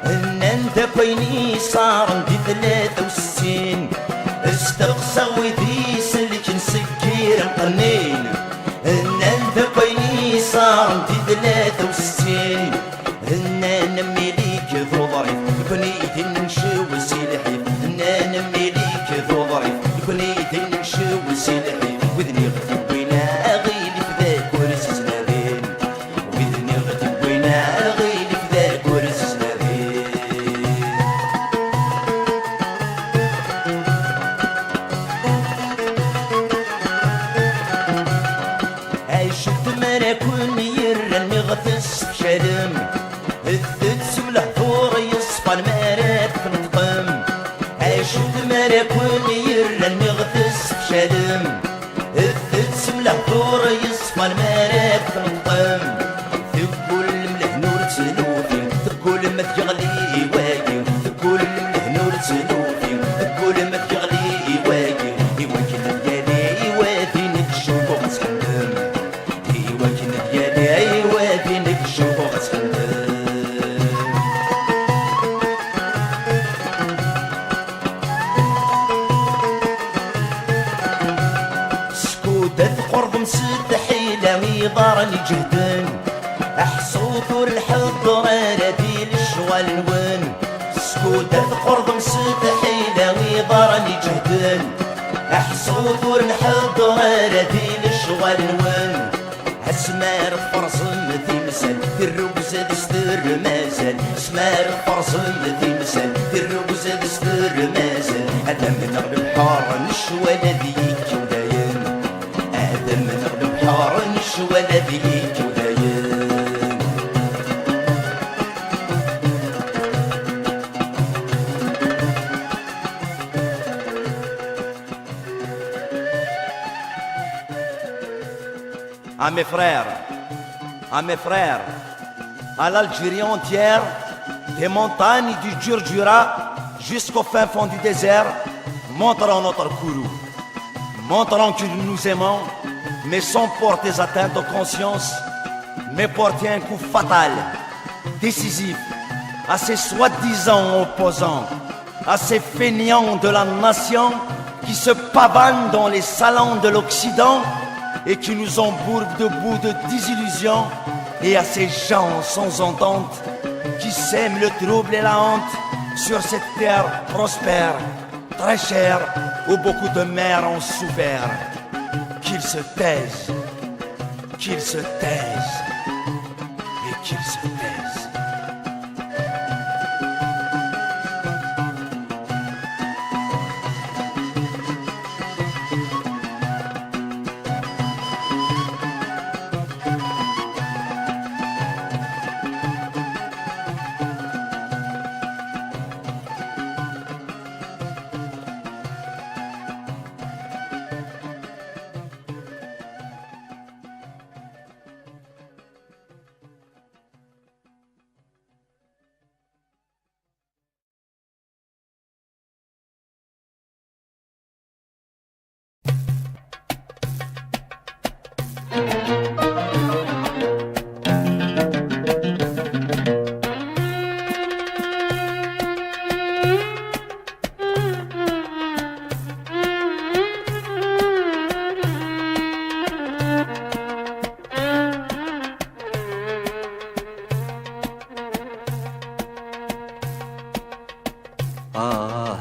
ان انت بيني صار عندي 63 استقصى ويدي سلك نسكير مقنين ان انت بيني صار عندي 63 ان انا مليك ذو ضعيف يكون ايدي نمشي وسيلحي ان انا مليك ذو ضعيف يكون ايدي نمشي وسيلحي وذني غتب وينا غيلي في ذاك ورس سنابين وذني غتب وينا غيلي في ذاك ورس سنابين عشت مرا كون يرن غثس شلم الثدس والهفور يصفى المرات في نطقم عشت مرا كون يرن غثس شلم الثدس والهفور يصفى المرات في نطقم تقول ملح نور تسلوفي تقول ما تغلي واقي تقول مسد حيلة ويضارني جهدن أحصوت الحضر ردي للشوال نون سكوتة قرض مسد حيلة ويضارني جهدن أحصوت الحضر ردي للشوال نون اسمار فرصم تمثل في الرقص دستر مازال اسمار فرصم تمثل في الرقص دستر مازال هذا من اغلب الحار نشوى ذيك وداين هذا من اغلب الحار نشوى ذيك وداين à mes frères, à l'Algérie entière, des montagnes du Djurdjura jusqu'au fin fond du désert, montrons notre courroux, montrons que nous aimons, mais sans porter atteinte aux consciences, mais porter un coup fatal, décisif, à ces soi-disant opposants, à ces feignants de la nation qui se pavanent dans les salons de l'Occident et qui nous embourbent debout de désillusions, et à ces gens sans entente qui sèment le trouble et la honte sur cette terre prospère, très chère, où beaucoup de mères ont souffert. Qu'ils se taisent, qu'ils se taisent, et qu'ils se taisent.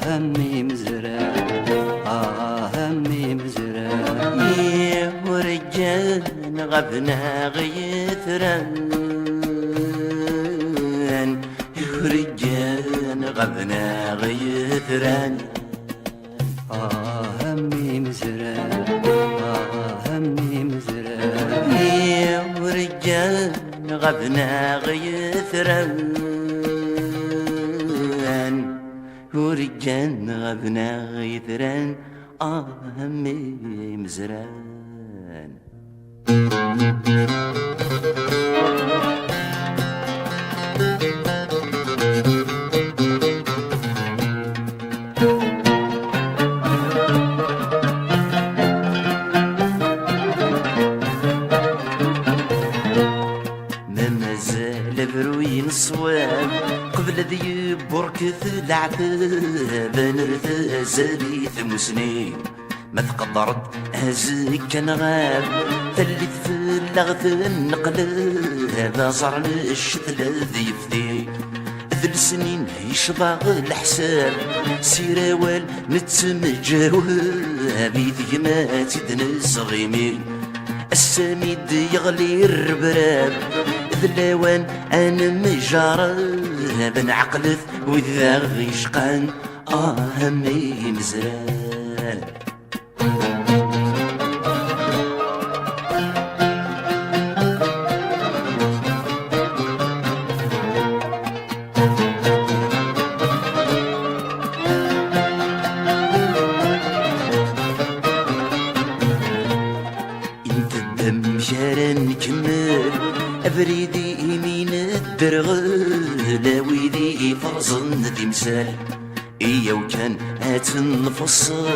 همي مزرع همي مزرع ورجال غبنا غيثران ورجال غبنا غيثران همي مزرع همي مزرع ورجال غبنا غيثران ورجال غبنا غيثران همي مزران بروين صواب قبل ذي بركة العتاب نرث زليث مسنين ما تقدرت هزيك كان غاب ثلث في اللغث النقلاب صار الشتل ذي فدي ذل سنين يشبغ الحساب سيراوال نتمجاوب ذي ما تدنس غيمين السميد يغلي الربراب ذلاوان انا مجرب نعقلث وذا غيشقان همي مزران انت الدم جارن كمل افريدي يمين الدرغل ويدي فرزن ذي مسال إيا وكان هاتنفصل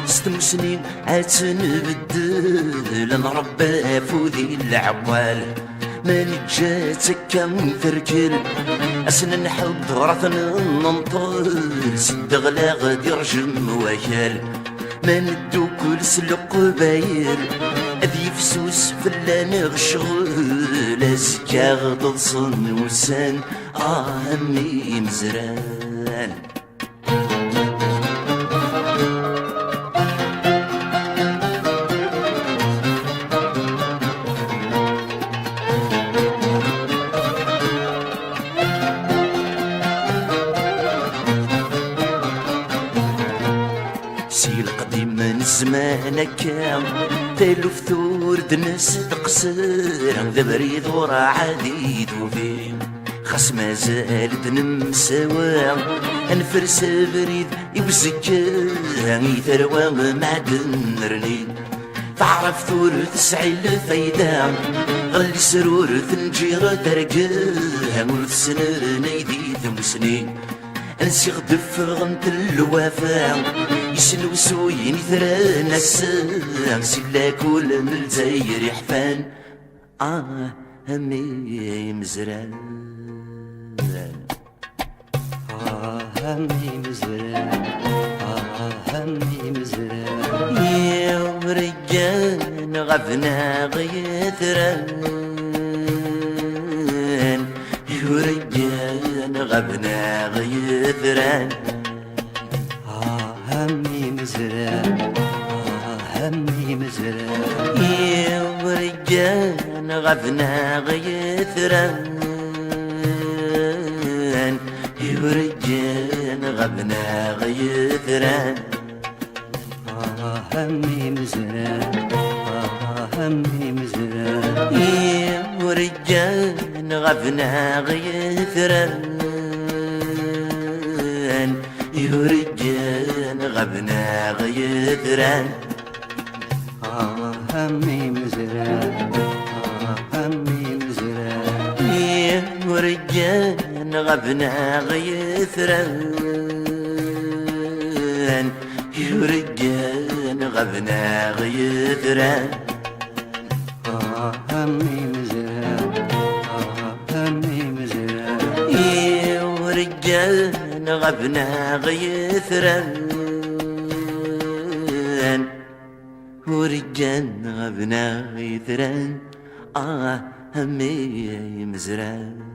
6 سنين هاتنبدل نربى فوذي العوال ما نجاتك كم تركل أسنن حضرة ننطل سد غلا غادي رجم ويال ما ندو كل سلق باير أذي فسوس فلان غشغل أزكا غضلصن وسان أمي مزران سي القديم من زمان كان تالف ثور دنس تقصر ذا بريد ورا عديد وفيه خاص مازال دنمساوا انفرس بريد يبزكا يثروى معدن رنين تعرف ثور تسعي الفايدة غلي سرور تنجير ترقاها ولفسنر نيدي ثمسنين انسي غدف غنت الوفا يسلو سوين ثرى نسا سلا كل من الجزاير يحفان همي مزران همي مزران همي مزران يا ورجال غفنا غيثران يا ورجال غبنا غيثران همي مزران همي مزران يا ورجال غبنا غيثران يا ورجال غبنا غيثران همي مزران همي مزران يا ورجال غبنا غيثران يا رجال غبنا غيثران همي مزران همي مزران يا رجال غبنا غيثران يا رجال غبنا غيثران همي مزران همي مزران يا ورجال غبنا غيثران ورجال غبنا غيثران همي مزران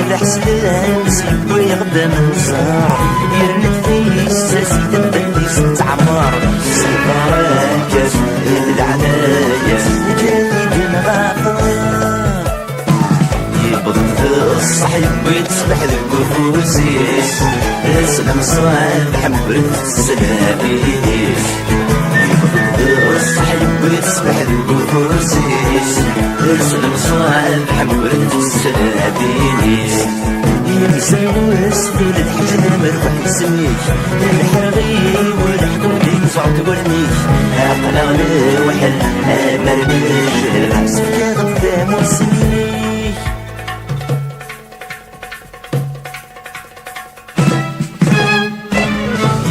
الحسلان سيبو يغدا منزار يرنك فيه الساسي تبديس تعمار سيباراكاس العناية جايب مغافر يبض الصحيب ويتصبح الكفوسيس اسلام صالح حمبرت السلابيس يبض الصحيب ويتصبح الكفوسيس اسلام صالح حمبرت السلابيس يمسوس في الحجم مربح يسميك الحرغي والحكومي صعد ورميك أقلغنا وحل مرمش العكس في غدا موسميك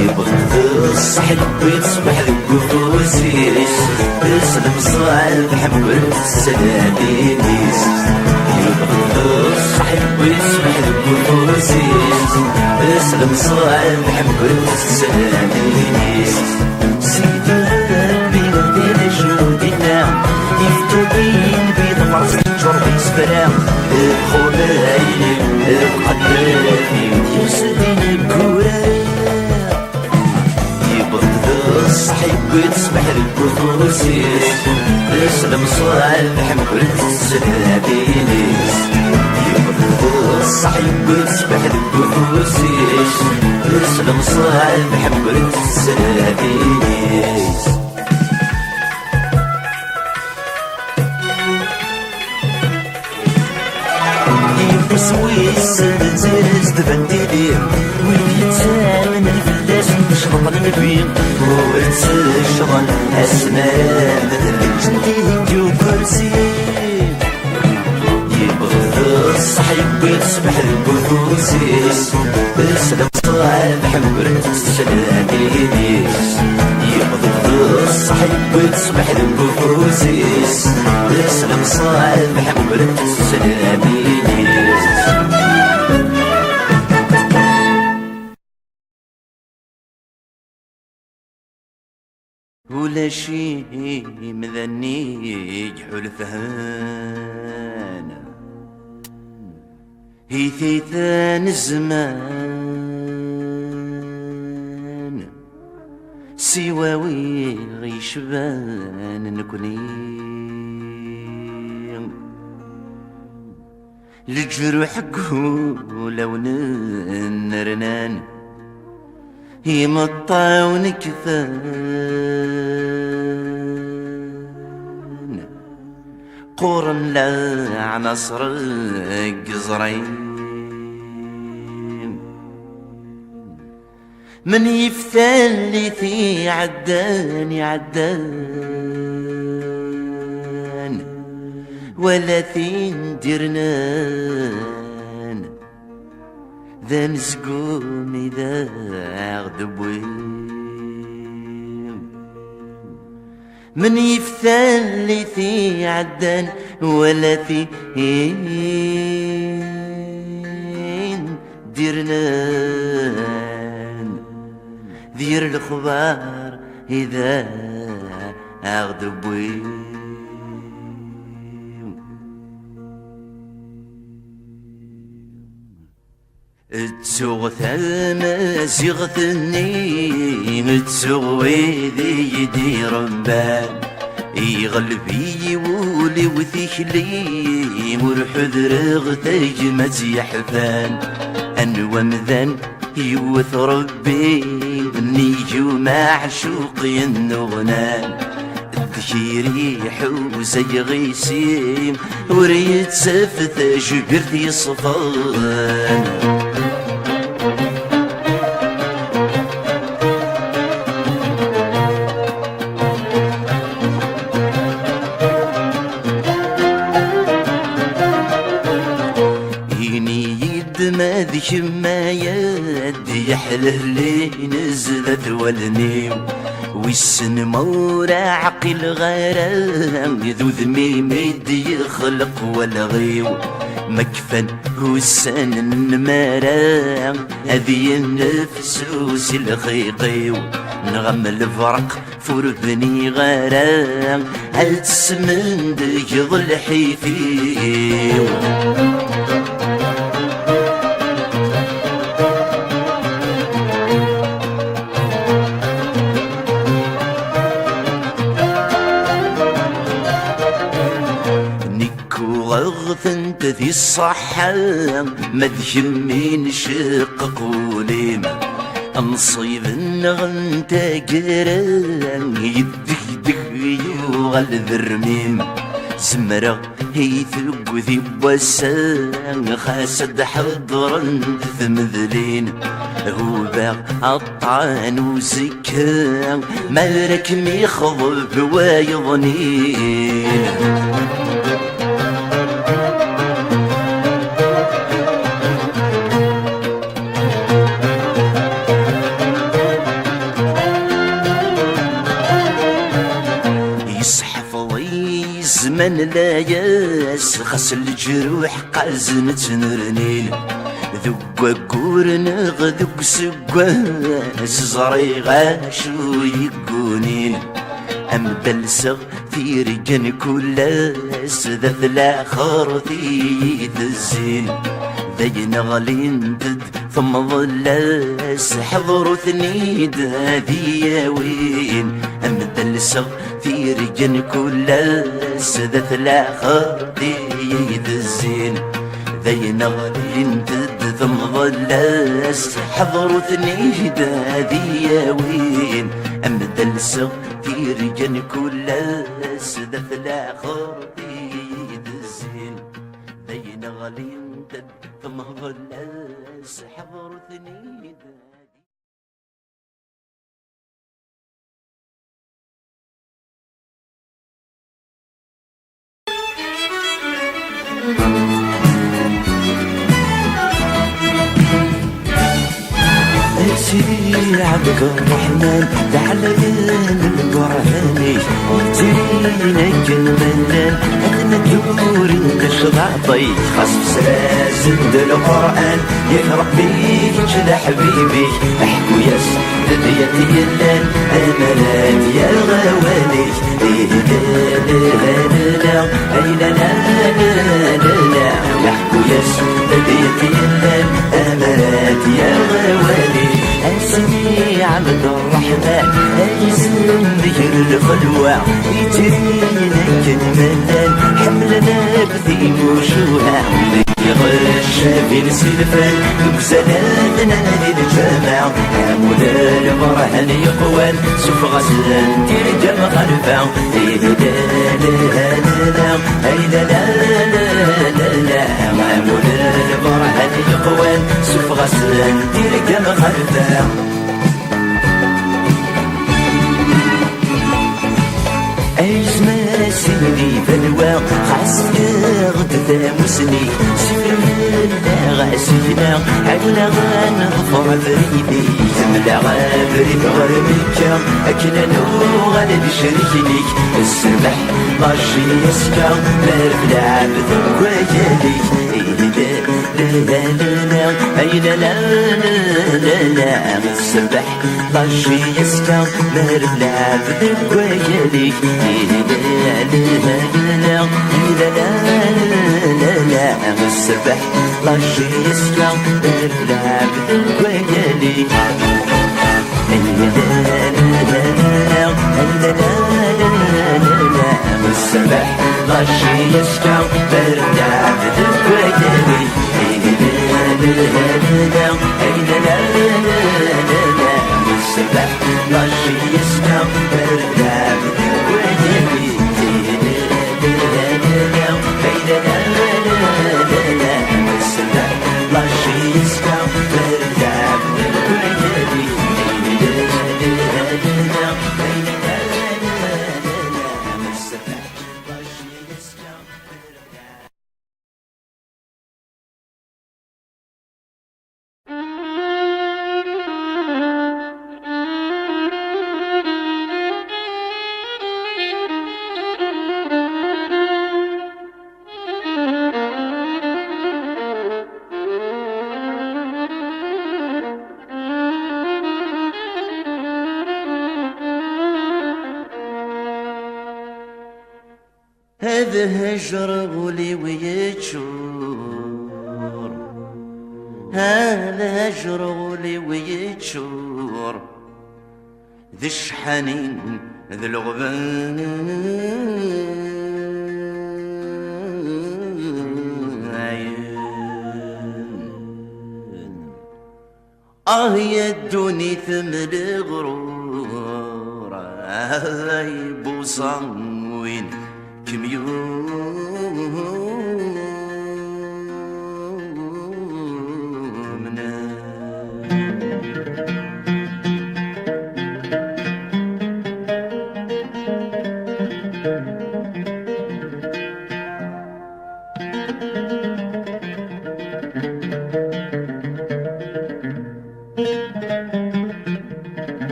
يبغض الصحيح ويتصبح القفوسيس اسلم صالح حمبرت السلابيس الصحيح ويسمح الكفوسيس اسلم صالح حمبرت السلابيس سيدي ربي ودير جودنا يفتوبين بيض فرص جرب يسفرام الخبايل القدراني يسدين الكورة يبغض الصحيح ويسمح الكفوسيس اسلم صالح حمبرت السلابيس الصحيح ويسبح الكفوسيس اسلم صالح حمبرت السلابيس يبسويس تزرز ذبنتي ليه ولدي يتسامن الفلاس تشرط النبي ورث الشغل اسماء جندي هندي وكرسي يبغض الصحيب ويصبح البوسيس السلام صالح ورث السلام اليديس يبغض الصحيب ويصبح البوسيس السلام صالح ورث السلام اليديس ولا شي مذني جحول فهان هي ثيثان الزمان سواوي غيشبان نكوني الجروح قولو نرنان يمطاون كفان قرن لا نصر قزرين من يفتان لي في عدان ولا ثين درنان ذا مسقوم ذا غدبوين من يفتان لي في عدان ولا في ديرنان ذير الخبار إذا أغدبوين تسوغ المازيغ ثني تسوغ ذي يدي ربان يغلبي ولي وثيخلي مرحذر غتاج مزي حفان أنوى مذان يوث ربي نيجو معشوقي النغنان ذكيري حوزي غيسيم وريت سفت جبرتي صفان ما ذي ما يدي يحله لي نزلت والنيو والسن مورا عقل غيران ذو ذميم يدي يخلق والغيو مكفن هو السن النمارا هذي النفس الخيقيو نغم الفرق فور بني غيران هل تسمن دي يظل حيفيو غثنت ذي الصحة ما تهمين شقق وليم نصيب النغن تاقران يدك يوغل ذرميم زمرة هي ثق ذي بوسان خاسد حضرا ثمذلين هو باق الطعن وزكان مالك ميخضب بوايضنين زمن لا ياس خس الجروح قازن تنرنين ذوق قورن غذوق سقاس زري غاشو يقونين أمدلسغ في رجن كلاس ذا الآخر في الزين ذي نغلين دد ثم ظلاس حضروا ثنيد هذي وين أمدلسغ في رجن كلاس ذات الآخر ديد الزين ذي نغلين دد ثم ظلاس حضروا ثنيد هذي وين أمدلسغ في رجن كلاس ذات الآخر ديد الزين ذي نغلين تمهض الناس حضروا ثنيد سيدي عبد الرحمن تعلين القرآني ترينا كالمنان أنا دور انت شضعطي خاص سازد القرآن يهرب بيك جل حبيبي احكو يا سيدي اللان امانات يا غوالي لا لا احكو يا سيدي اللان امانات يا غوالي أسمي عبد الرحمن أجزم ذكر الخلوة يترينا كالمنان حملنا بذي وشوها يغش في السلفان بسلامنا للجامع مولا البرهان يقوان سوف غسلان ترجم خلفا لا مولا البرهان يقوان سوف غسلان ترجم خلفا أجمع سيدي بلوى خاص غد مسني سفر غاسينا عقنا غنغفر بريدي تملا غابريد غرميكا أكنا نوغل بشريكني السربح طاشي يسكا مارف العبد وكالي لا لا السبح طاشي يسكا مارف العبد وكالي لا السبح طاشي يسكا مارف العبد وكالي السبح غشي يسكع برجع بدك ويلي السبح غشي يسكع برجع بدك ويلي السبح غشي يسكع برجع بدك ويلي هذا هجر غولي ويتشور هذا هجر غولي ويتشور ذي الشحنين ذي الغبان يا الدوني ثمل غرور بوصان وين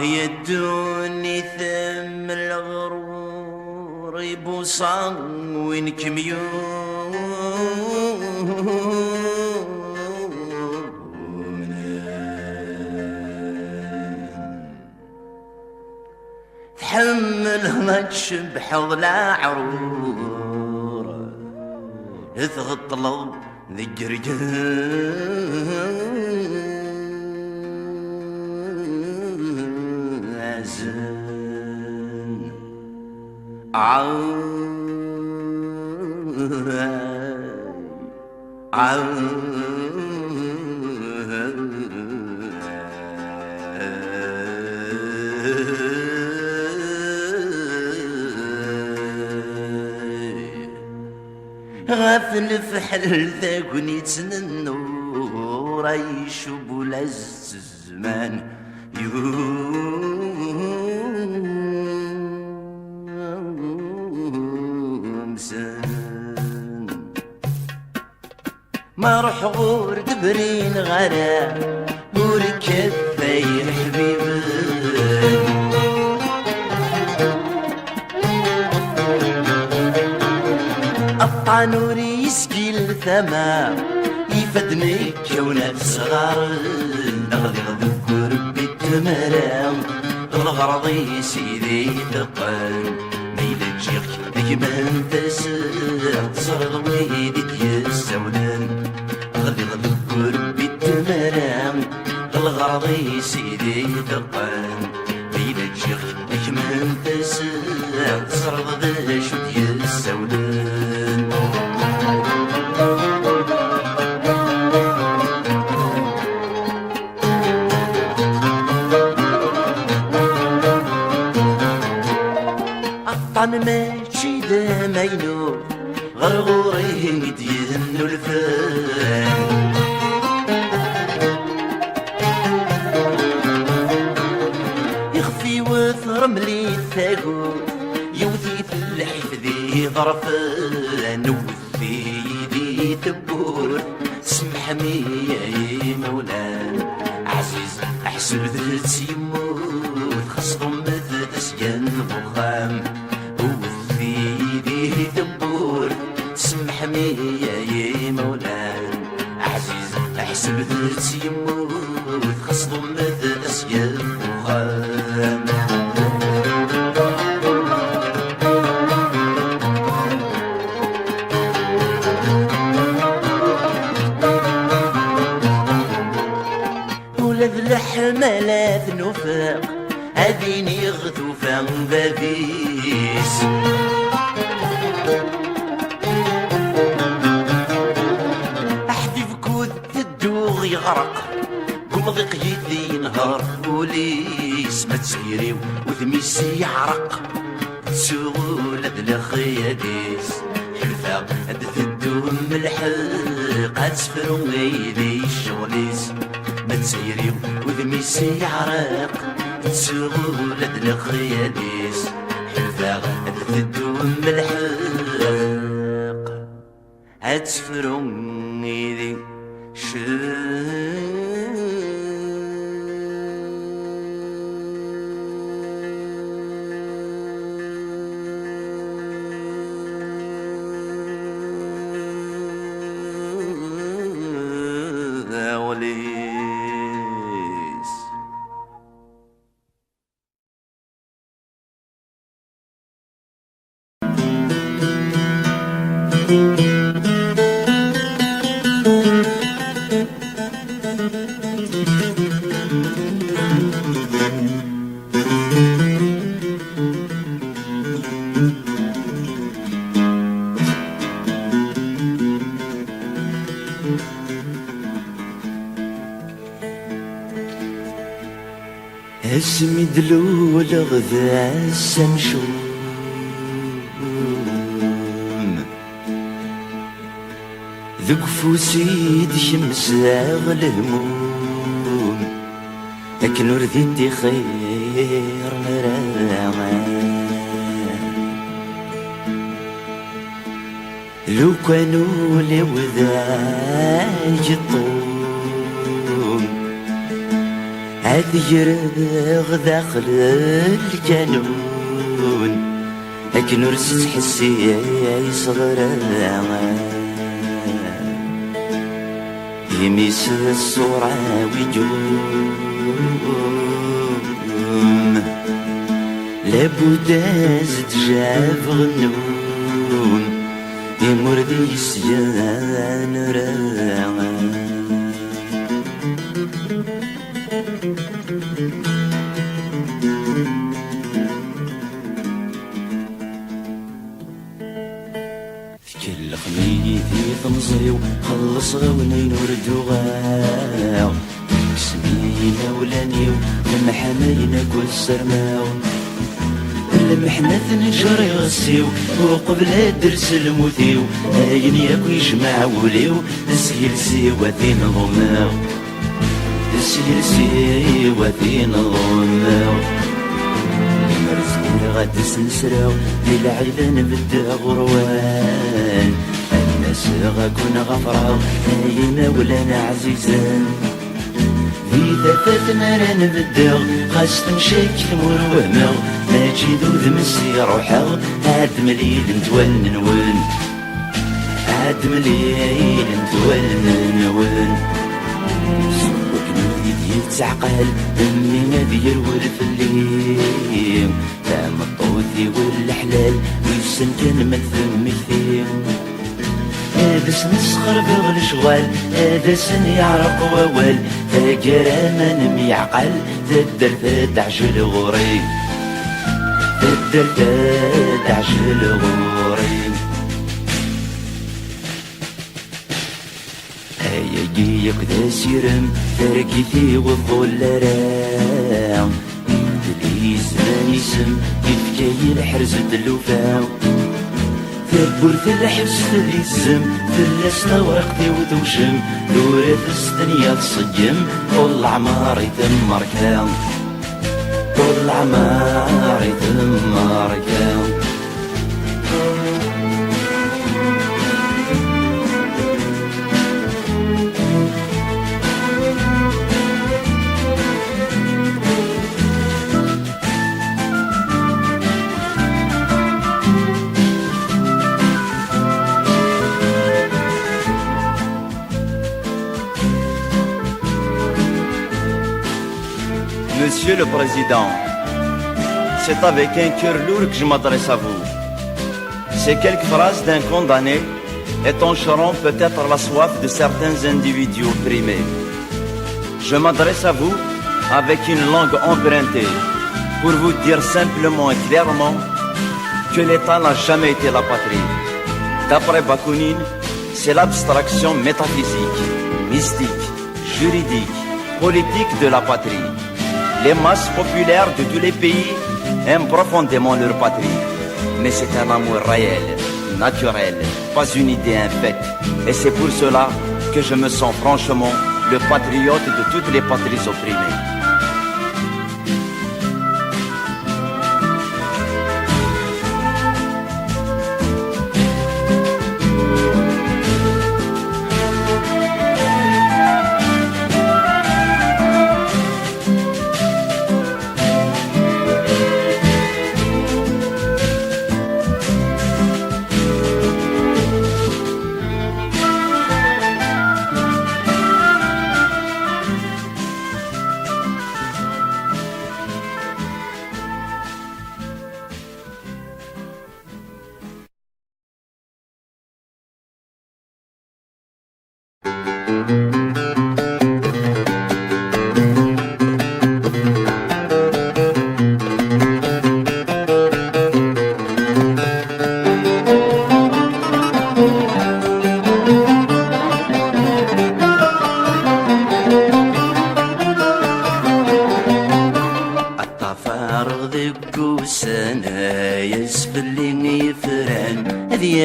يدوني ثم الغرور يبوصان وين تحمل ما تشبح ضلع عرور اثغطلب ذي الجرجان غافل الفحل ذاكني تنور يشوب ولا الزمان يومسن ما روح غور دبرين غرام وركب فاير حبيبي الطانوري يسقي الثمام يفدني كونات صغار نغدي ذكر بالتمرام الغرضي سيدي ثقل ميلا تجيك اكمل تسر تصر ويدي يسولن غدي ذكر بالتمرام الغرضي سيدي ثقل ميلا تجيك اكمل تسر تصر ذا شو يسولن ماشي دا ماينو غرغوري يدينو الفان يخفي وثر ملي الثاقو يوثي في الحفظي ظرفان وثي يدي تبور سمح ميا مولان عزيز احسب ذات يموت خصهم مثل سجن بخام يا مولان عزيز احسب ذات يموت خصهم مثل اسياد وخام ولد الحملات نفاق هذيني غثوفا بابيس يغرق قم ضيق يدي نهار بوليس ما تسيري وثميسي يعرق تسول هذا الخياديس حلفا هدث الدوم الحق هتسفرو غيدي الشغليس ما تسيري وثميسي يعرق تسول هذا الخياديس حلفا هدث الدوم الحق هتسفرو غيدي اسمي دلول غذا السمشوم ذق فوسيد شمس غل الهموم لكن رديتي خير مرامان لو كانوا لوذاج الطوم عاد يرغ داخل الجنون لكن رست حسي يصغر يميس الصورة ويجوم لابد ازد جاب غنون يمردي يسجان راغان كل خميدي تمزيو خلص غونين وردو غاو سمينا ولانيو لما حمينا كل سرماو لما محنا ثنجري غسيو وقبل درس الموثيو هاين ياكو يجمع وليو سيلسي وثين ظلماو سيلسي وثين ظلماو مرزقين غاد سنسراو للعيلة نبدا غروان الناس غاكون غفراو هاينا ولانا عزيزان إذا فاتنا راه نبداو خاص تمشيك وروهنا ماشي ذو ذمسي روحا عاد مليل نتولن نون عاد مليل نتولن نون سوق نبدي يتعقل أمي غادي يرول في الليل فهم الطوثي والحلال ويسن كان من ثم كثير هذا سنسخر بغل شغال هذا سن يعرق ووال فاقرا ما نميعقل تدر تدعجل غوري تدر تدعجل غوري هيا جيك ذا سيرم تركيثي والظلرام يدلي زمان يسم يفكي الحرز دلوفاو ثبرت الحبس في الزم فلسنا ورقتي وتوشم دورة الدنيا تصجم طول عماري تمر كام طول عماري تمر كام Monsieur le Président, c'est avec un cœur lourd que je m'adresse à vous. Ces quelques phrases d'un condamné étancheront peut-être la soif de certains individus opprimés. Je m'adresse à vous avec une langue empruntée pour vous dire simplement et clairement que l'État n'a jamais été la patrie. D'après Bakounine, c'est l'abstraction métaphysique, mystique, juridique, politique de la patrie. Les masses populaires de tous les pays aiment profondément leur patrie. Mais c'est un amour réel, naturel, pas une idée infaite. Et c'est pour cela que je me sens franchement le patriote de toutes les patries opprimées.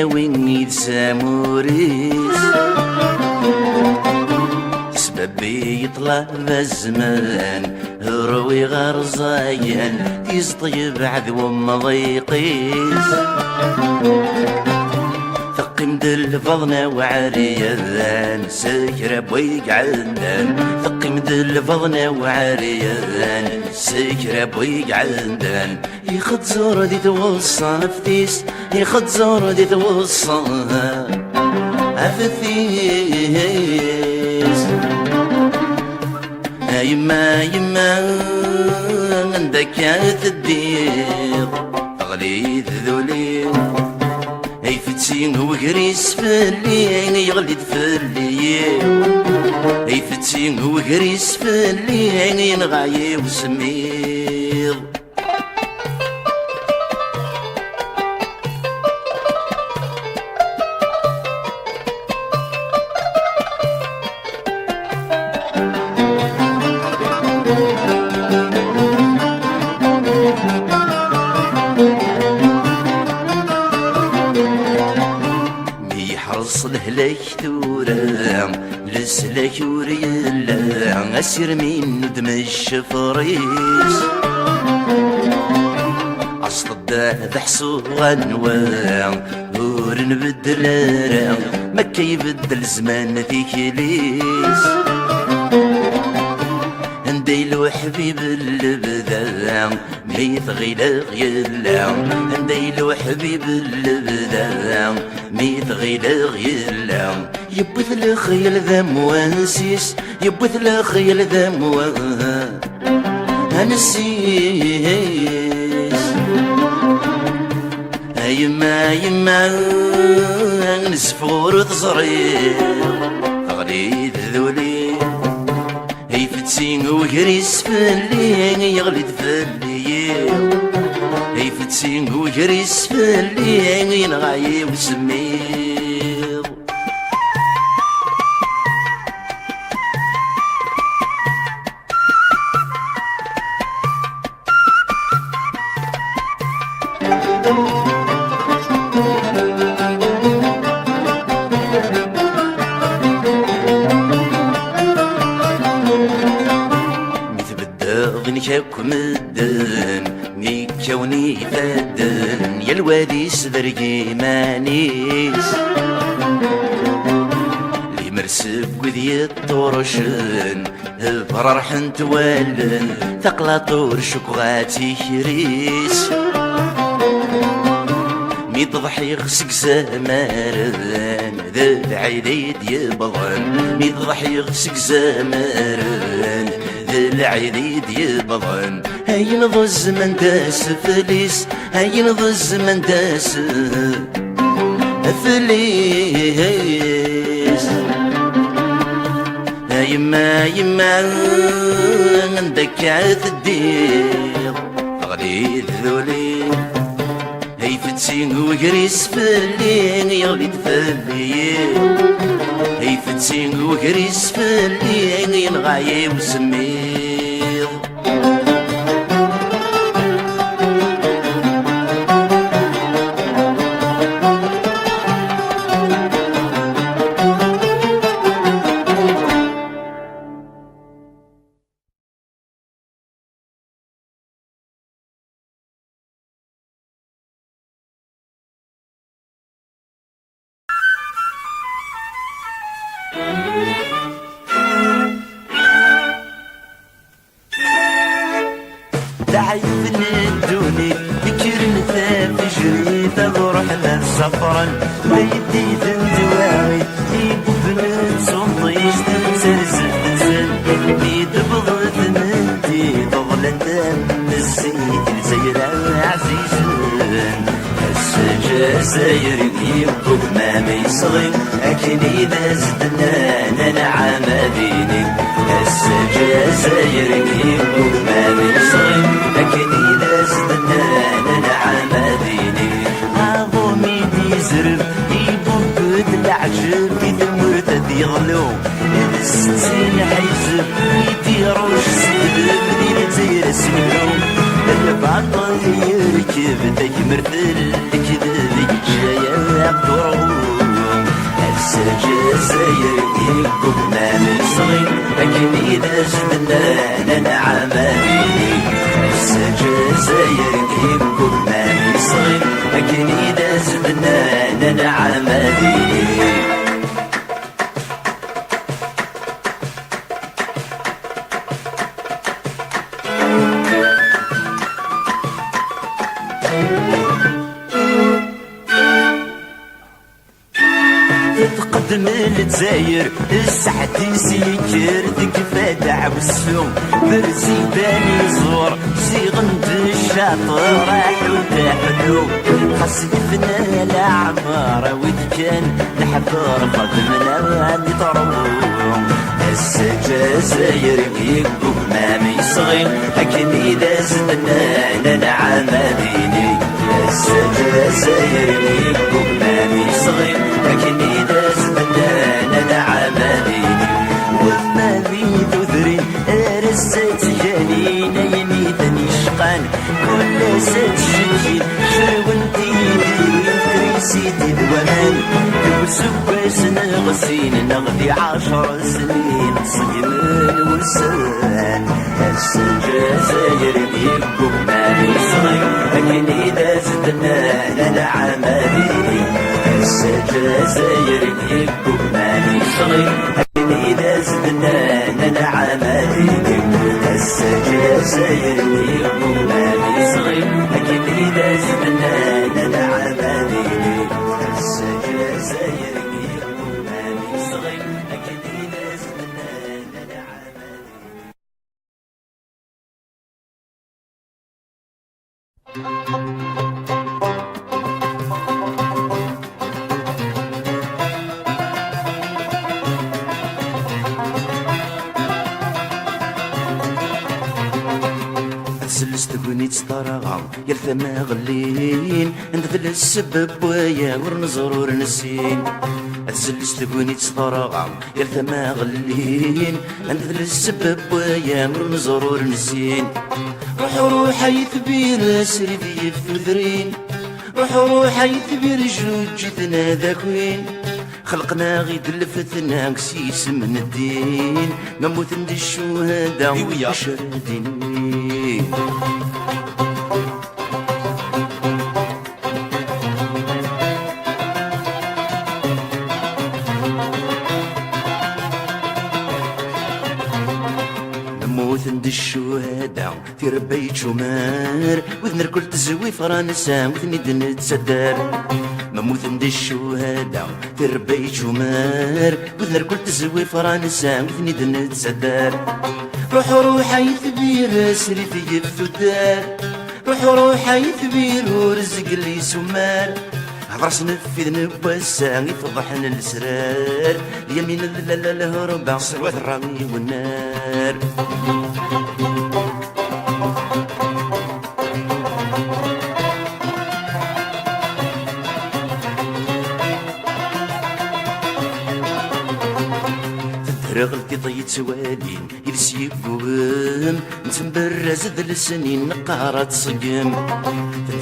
وين ساموريس سببي يطلع بالزمان هروي غرزايان تيزطيب عذو مضيقيس ثقي مدل فضنا وعريان سكر بويق عندان ثقي مدل فضنا وعريان سكر بويق عندان يخد زور دي توصى نفتيس يخد زور دي توصى أفتيس يما يما عندك يا تدير تغلي ذولي اي فتسين وقريس فالليل يغلد فالليل اي فتسين وقريس فالليل ينغاي وسمير يرص لهلاك ثورا لسلاك وريلا أسير من ندم الشفريس أصل ذا حصو غنوان ور نبدل ما كيبدل زمان ثيكليس نديلو حبيب اللبدا ميت غيلا غيلا نديلو حبيب اللبدا ميت غيلا غيلا يبث الخيل ذا موانسيس يبث الخيل ذا موانسيس يما يما نسفور تصرير تغليد ذولي هيفتسين وجريس فاللي يغلد فاللي هيفتسين وجريس فاللي ينغاي وسمير كاكم الدن ميكوني فدن يا الوادي سدرقي مانيس لي مرسب وذي الطرشن بررح نتوالن ثقلا طور شكواتي كريس ميضحي غسك زمارن ذا عيديد يبضن ميضحي غسك زمارن العيد يبضن هاي نضو الزمن داس فليس هاي نضو الزمن داس فليس يما يما ندكعت الدير غليد ذولي هاي فتسين وقريس فلي يغلد فلي هاي فتسين وقريس فلي ينغاي وسمير تعيفني الدوني ذكر مثال تجري تضرحنا السفرا ويدي ذندواوي يبنت صنطيش تنسرزل تنزل يدبضت منتي تظلن دم الزيت الزيرة عزيزن السجازير يبقوا ما ميصغي أكن إذا زدنا ننعم ديني السجازير يبقوا ما ميصغي لكن إذا زدنا ننعم ديني عظمي يزرب يبقد العجب يثمر تديغلو الستين حيزب يديروش سدب دير زير سنو البعض يركب تكمر في الكذب جاية عبدالروم السجازير يبقوا ما ميصغي لكن إذا زدنا ننعم ديني السجازير يبقوا ما ميصغي لكن إذا زدنا ننعم ديني تقدم الجزاير السعدي سيكر ذيك فادع والسوم برزيداني زور زيغند الشاطر راحو تحلو خصيفنا الأعمار ويد كان نحضر خدمنا واني طروم السجازير يبقوا ما ميصغي لكن إذا زدنا ننعم ديني السجازير يبقوا ما ميصغي لكن إذا زدنا ننعم ديني وما بيد ذرين أرسات جانين يميتني شقان كل سات شكين شرون تيدي تريسيتي الومان سباس نغسين نغدي 10 سنين صيمن وسان السجازير ديكم مالي صغير لكن إذا زدنا لنا عمالي السجازير ديكم مالي صغير لكن إذا زدنا لنا عمالي السجازير ديكم مالي صغير لكن إذا زدنا لنا عمالي السجازير ديكم مالي صغير لكن إذا زدنا لنا عمالي. سلست كونيت طرغا يرثى ما غلين ندفل السبب ويا ورنزر ورنسين سلست كونيت طرغا يرثى ما غلين ندفل السبب ويا ورنزر ورنسين روح يثبير سريدي في ذرين روح يثبير جنود جيتنا ذاكوين خلقنا غيد لفتنا قسيس من الدين نموت ند الشهداء شردين نموت ند الشهداء في ربيت شمار وذن الكل تزوي فرنسا وذن نتسدر نموت ند الشهداء في ربيت شمار وذن الكل تزوي فرنسا وذن نتسدر روح يثبير سريتي في الدار روح يثبير ورزق اللي سمار عبرس نفذ نبسا يفضحنا الاسرار اليمين الهرب صوت الرمي والنار رغلتي ضيت سوالين يلسي قوم نتمبرز ذا السنين نقارة صقم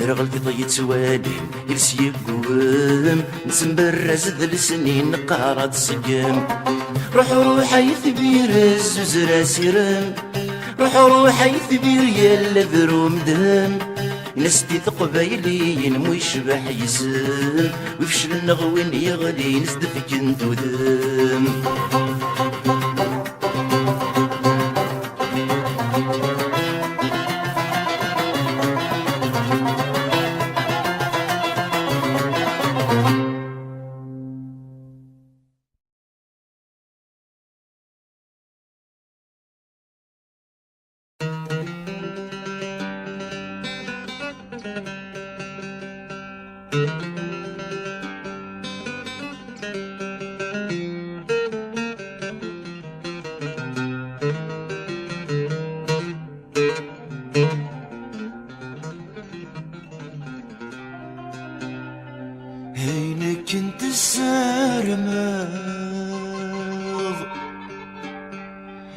رغلتي ضيت سوالين يلسي قوم نتمبرز ذا السنين نقارة صقم روح يثبير الزوز سيرم روح يثبير يلا ذرو مدم نستي قبايلين مو يشبح يسم ويفشل النغوين يغلي نسدف كنتو ذم هينك انت السارماض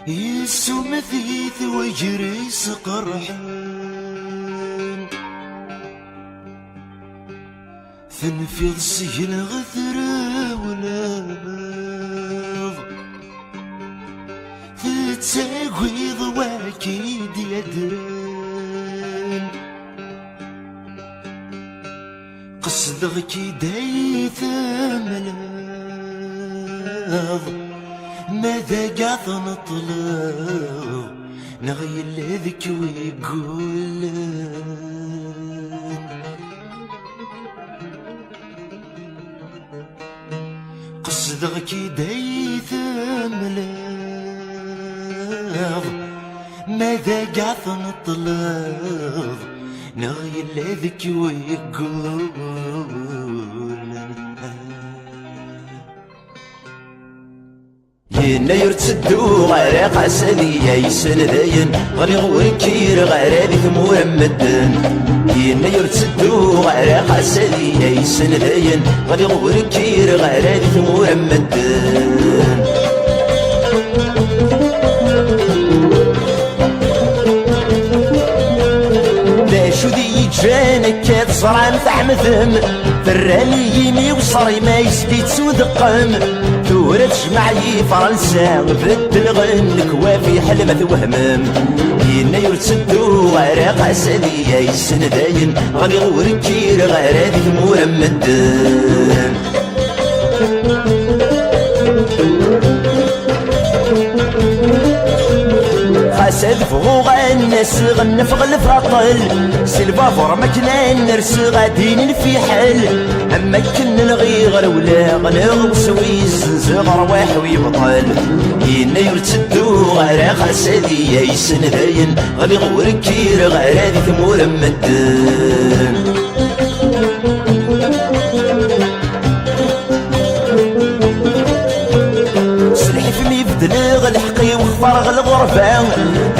يسو مثيث ويجريس قرحان فنفيض سجن غثرة ولاض تتساقيض واكيد يدران قصدغ كي دايث ملاض ماذا قاث نطلب نغير لذك ويقول قصدغ كي دايث ملاض ماذا قاث نطلب نغير لذك ويقول ينا يرتدو غير قاسنية يسن ذاين غري غوركير غير هذي ثمور مدن ينا يرتدو غير قاسنية يسن ذاين غري غوركير غير هذي ثمور مدن جانك كتصران تعمثم فراني يمي وصري ما يسدي تسودقم ثورة تجمعي فرنسا بدل غنك وافي حلمة وهمم ينا يرتدو غير قاسدية يسن داين غني غوركير غير هذي ثمورة مدن خاسد فغوغ الناس غنفغ الفاطل سلفافور مكنان نرس غادين في حل اما كن الغيغر ولا غنغوس ويزنزغ رواح ويبطل ينا يرتدو غير خاسدية يسن داين غني غوركير غير هذي ثمورة مدن دلغ الحقي وخفرغ الغرفة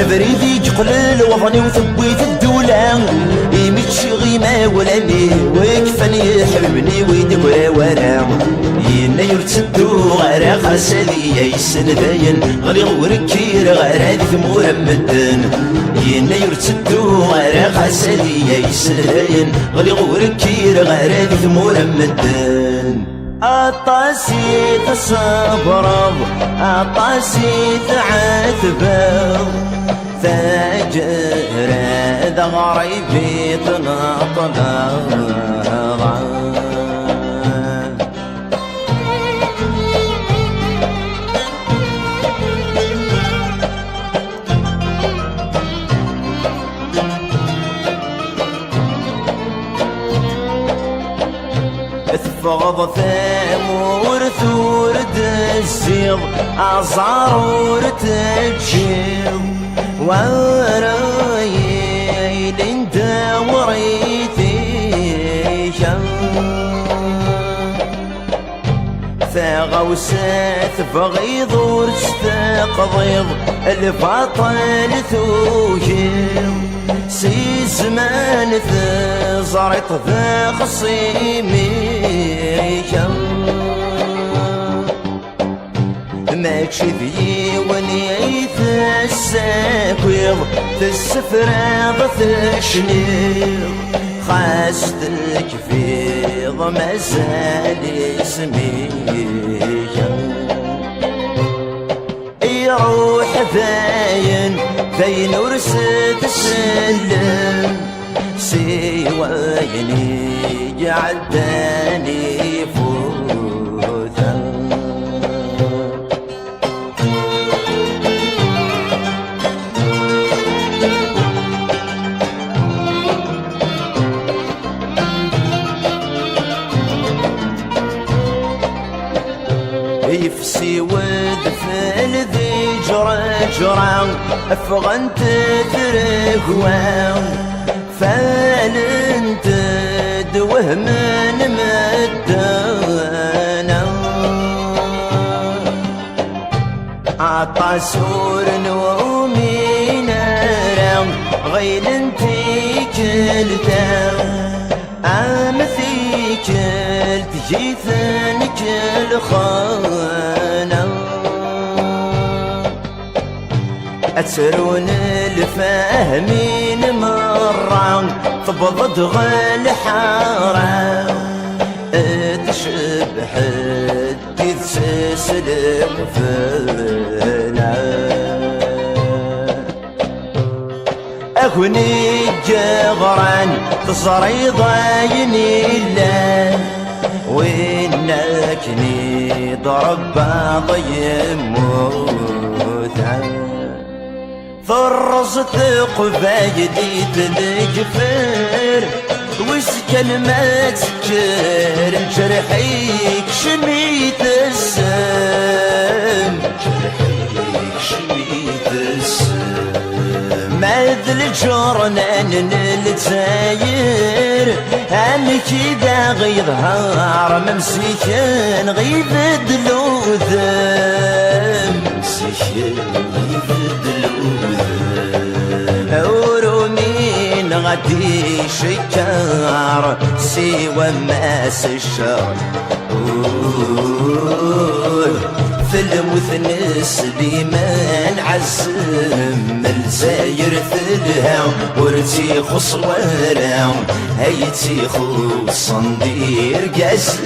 بريدي جقلل وضني وثبيت الدولة يميت شغي ما ولاني وكفاني حببني ويدك ورا ينا يرتدو غير خاسدية يسن داين غلي غوركير غير هذي ثمورة مدن ينا يرتدو غير خاسدية يسن داين غلي غوركير غير هذي ثمورة مدن أطاسيت صبرب أطاسيت عتبه فجر ذا غريبي تنطلع تفغض ثامور ثور تسيض أصارور تجيض وراي لنت وريتي ثاغوسات فغيض ورستقضيض الفاطل ثوجيض سي زمان زريط ذا خصيمي ماكشي ذي ونيث الساكويض تسفرض تشنيض خاستك فيض مازال اسمي يروح ذاين ذاين ورست السلم سوايني عداني فوتا يفسي ودفل ذي جرى افغنت تركوان فالنت دوه من مدانا عطاسور نومي نارا غيل انتي كلتا امثي كلت جيثنك الخانا أتسرون الفاهمين مرة تبضد غل حارة تشبح تسلم فينا أكوني جغران تصري ضايني الله وإنكني ضرب ضيم موتا فرصت قفايدي تلقفر وسكن ما تكر جرحيك شميت السم جرحيك شميت السم ماذل جرنان نلتاير أنا كذا غيظهر ممسكن غيظ دلوذم ممسكن غيظ دلوذم ورمين غدي شكار سوى ماس الشر في المث ثني سليمان عزم الجزاير ثلها ورتي خصوارا هيتي خصن دير قاسر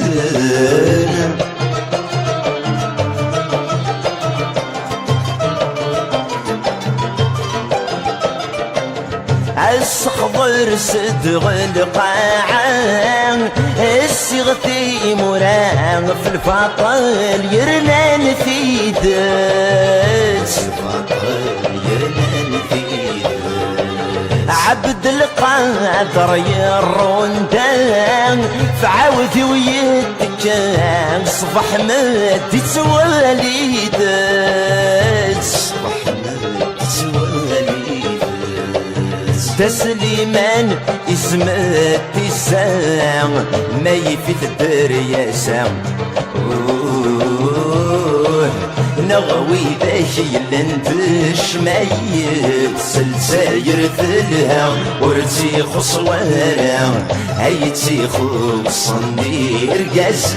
الصخضر صدغ القاعة السغتي مران في الفطر يرنان في دات عبد القادر يروندان فعاوذ ويتكان صبح ما تتوالي دات تسليمان اسمه تسام ما يفيد الدريا سام نغوي ذاك يلندش ميت سلساير ثلها ورتي خصوارا هيتي خصن دير قاس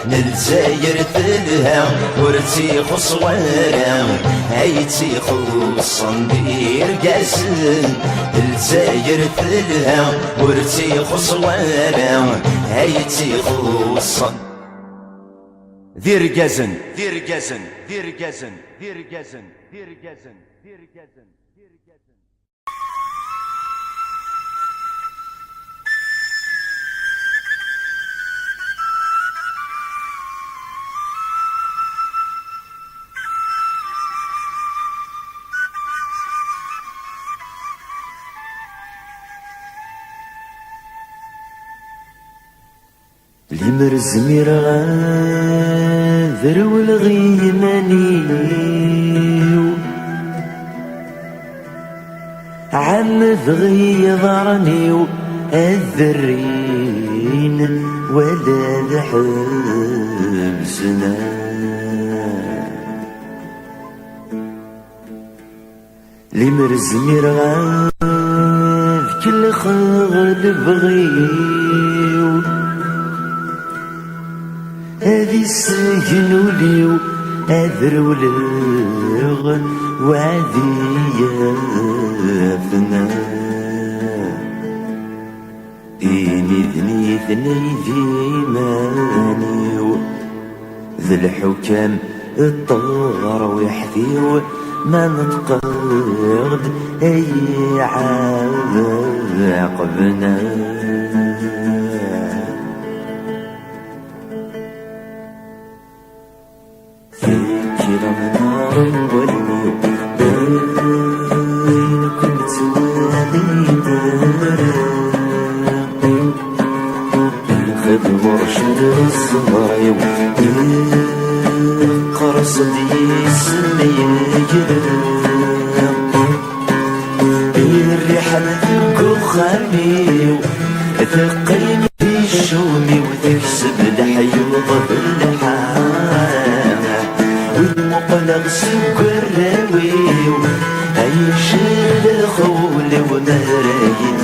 نلزاير ثلها ورتي خصوارا هيتي خصن دير قاس الجزاير ثلها ورتي خصوارا هيتي خصن دير قازن دير قازن دير قازن دير قازن دير قازن دير قازن دير قازن لمر الزمير غاذر والغيماني عم ذغي ضرني الذرين ولا لحبسنا لمر الزمير غاذ كل خغل بغيو هذي السجن وليو أذر ولغ وعذي يافنا إني ذني ذني ذيمانيو ذي الحكام الطار ويحذيو ما نتقرد أي عاقبنا الصغير قرصدي سمية الريحة كخامي ثقيني في الشومي وتكسب الحيوض بالحامة والمقلق سكر راوي هيشيل الخول ومرايد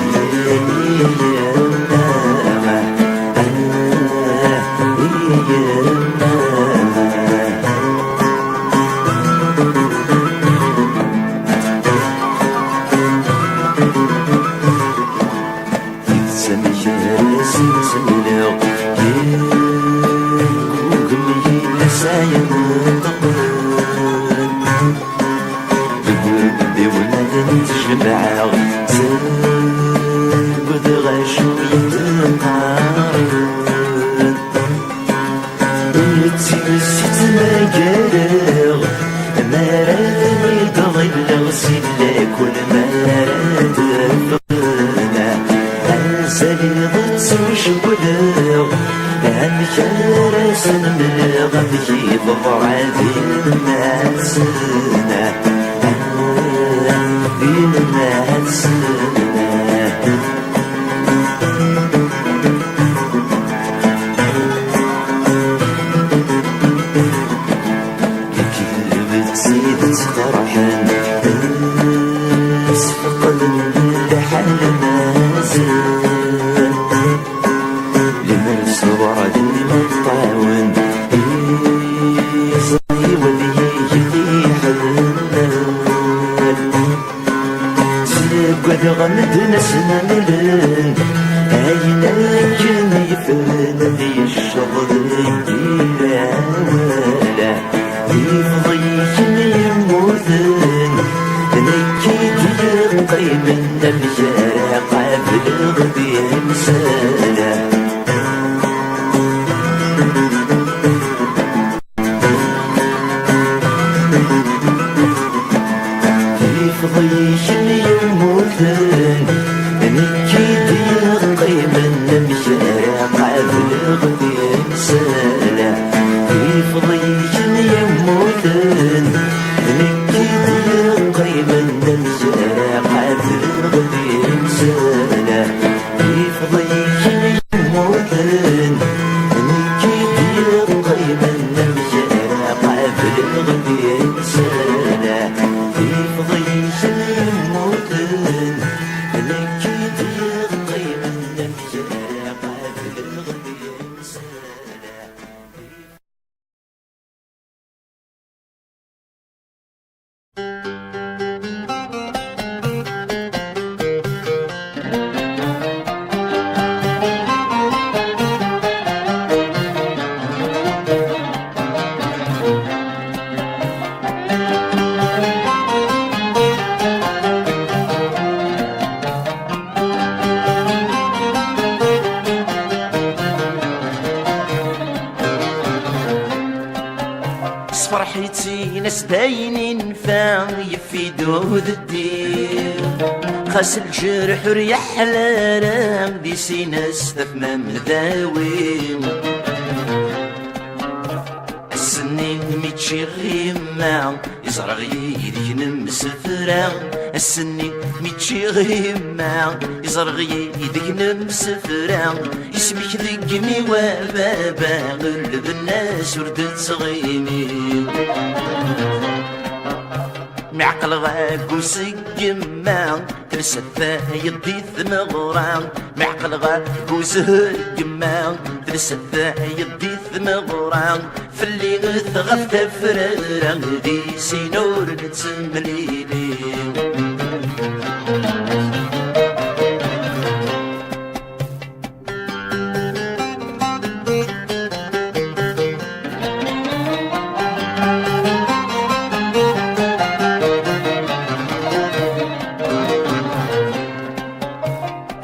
قيمنا مجارة قابل الغدي انسانا في فضيش يموتن لكن قيمنا مجارة قابل الغدي انسانا. فرحتي ناس باينين فاي في دود الدير خاس الجرح وريح حلالة دي سيناس تفمام ذاوي السنين ميتشي غيما يزرع يديك نمسفرا السنين ميتشي غيما يزرع يديك نمسفرا اسمك ذقمي وبابا غلب الناس وردت صغيمي معقل غاك وسقما ترسى يدي ثمغران معقل غاك وسقما ترسى يدي ثمغران في اللي ثغف تفرر دي سينور نتسمليلي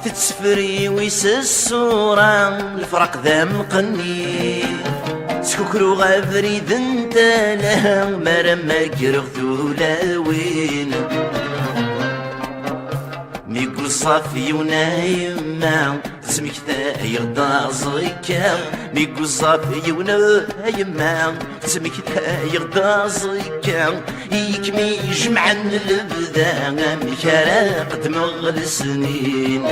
تتسفري ويس الصورة الفرق ذا مقني سكوكرو غافري ذنت لها مرمى كرغتو لاوين ميقول صافي ونايما اسمك ذا يغدا زيكا ميقول صافي ونايما اسمك ذا يغدا زيكا يكمي جمعا البدا مكارا قد مغل سنين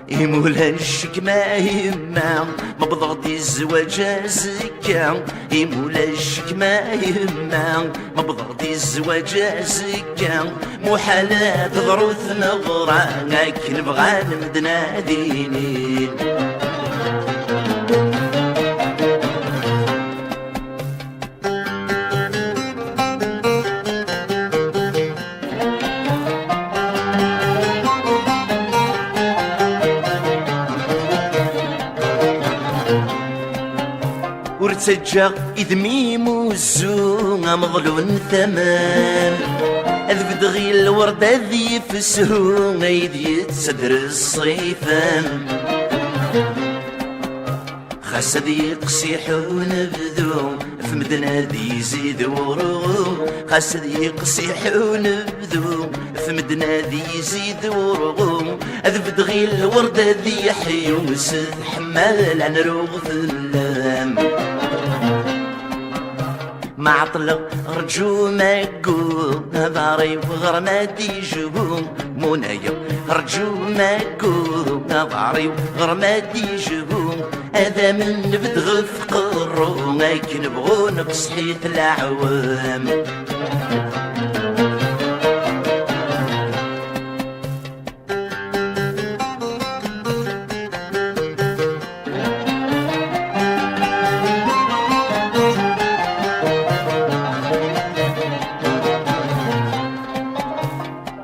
يمولاشك ما يما ما بضغطي الزواج زكا يمولاشك ما يما ما بضغطي الزواج زكا محالات ضروث نغرى لكن بغى نمدنا دينين ورتسجى إذ موزو مظلون ثمان أذ بدغي الوردة ذي فسهو غيد يتسدر الصيفان خاص ذي قصيحون بدو في مدنة ذي يزيد ورغو خاص ذي قصيحون بدو في مدنة ذي يزيد ورغو أذ بدغي الوردة ذي يحيو مسد حمال عن رغث اللام ما عطلق رجو ما يقول ضاري وغرماتي جبون منايا رجو ما يقول ضاري وغرماتي جبون هذا من بدغ في قرو لكن بغون بصحيت العوام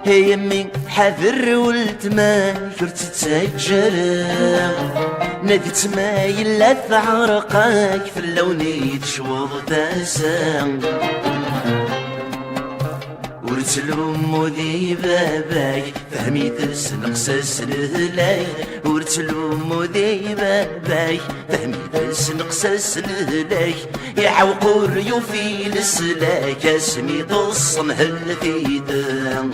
يمي حذر والتما كرت تسجل نادي تمايل لا تعرقك في اللون يتشوض تاسا ورتلوم ودي باباك فهمي تسنقس سلهلاي ورتلوم ودي باباك فهمي تسنقس سلهلاي يعوقوا الريوفي لسلاك اسمي تصم هالثيدا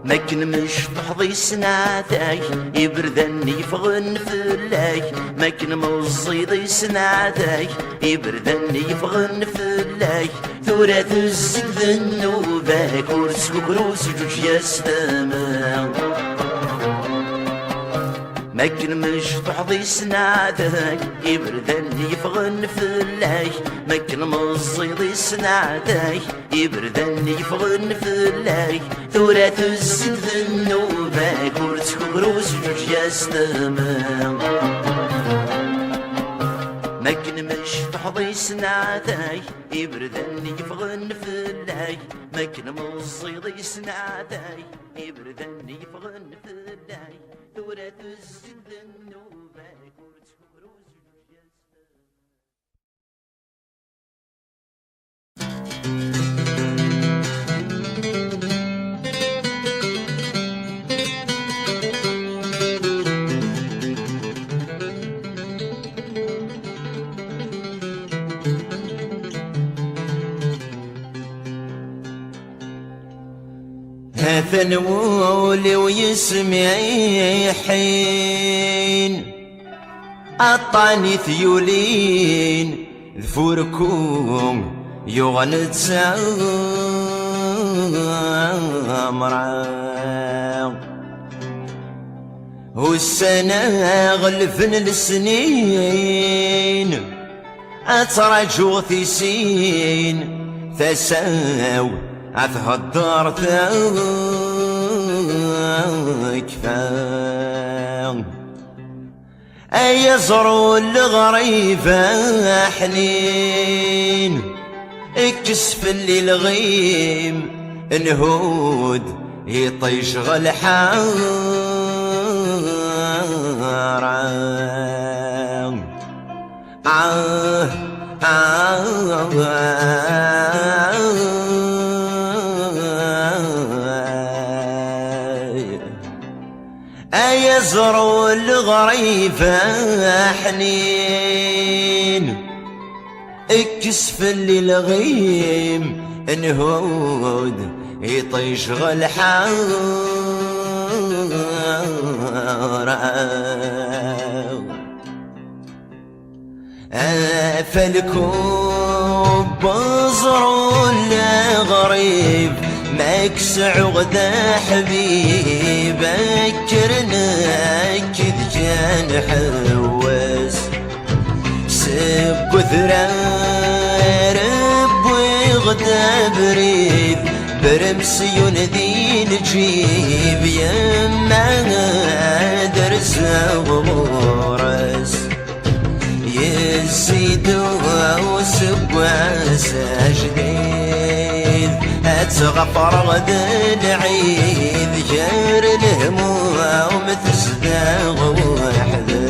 ماكن مش تحظي سنعتاك يبردن يفغن فلاك ماكن موزيضي سنعتاك يبردن يفغن فلاك ثورة الزيد ذنوباك ورسكوك روس جوج يا سلام ما كان مش تحضي سنادك يبردن يفغن فلاي ما كان مصيدي سنادك يبردن يفغن فلاي ثورات الزد النوبة كورت كروس جوج يستمع ما كان مش تحضي سنادك يبردن يفغن فلاي ما كان مصيدي سنادك يبردن يفغن فلاي ثورات الزد النوبة كورت كروس هذا نولي ويسمعي حين أطاني ثيولين ذفوركم يغنى تسامرا والسنة غلفن السنين أترجو ثيسين ثساو أتهدر كفاو أي زرو الغريبة حنين اكسف اللي الغيم انهود يطيش غالحارة يزرو الغريبة حنين اكسف اللي الغيم انهود يطيش غالحارة فالكوب بزرو الغريب مكسع غدا حبيبك كرناك كان حواس سب كثرة رب وغدا بريد برمسيون ذي نجيب يما درس وغرس يزيد وسب ساجدين أتغفر غد العيد جار الهموم تزداغ وحدث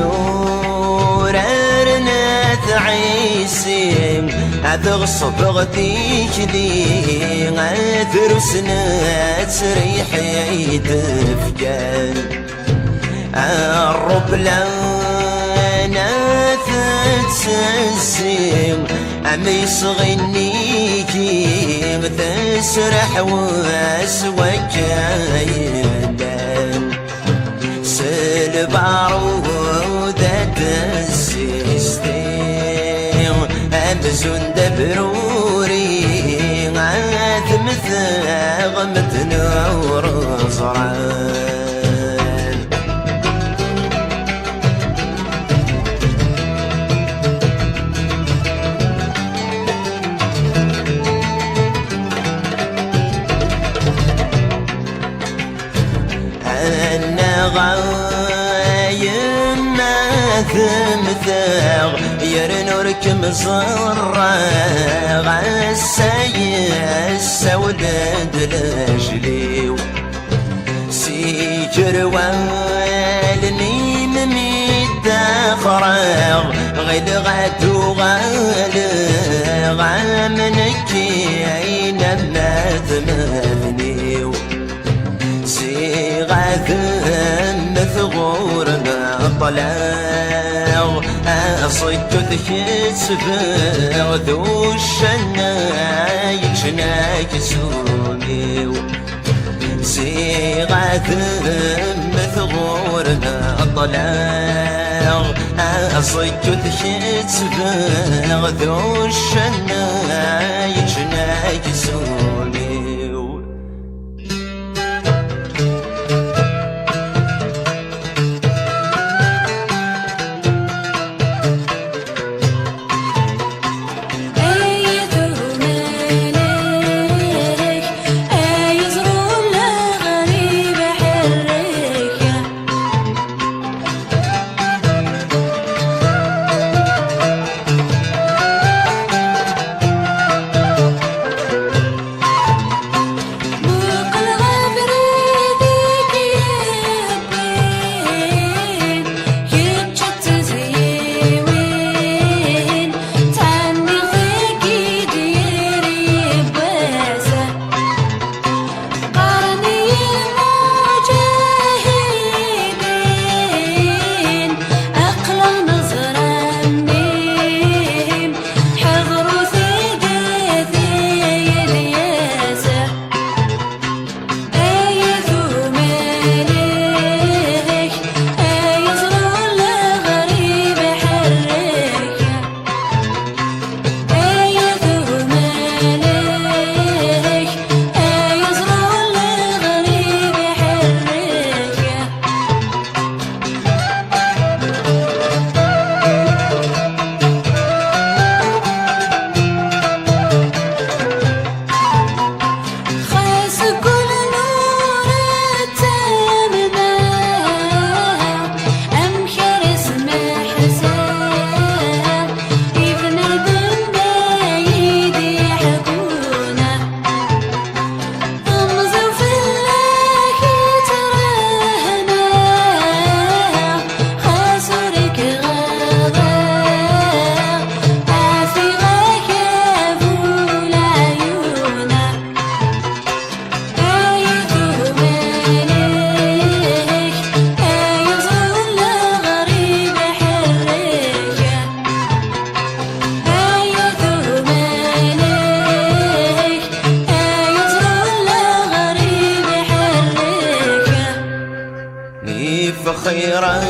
غريثور أرنات عيسيم أتغصب غديك دي أترسنا تريحي تفجان الرب لنا تتسسيم أمي صغنيكي تسرح واسوك يدان سلبارودة السيستيم أمزون دبروري عاثم ثاغم تنور صران ثمثاغ يرنورك مصرغ عالسايس ولد الأجليو سيجر والني مميت فراغ غلغت وغالغ عمنكي عين مثمثنيو صيغة مثغور طلاغ أصيت تكسب ذو الشناي شناك سوميو صيغة مثغور ثغورنا طلع أصيك تشيت سباغ ذو الشنايج نايزوني خيرا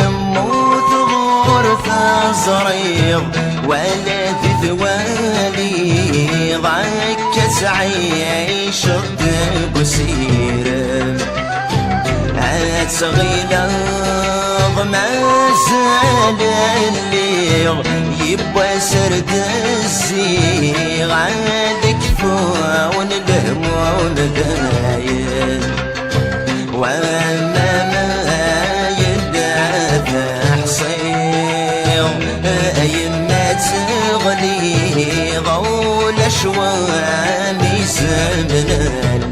موت غرفة صريض ولا ذوالي ضاك سعيش بسيرة أتغيل ما زال الليل يبقى سرد الزيغ عندك فون الهمون داير وما ما تغلي ضول شوامي زمن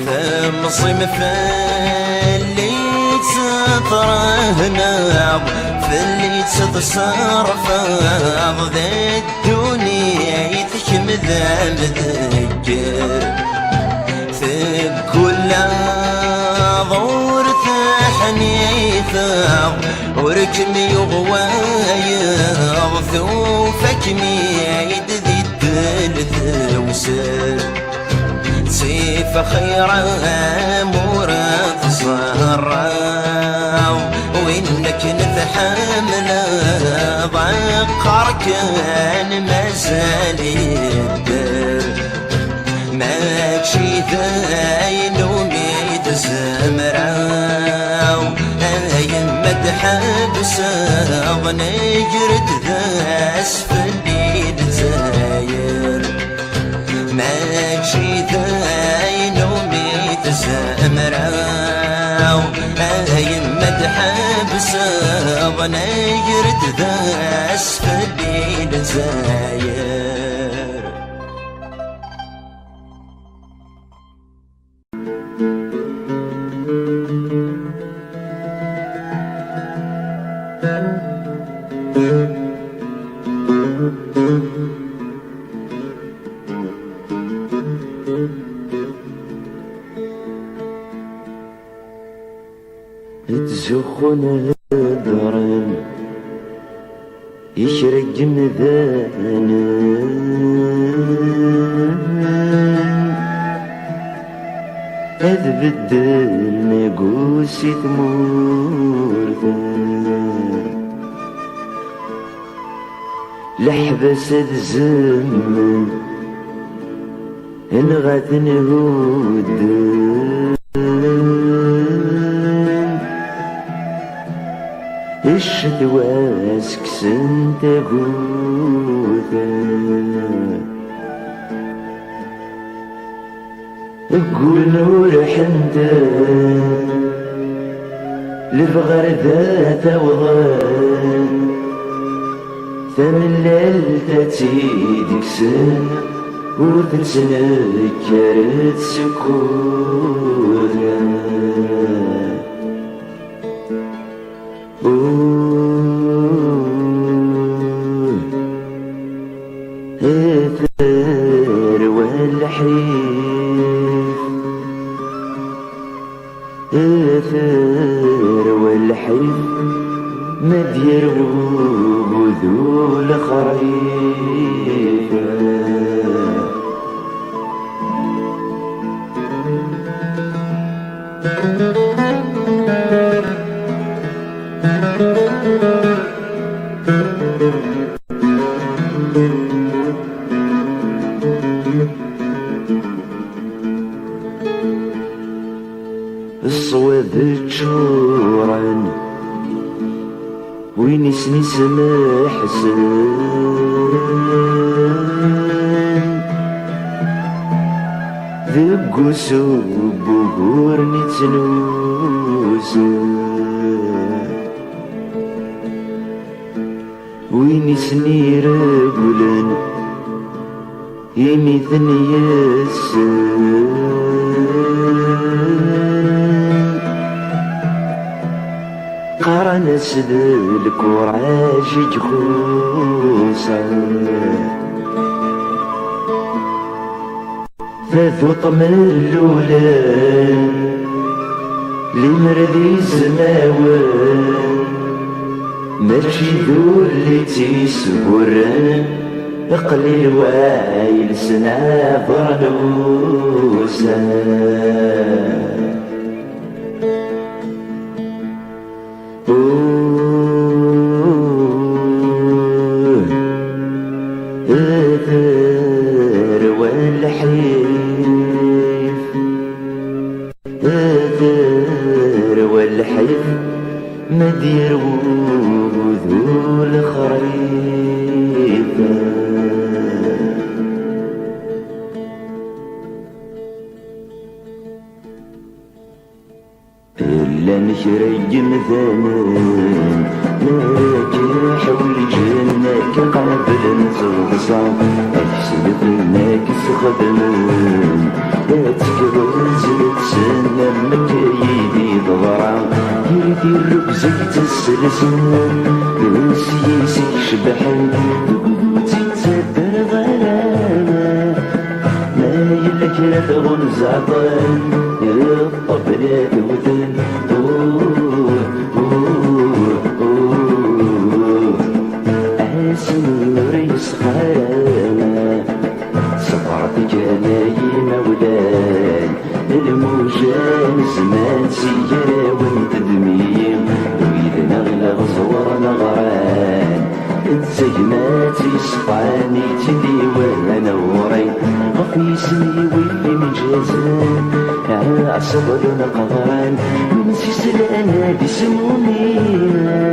فمصيم فاللي تطرهنا فاللي تتصرف ذا الدنيا يتشم ذا مذكر في كل ظهور تحنيثة وركم يغوايض ثوفك ميد ذي الثلث وسر سيف خيرا مراد صهرا وإنك نتحمل ضقر كان مازال يدر ماكشي ذاين وميت زمرا يمد حبس ضنجرد ذا أسفل زاير ماكشي ذاين وميت زمرا يمد حبس ضنجرد ذا أسفل زاير ونهدرن يشرق جمذان هذ بدل نقوسي ثمورثان لحبس الزمن انغث نهود الشتوى سكسن تقوثا قول نور حمدان لفغر ذات وضان ثمن ليلتي سن وتتنكرت سكونا اثر والحيف اثر والحيف مدير وذو الخريف الصواب تشورن وين يسني سماح سن ذق سوب بغور نتنوس وين يسني رجلا يميثني يسن قرن سدلك وراجي جخوصا ذو طملولان لمردي زماوان ماشي ذو اللي تيسبوران قليل وايل سنا برنوسا اثر والحيف اثر والحيف مدير وذو الخريف إلا نشرج مثامن نراجع حول جنك قبل نصغصا أكسب فيناك سخدمون لا تكبرز لتسنى مكايدي ضغرا يريد الركزة السلسون بنسيسي شبحن تتسدر ظلاما ما يلك لا تغن زعطان الطبلات وثن أسنور يسخرنا صبرتك نايم ولاد الموجان زمان سيارة وانت دميم وإذا نغلق صور نغران الزجمات يصفاني تدي وانا وري غفي سني واللي من جازان عصبر نقدران من سلسلة دي سمومي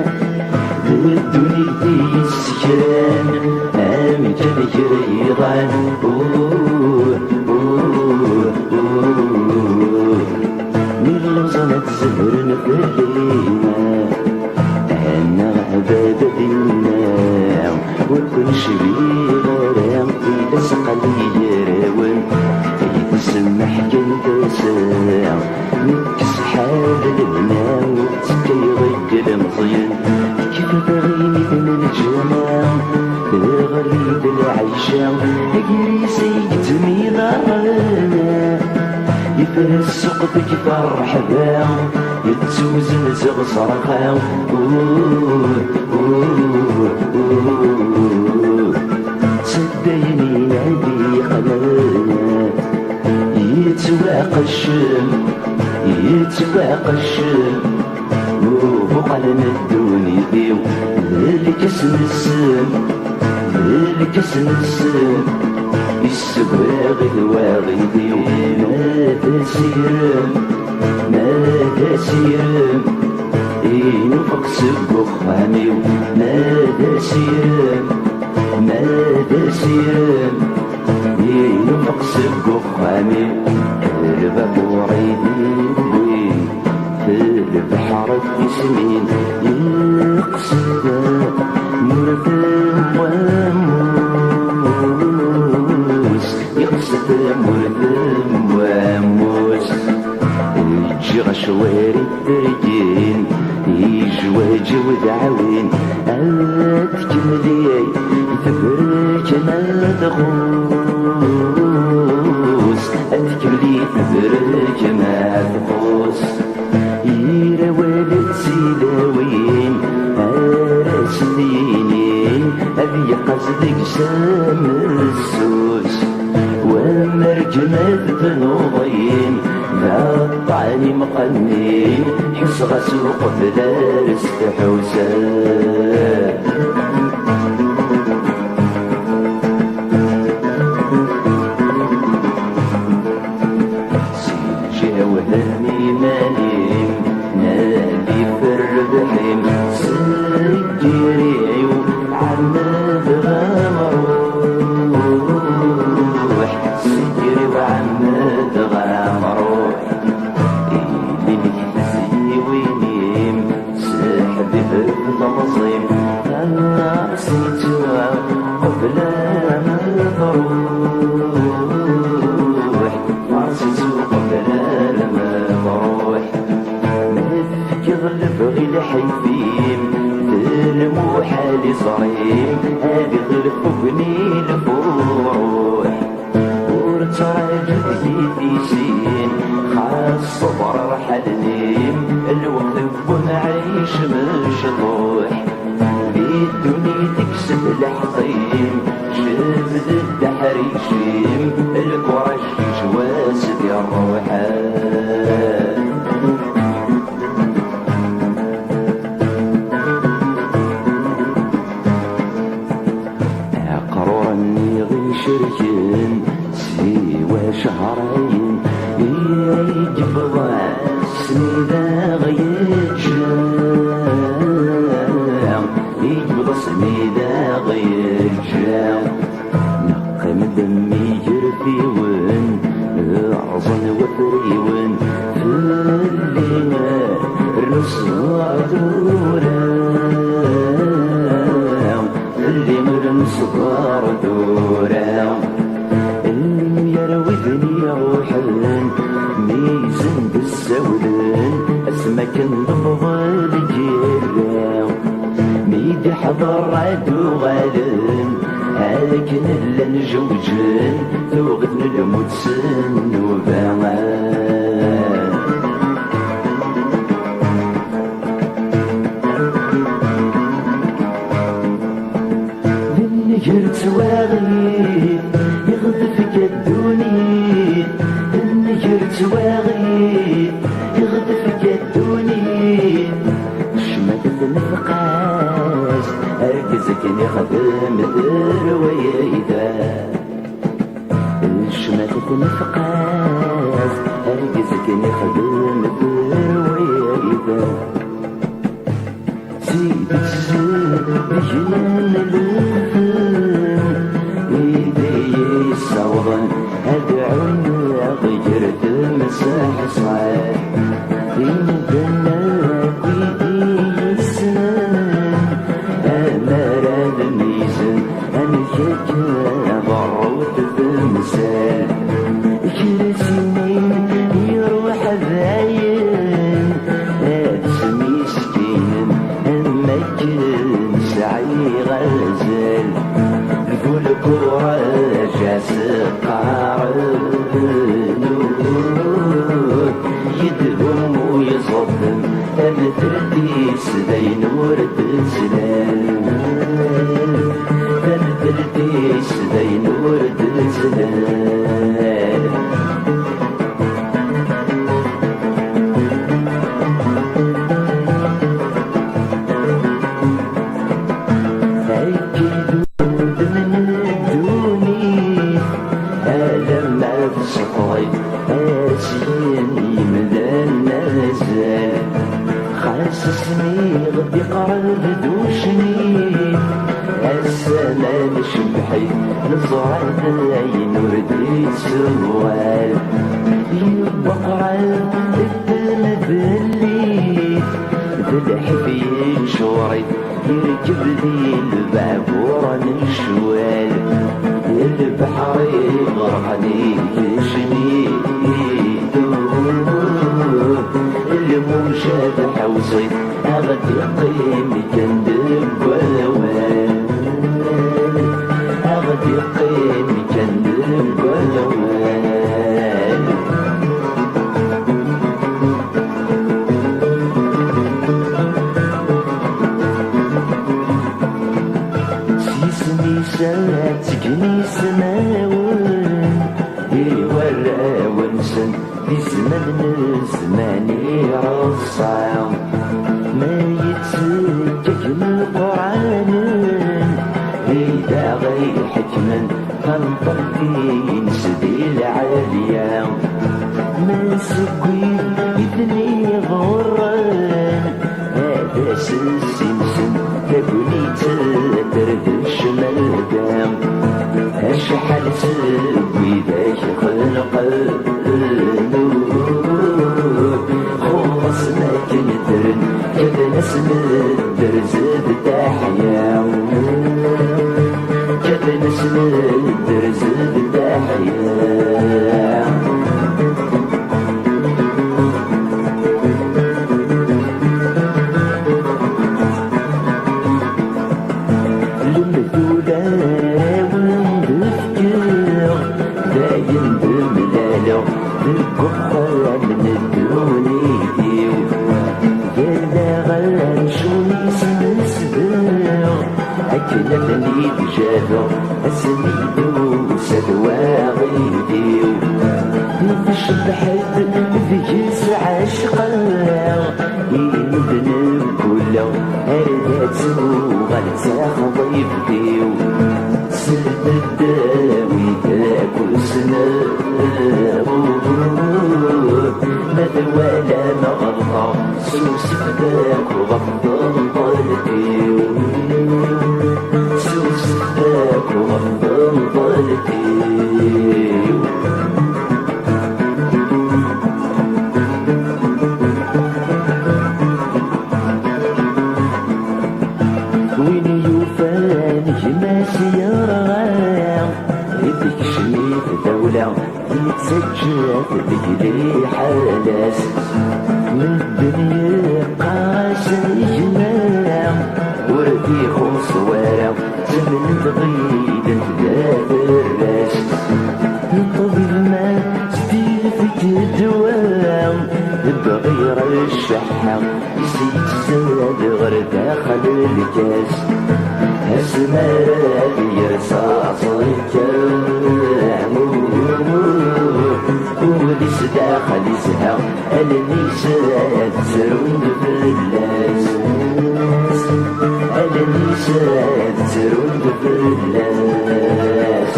الدنيا دي السكران من جبك ريضان من لوزنة زهر نفرينا أنا عبادة الناو وكل شبيه غرام في لسق اليراون يتسمح كنت ساعة نكس حال البناء وتكي غير مضيان كيف تغيني من الجمال غريب العيشة أجري سيد ميضانا يفرس سقطك فرحبا توزنزغ صرخة صديني نادي قلبنا يتواقشم وبقلنا الدنيا ديو الكسن السم السباغ الواغي ديو ماذا سيرم ينفق سبق خاميو ماذا سيرم ينفق سبق خاميو الباب وريدي في البحر يسمين يقصد مرثم واموس يقصد مرثم واموس يجي غشواري الدرجين يجواج ودعوين أتكملي تبرك ما تغوص أتكملي تبرك ما تغوص يرى والد سيلاوين أرسلينين أبي قصدك سام السوس ومرجمة بنوضين الطعني مقنين حس غسوق بلا رزق حوسان سجاوهني مالين نادي في الربحين سجري وعماد غامروح سجري وعماد غامروح تمصيم أنا عصيتها قبل ما تروح عصيتها قبل ما تروح نذكر البغي لحيفين ذلمو حالي صريم هذي غلفوني لفروح ورتراجد في سين خاص صبر رحلنيم الوقت ونعيش مش طوح في الدنيا تكسب لحظيم شبد الدحريشيم الكرش جواسد يا الروحان قررني غير شركين سوى شهرين يجيب سنيدا غيجام يجيب سنيدا غيجام نقم دمي جرفيون عظن وفريون في الليل الرصاع دورام اللي من صغار دورام يروذني روحان ميزن بالسولان اسمك نضفضل جيران ميد حضر عدو غالن هاكن اللي نجوجن ثوغتن الموت سن وبان ذنجر تواغيب يغدفك الدنيا النجر تواغيب يغدفك الدنيا شمتت نفقاس أركزك نخدم درويدا شمتت نفقاس أركزك نخدم درويدا زيد الزيد بجنان الوفن ايدي صوضا ادعوني غجرت مساح صعب إن بنات ايدي السنان امارات الميزان امشيك ضروت في المسال كرسيني يروح الذاين اسمي سكين امكن سعي غزال الكل كورة جاس قارن يدهم ويصدم سدين ورد زلال تبدلتي سدين ورد زلال حسسني غدي قرب دوشني السلام شبحي نصعد العين وردي سوال يبقى التمثلي بالحفي شوري يركب لي البعبور نشوال البحر يغرقني يشني الموجة بحوصي أغدي قيمي كندب والوان أغدي قيمي كندب والوان سيسني ساتكني سماون يورا ونسن في زمن زماني رصع ما يتسجك من القرآن إذا غي حكما فانطلقي نسدي العالية ما سكوي إذني غران هذا سلسلسل تبني تدردش ملقام أشحال سلوي ذاك خلق خلص ما كندرن كذا نسم الدرز بالتحيا كذا نسم الدرز بالتحيا بالقرآن من الدوني يلا غلان شوني سنسبر أكلفني بجابر أسميدو سدواغيديو نفش بحد فيجيس عشقا يبني كله هردات وغلتاخ ضيفتيو سلب الداوي تاكل سنة مدوالة مغلطة سوسك ذاك وغفض ضلتي سوسك ذاك وغفض ضلتي وين يوفان جماسي يرغى يدك شميت دولة يتسجل بجلي حالاس من الدنيا قاس الجماع وردي خصوارة زمن تغيد انتداب الراس الطبيب ما ستيل فيك الدوام بغير الشحة يسيد الزاد غير داخل الكاس هسمار يرصاص الكام وليس داخل يسهى النساء تسرون باللاس النساء تسرون باللاس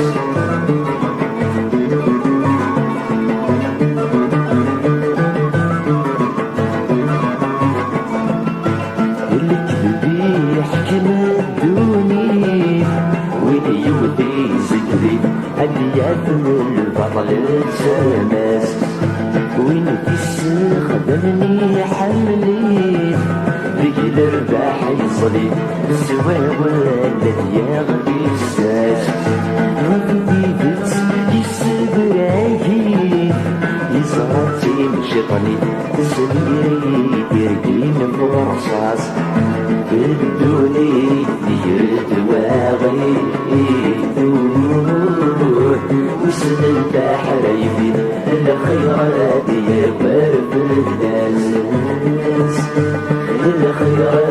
الكذب يحكم الدوني وين يودي ذكري اللي يثمن البطل التماس وين تستخدمني حملي رجل الرباح يصلي السواوى الذي يغلي الساس رفضي بس يسبراكي يزرعتي مشيطني تسميري تركين فرصاص بدوني يرد واغي وسن البحر يفيد الخيرات يبرد الناس الخيرات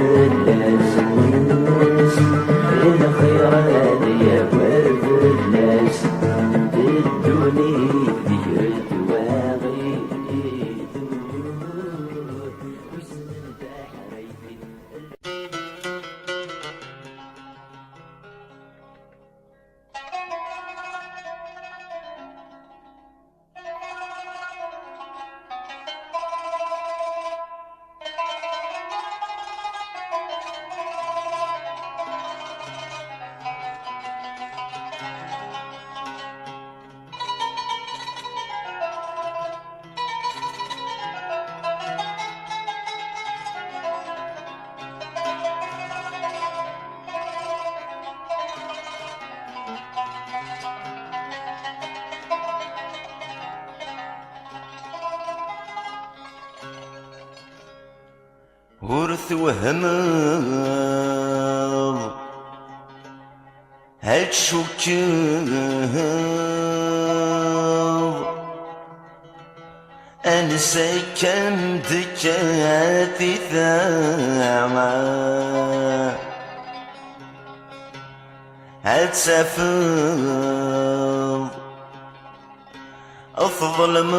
الناس والناس الخيرات يا ورد الناس ادوني دير دواغي وسن البحرين. ورث وهمض هتشوكض أنسى كم دكاتي ثامة هتسافض أظلم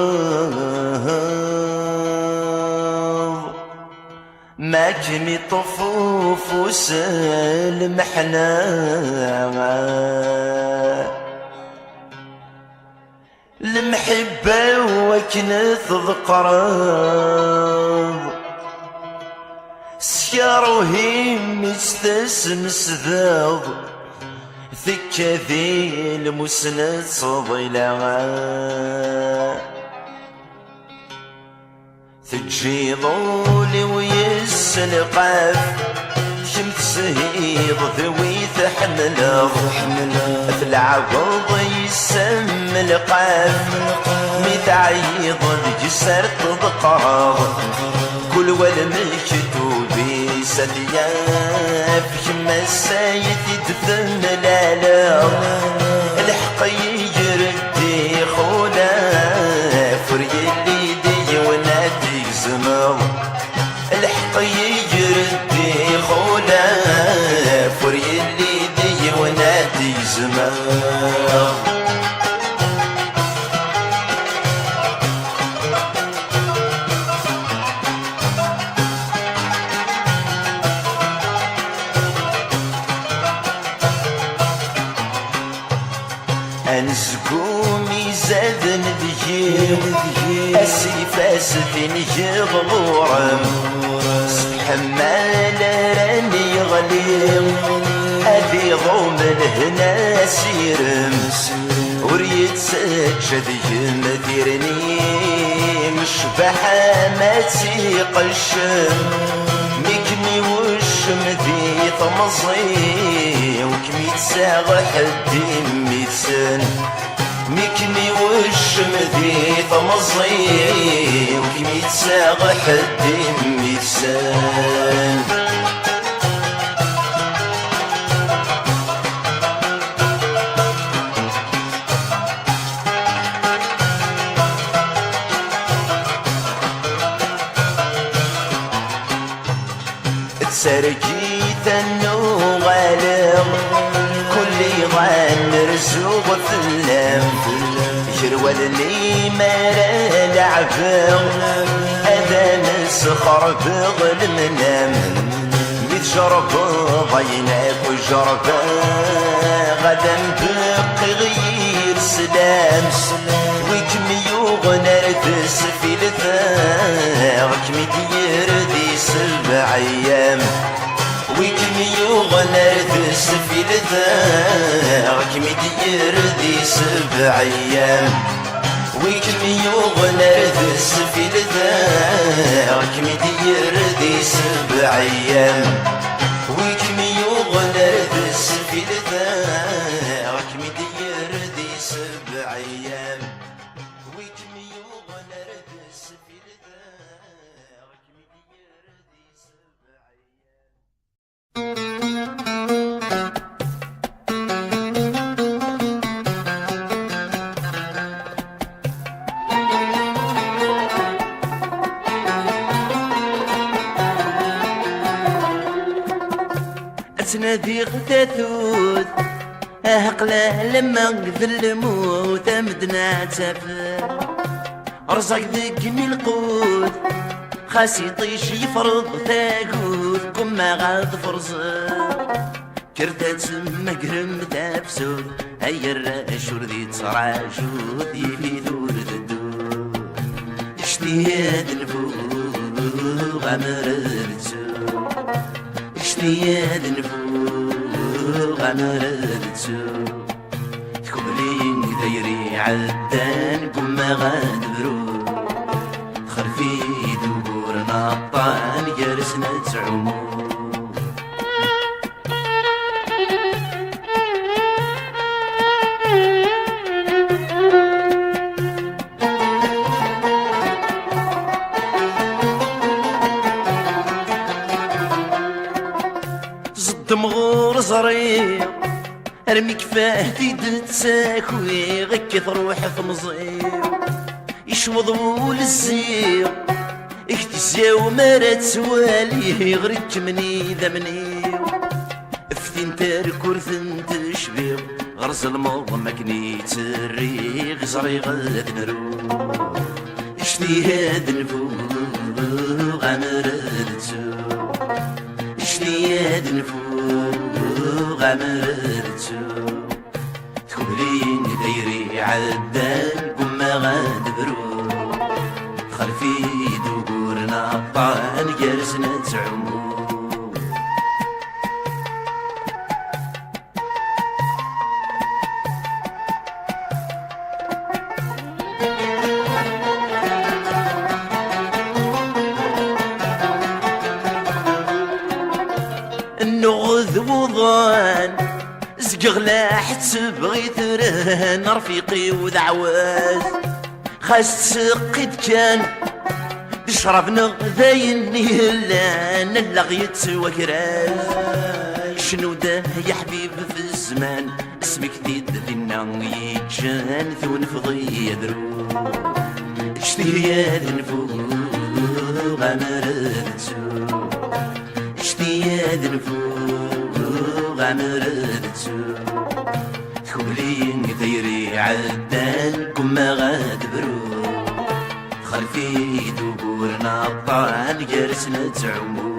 ماكني طفوف وسالم حنا المحبة وكنث ذقراب سيار وهيم يستسمس ذاض ذكا ذي المسند صضيلا تجي ضولي ويسلقاف شمت سهيض ذوي تحمله في العقض يسم القاف متعيض بجسر تذقر كل والمكتوبي سدياف شما السايد يدفن لالا الحق يجردي خولا فريلي ونادي زمر الحق يجردي خولا فريلي دي ونادي زمر أنسقومي زادن ذجير أسيف أسفين جغلورم حمال راني غليم أذي ضوم الهنا سيرم وريد سجد يمثيرني مشبحة ما تسيق الشم مكمي وشم ذي طمزي وكمي تساغ حدي ميتسن مكمي وشم ذي طمزي وكمي تساغ حدي ميتسن سرجيت النغالم كل غان رزوق فلام جروال اللي مرا لعبم هذا نسخر بغل منام بيتجرب ضيناك وجرب غدا بقي غير سلام وكمي يغنى ردس في لثاغ كمي دير دي 7 أيام وكمي يغنى ردس في لثاغ كمي دير دي 7 أيام وكمي يغنى ردس في لثاغ كمي دير دي 7 أيام وكمي يغنى ردس في لثاغ كمي دير دي 7 أيام وكمي يغنى ردس في لثاغ كمي دير دي 7 أيام تنادي غتاثوث أهقله لما قذل الموت أمدنا تافر رزق ذكني القوت خاس يطيش يفرض تاقوت كما غاد فرزق كرتات مقرم تابسود هيا الراشور ذي تصراجود يلي ذور ذدو اشتياد نفوق غمردتو اشتياد نفوق غمردتو تكملين دايري عدان كما غاد برود خلفي دبور نطان جالسنا تعمو مغور صريح ارمي كفاه تيد تساكوي غكث روح في مصير يشوض ول الزير اكتساو مرات سوالي غريك مني ذمني افتين تارك ثنت تشبيغ غرز المر مكني تريغ صري غاد نرو اشتياد نفوق غمردتو اشتياد نفوق غمرتو تكملين دايري عدان كما غاد برو خلفي دبورنا الطان جالسنا تعمو النغذ وضان زقغلاح تبغي ترهن رفيقي وذعواز خاس تسقيد كان تشرب نغذاين نهلان اللغيت وكراز شنو ده يا حبيب في الزمان اسمك ديد ذينا يجان ثون فضي يدرو اشتياد نفوق غمردتو اشتياد نفوق غمردتو تكملين دايري عدان كما غاد برو خلفي دبورنا الطان جالسنا تعمو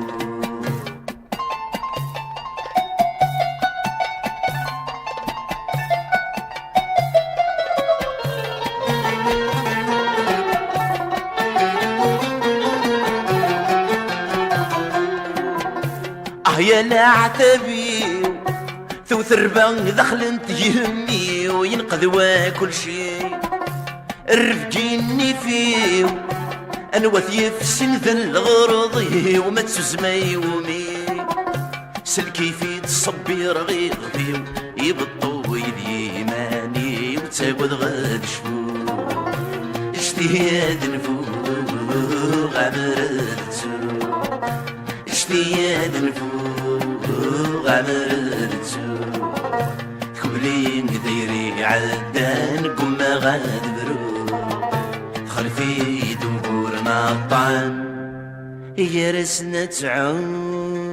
يا العتبي ثو ثربان دخل يهمي وينقذوا كل شي الرفقيني فيه انوث في سنذ الغرضي وما تسمي ومي سلكي في تصبي رغيغي يبطو يدي ماني وتاخذ غاد شفو اجتهاد نفوق غمرتو اشتياد نفوق غمرتو تكملين دايري عدان كما غاد برو خلفي دبورنا الطعن يرسنا تعون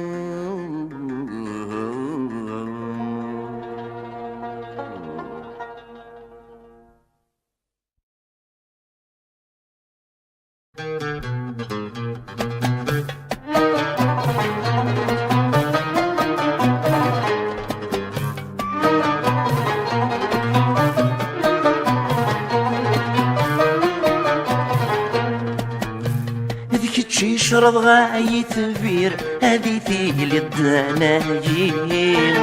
شرب غاية تبير هذي ثيلي الدنايين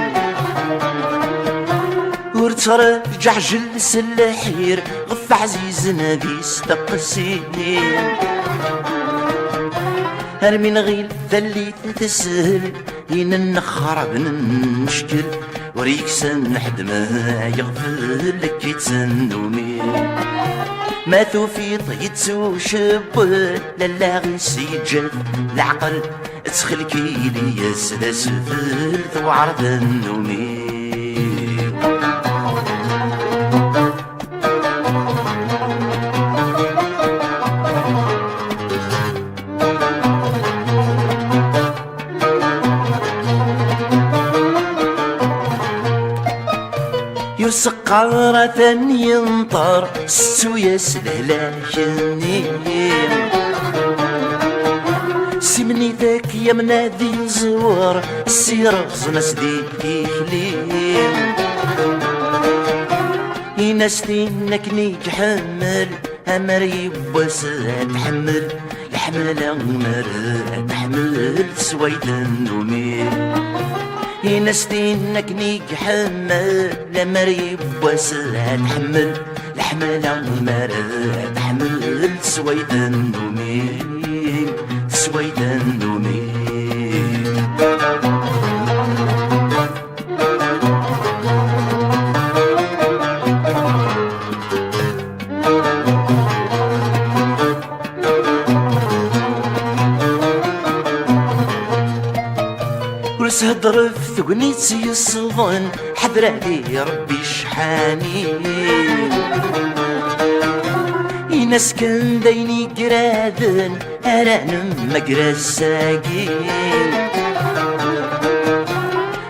ورترجع جلس اللحير غف عزيزنا ذي استقسين هرمين غيل ذلي تسهل ين النخرب نشكل وريك سنحد ما يغفل لك يتسندومي ما توفيط يتسوشب لا غيس يجل العقل تخلكي لي يسدا سفلت وعرض النومي ورسقارة ينطر ستو يسلهلا جني سمني ذاك يا منادي الزوار السيرة غزنس ديك ليم ينستينك نيك حمل أمر يبوس تحمل يحمل أمر تحمل سويد النومين ينستينك نيك حمل أمر يبوس تحمل يحمل أمر تحمل سويد النومين سويد النومين هدر في ثقنيت يصفن حذر علي ربي شحاني يناس كان دايني قرادن أرانم مقرا الساقين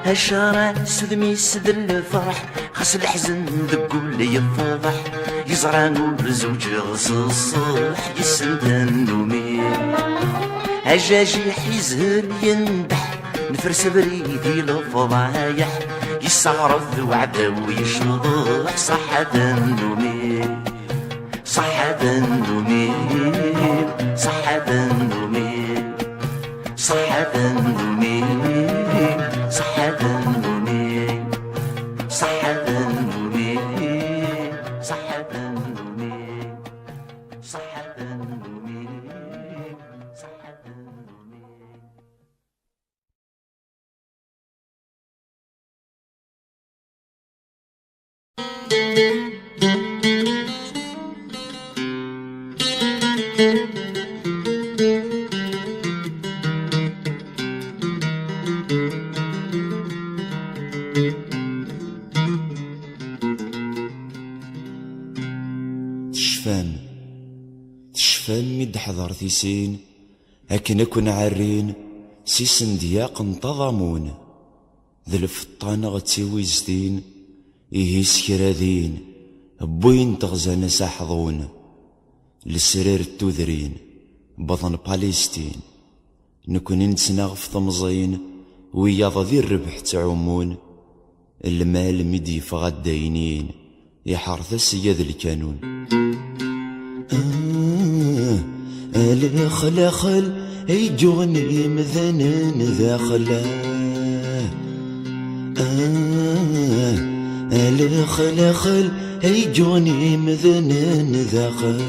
هالشارع سدمي سد الفرح خاص الحزن ذقول يفضح يزران وبزوج غصصح يسندن نومين هجاجي يزهر يندح نفرس بريدي لفضايح يستعرض وعده ويشنضح صحة النومين صحة النومين صحة النومين صحة النومين صحة النومين صحة النومين صحة النومين صحة النومين صحة النومين. تشفان مد حضر ثيسين أكن أكون عارين سيسن دياق انتظمون ذي الفطان غتسوي زدين إيهيس كراذين بوين تغزانا ساحظون للسرير التوذرين بطن باليستين نكون نتسناغ في طمزين وياض ذي الربح تعومون المال مدي فغداينين يحرث السياد الكانون الخل يجوني مثنن ذاخله الخل يجوني مثنن ذاخل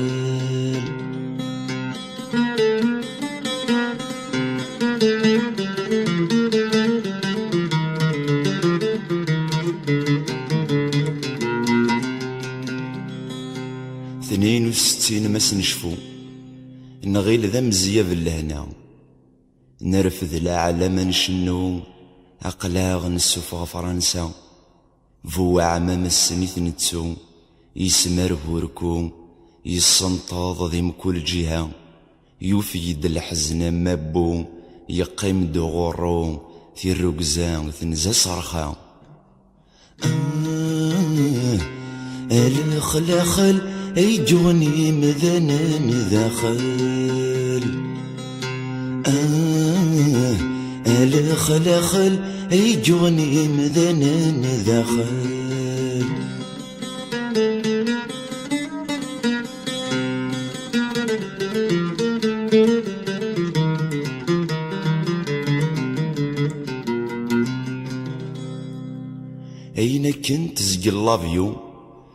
اثنين وستين مس نشفو نغيل ذا مزياب اللهنا نرفذ العالم نشنو أقلاغ نسوف فرنسا فو عمام السنيث نتسو يسمر بوركو يسنطاض ذي كل جهة يفيد الحزن مابو يقيم دغورو في الرقزان ثنزا صرخا الخلاخل يجوني مذنن ذاخل الخلاخل يجوني مذنن ذاخل أين كنت زقل لافيو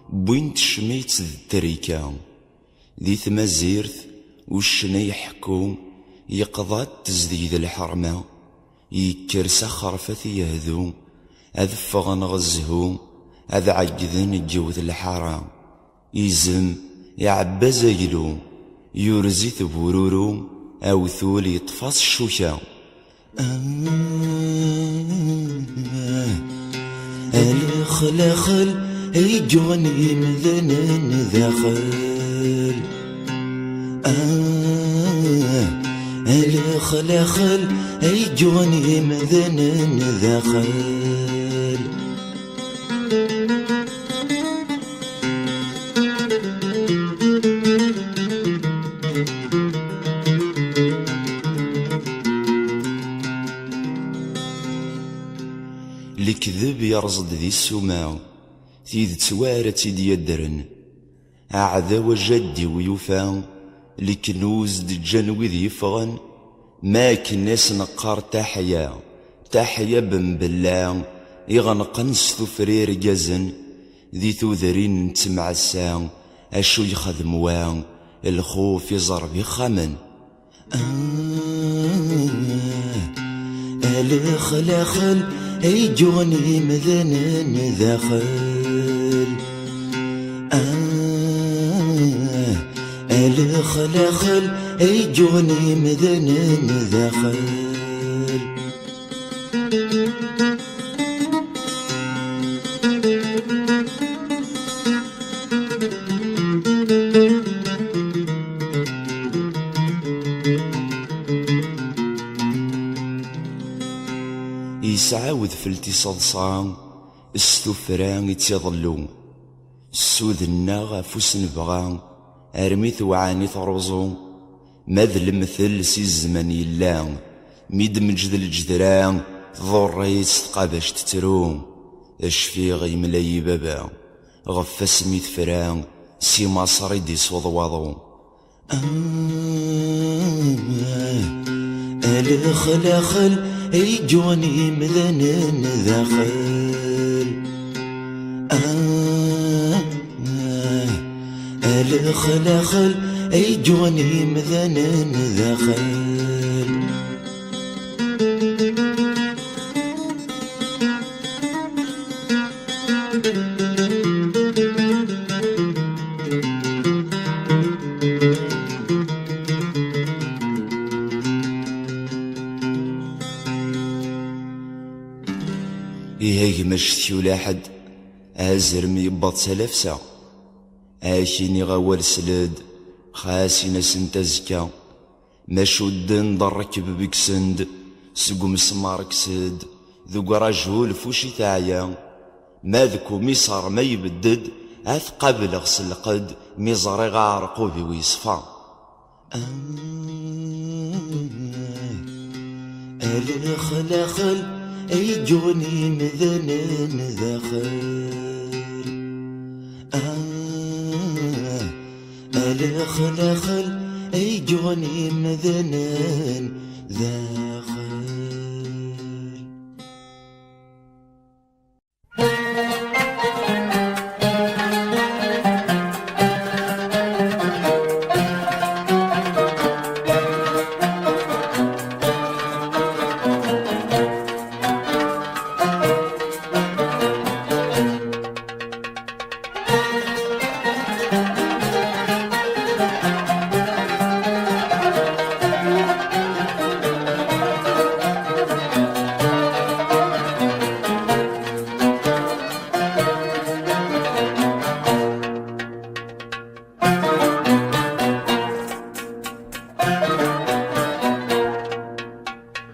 بوين تشميت التريكة ذي ثمازيرث وشنا يحكو يقضات تزديد الحرمة يكر سخر فثي يهذو أذفغن غزهو أذ عجذن جوث الحرام يزم يعبى زيلو يرزي ثبورورو أو ثول يطفص الشوشة الخلاخل يجوني مذنن ذاخل الخلاخل يجوني مذنن ذاخل الكذب يرصد ذي السماء تيد توارت ديدرن أعذا جدي ويوفا الكنوز دجان وذي يفغن ما كناس نقار تحيا بن بلا يغنقن ستفرير جزن ذي ثوذرين تمعسا أشو يخدم وان الخوف يزرب يخمن الخل يجوني مذنن داخل الخل يجوني مذنن داخل يسعاود فلتي صدصان استفران يتيظلو السود الناغ فوس نبغان أرميث وعاني ثروزو ماذ المثل سي الزمن يلان ميد مجد الجدران ضريت تقابش تترو اشفيغ يملاي بابا غف سميت فران سي مصري دي صوض وضو الخل يجوني مذنن داخل الخل يجوني مذنن داخل يهيمش ثيولا حد ازرمي يبط سلفسا اشيني غوال سلد خاسينا سنتزكا مشودن ضركب بكسند سقم سمارك سد ذو رجل فوشي ثايا ماذكو ميصار ما يبدد اثقبل غسل قد ميزري غارقو بويصفا الخل يجوني مذنن داخل الخل يجوني مذنن داخل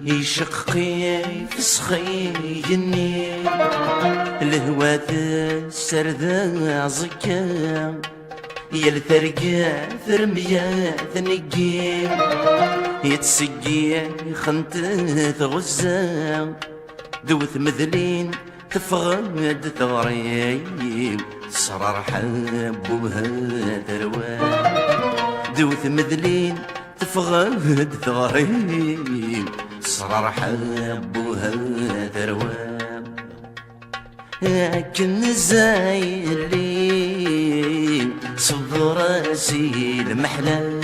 يشقي فسخيني الهوات السردة زكا يلثرقا ثرميا ثنقي يتسقي خنت غزا ذوث مذلين تفغد ثغري صرار حب وبها ثروى ذوث مذلين تفغد ثغري صرار حب وبها ثروى لكن زايلي صب راسي المحلى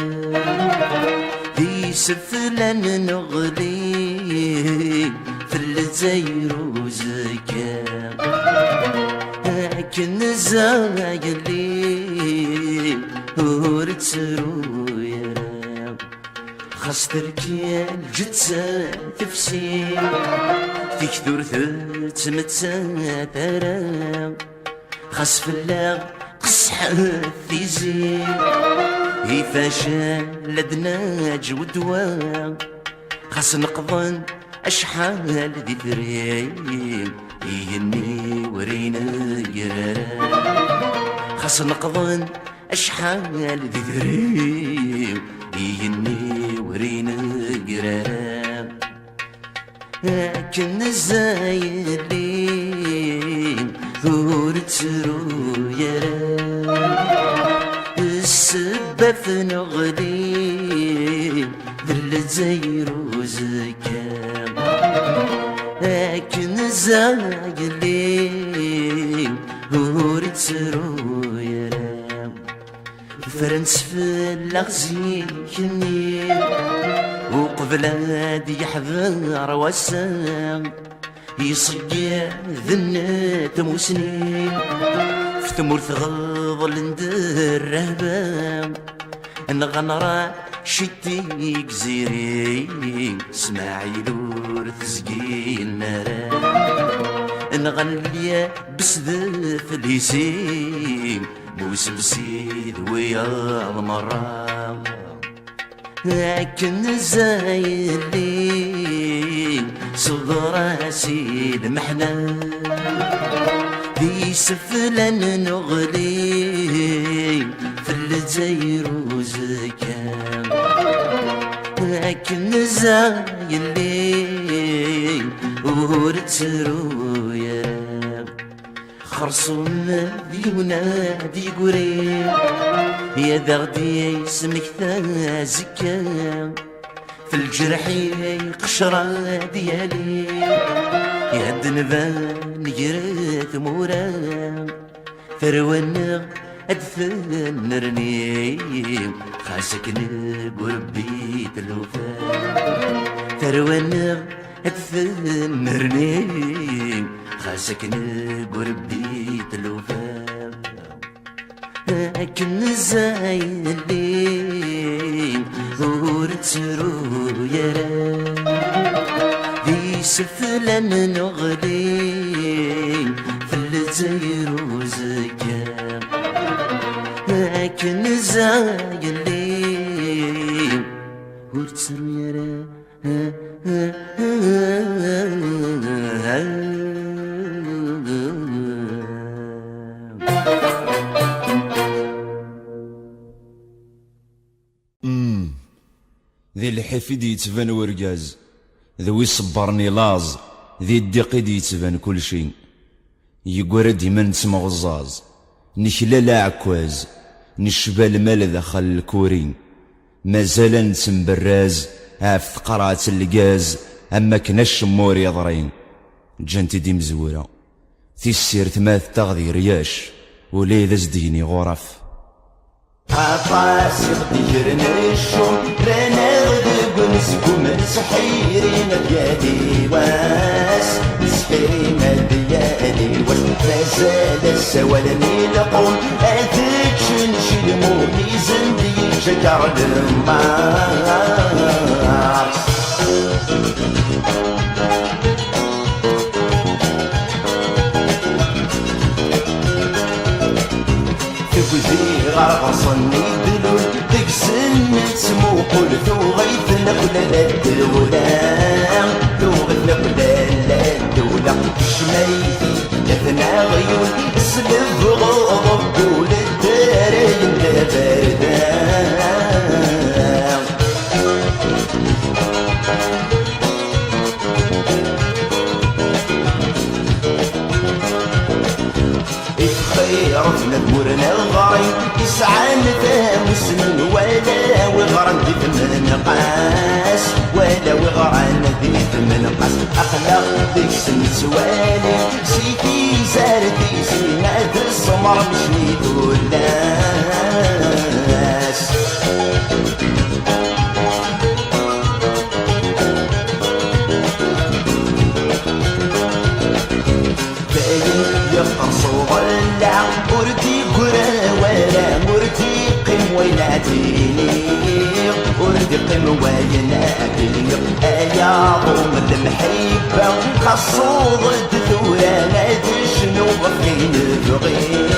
في سفلان نغلي في الزير وزكا لكن زايلي ورد سرويا خاص تركي الجتسة تفسير تكثر تمتسا ترى خاص فلاغ قصح ثيزي يفاشا لدنا جودوا خاص نقضن أشحال ذي ثريم يهني ورينا قرارا خاص نقضن أشحال ذي ثريم يهني ورينا قرارا لكن زايلي ترو يرى السبب في نغلي بالزير وزكام لكن زايلي ورد ترو يرى فرنس في الأغزي كني وقبل هادي يحضر وسام يصيع ذنات موسنين في تمور ثغض لندر رهبام انا غنرا شتي جزيري اسماعيل ورثزقين مرام انا غنليا بسذف الهيسين موسم سيد ويا المرام لكن زايلين صدر سيد محنا في سفلن نغلي في الجزائر وزكام لكن زايلين ورترو يا خرصوم ديونادي قريب يا ذغدي اسمك ثازكام في الجرح قشرة ديالي يا الدنبان يرث مورا ثروان أدفن رنيم خاسك نقربي تلوفان ثروان أدفن رنيم خاسك نقربي تلوفان لكن زايلين ورترو يرى في سفلن نغلي في الجزائر وزكام لكن زايلين ورترو يرى ذي الحفيد يتبان ورقاز ذوي صبرني لاز ذي الدقيد يتبان كل شي يقول ديما نسمع غزاز نشلال عكواز نشبى المال دخل الكورين مازال نسم براز عف قرعة القاز اما كنا الشمور يضرين جانتي دي مزورة في السير ثماث تغذي رياش ولي ذا زديني غرف عطاس يغديرن الشوم رانا غدق نسكم سحيرين ديالي واس سحيرين ديالي واس مازال السوالني لقوم هذيك شنشي المولي زندي شجر الماس تقولي غرصني دلول ديك سن سمو قلت وغيثنا قلا الدولة لغتنا قلا الدولة شميتي جاتنا غيون سلف غضب قول الدارين باردان يتخيرفنا دمورنا الغريب يسعان فاموس من ولا وغران دي ثمن قاس ولا وغران دي ثمن قاس أخلاق ديك سن سوالي سيتي زارتي سينات السمر مش نيدو الناس يفطر صوب اللع وردي قرى ولا وردي قم ويناتيني وردي قم ويناتيني يا ضم المحبة خصو ضد ثورة نادي شنو بغي نبغي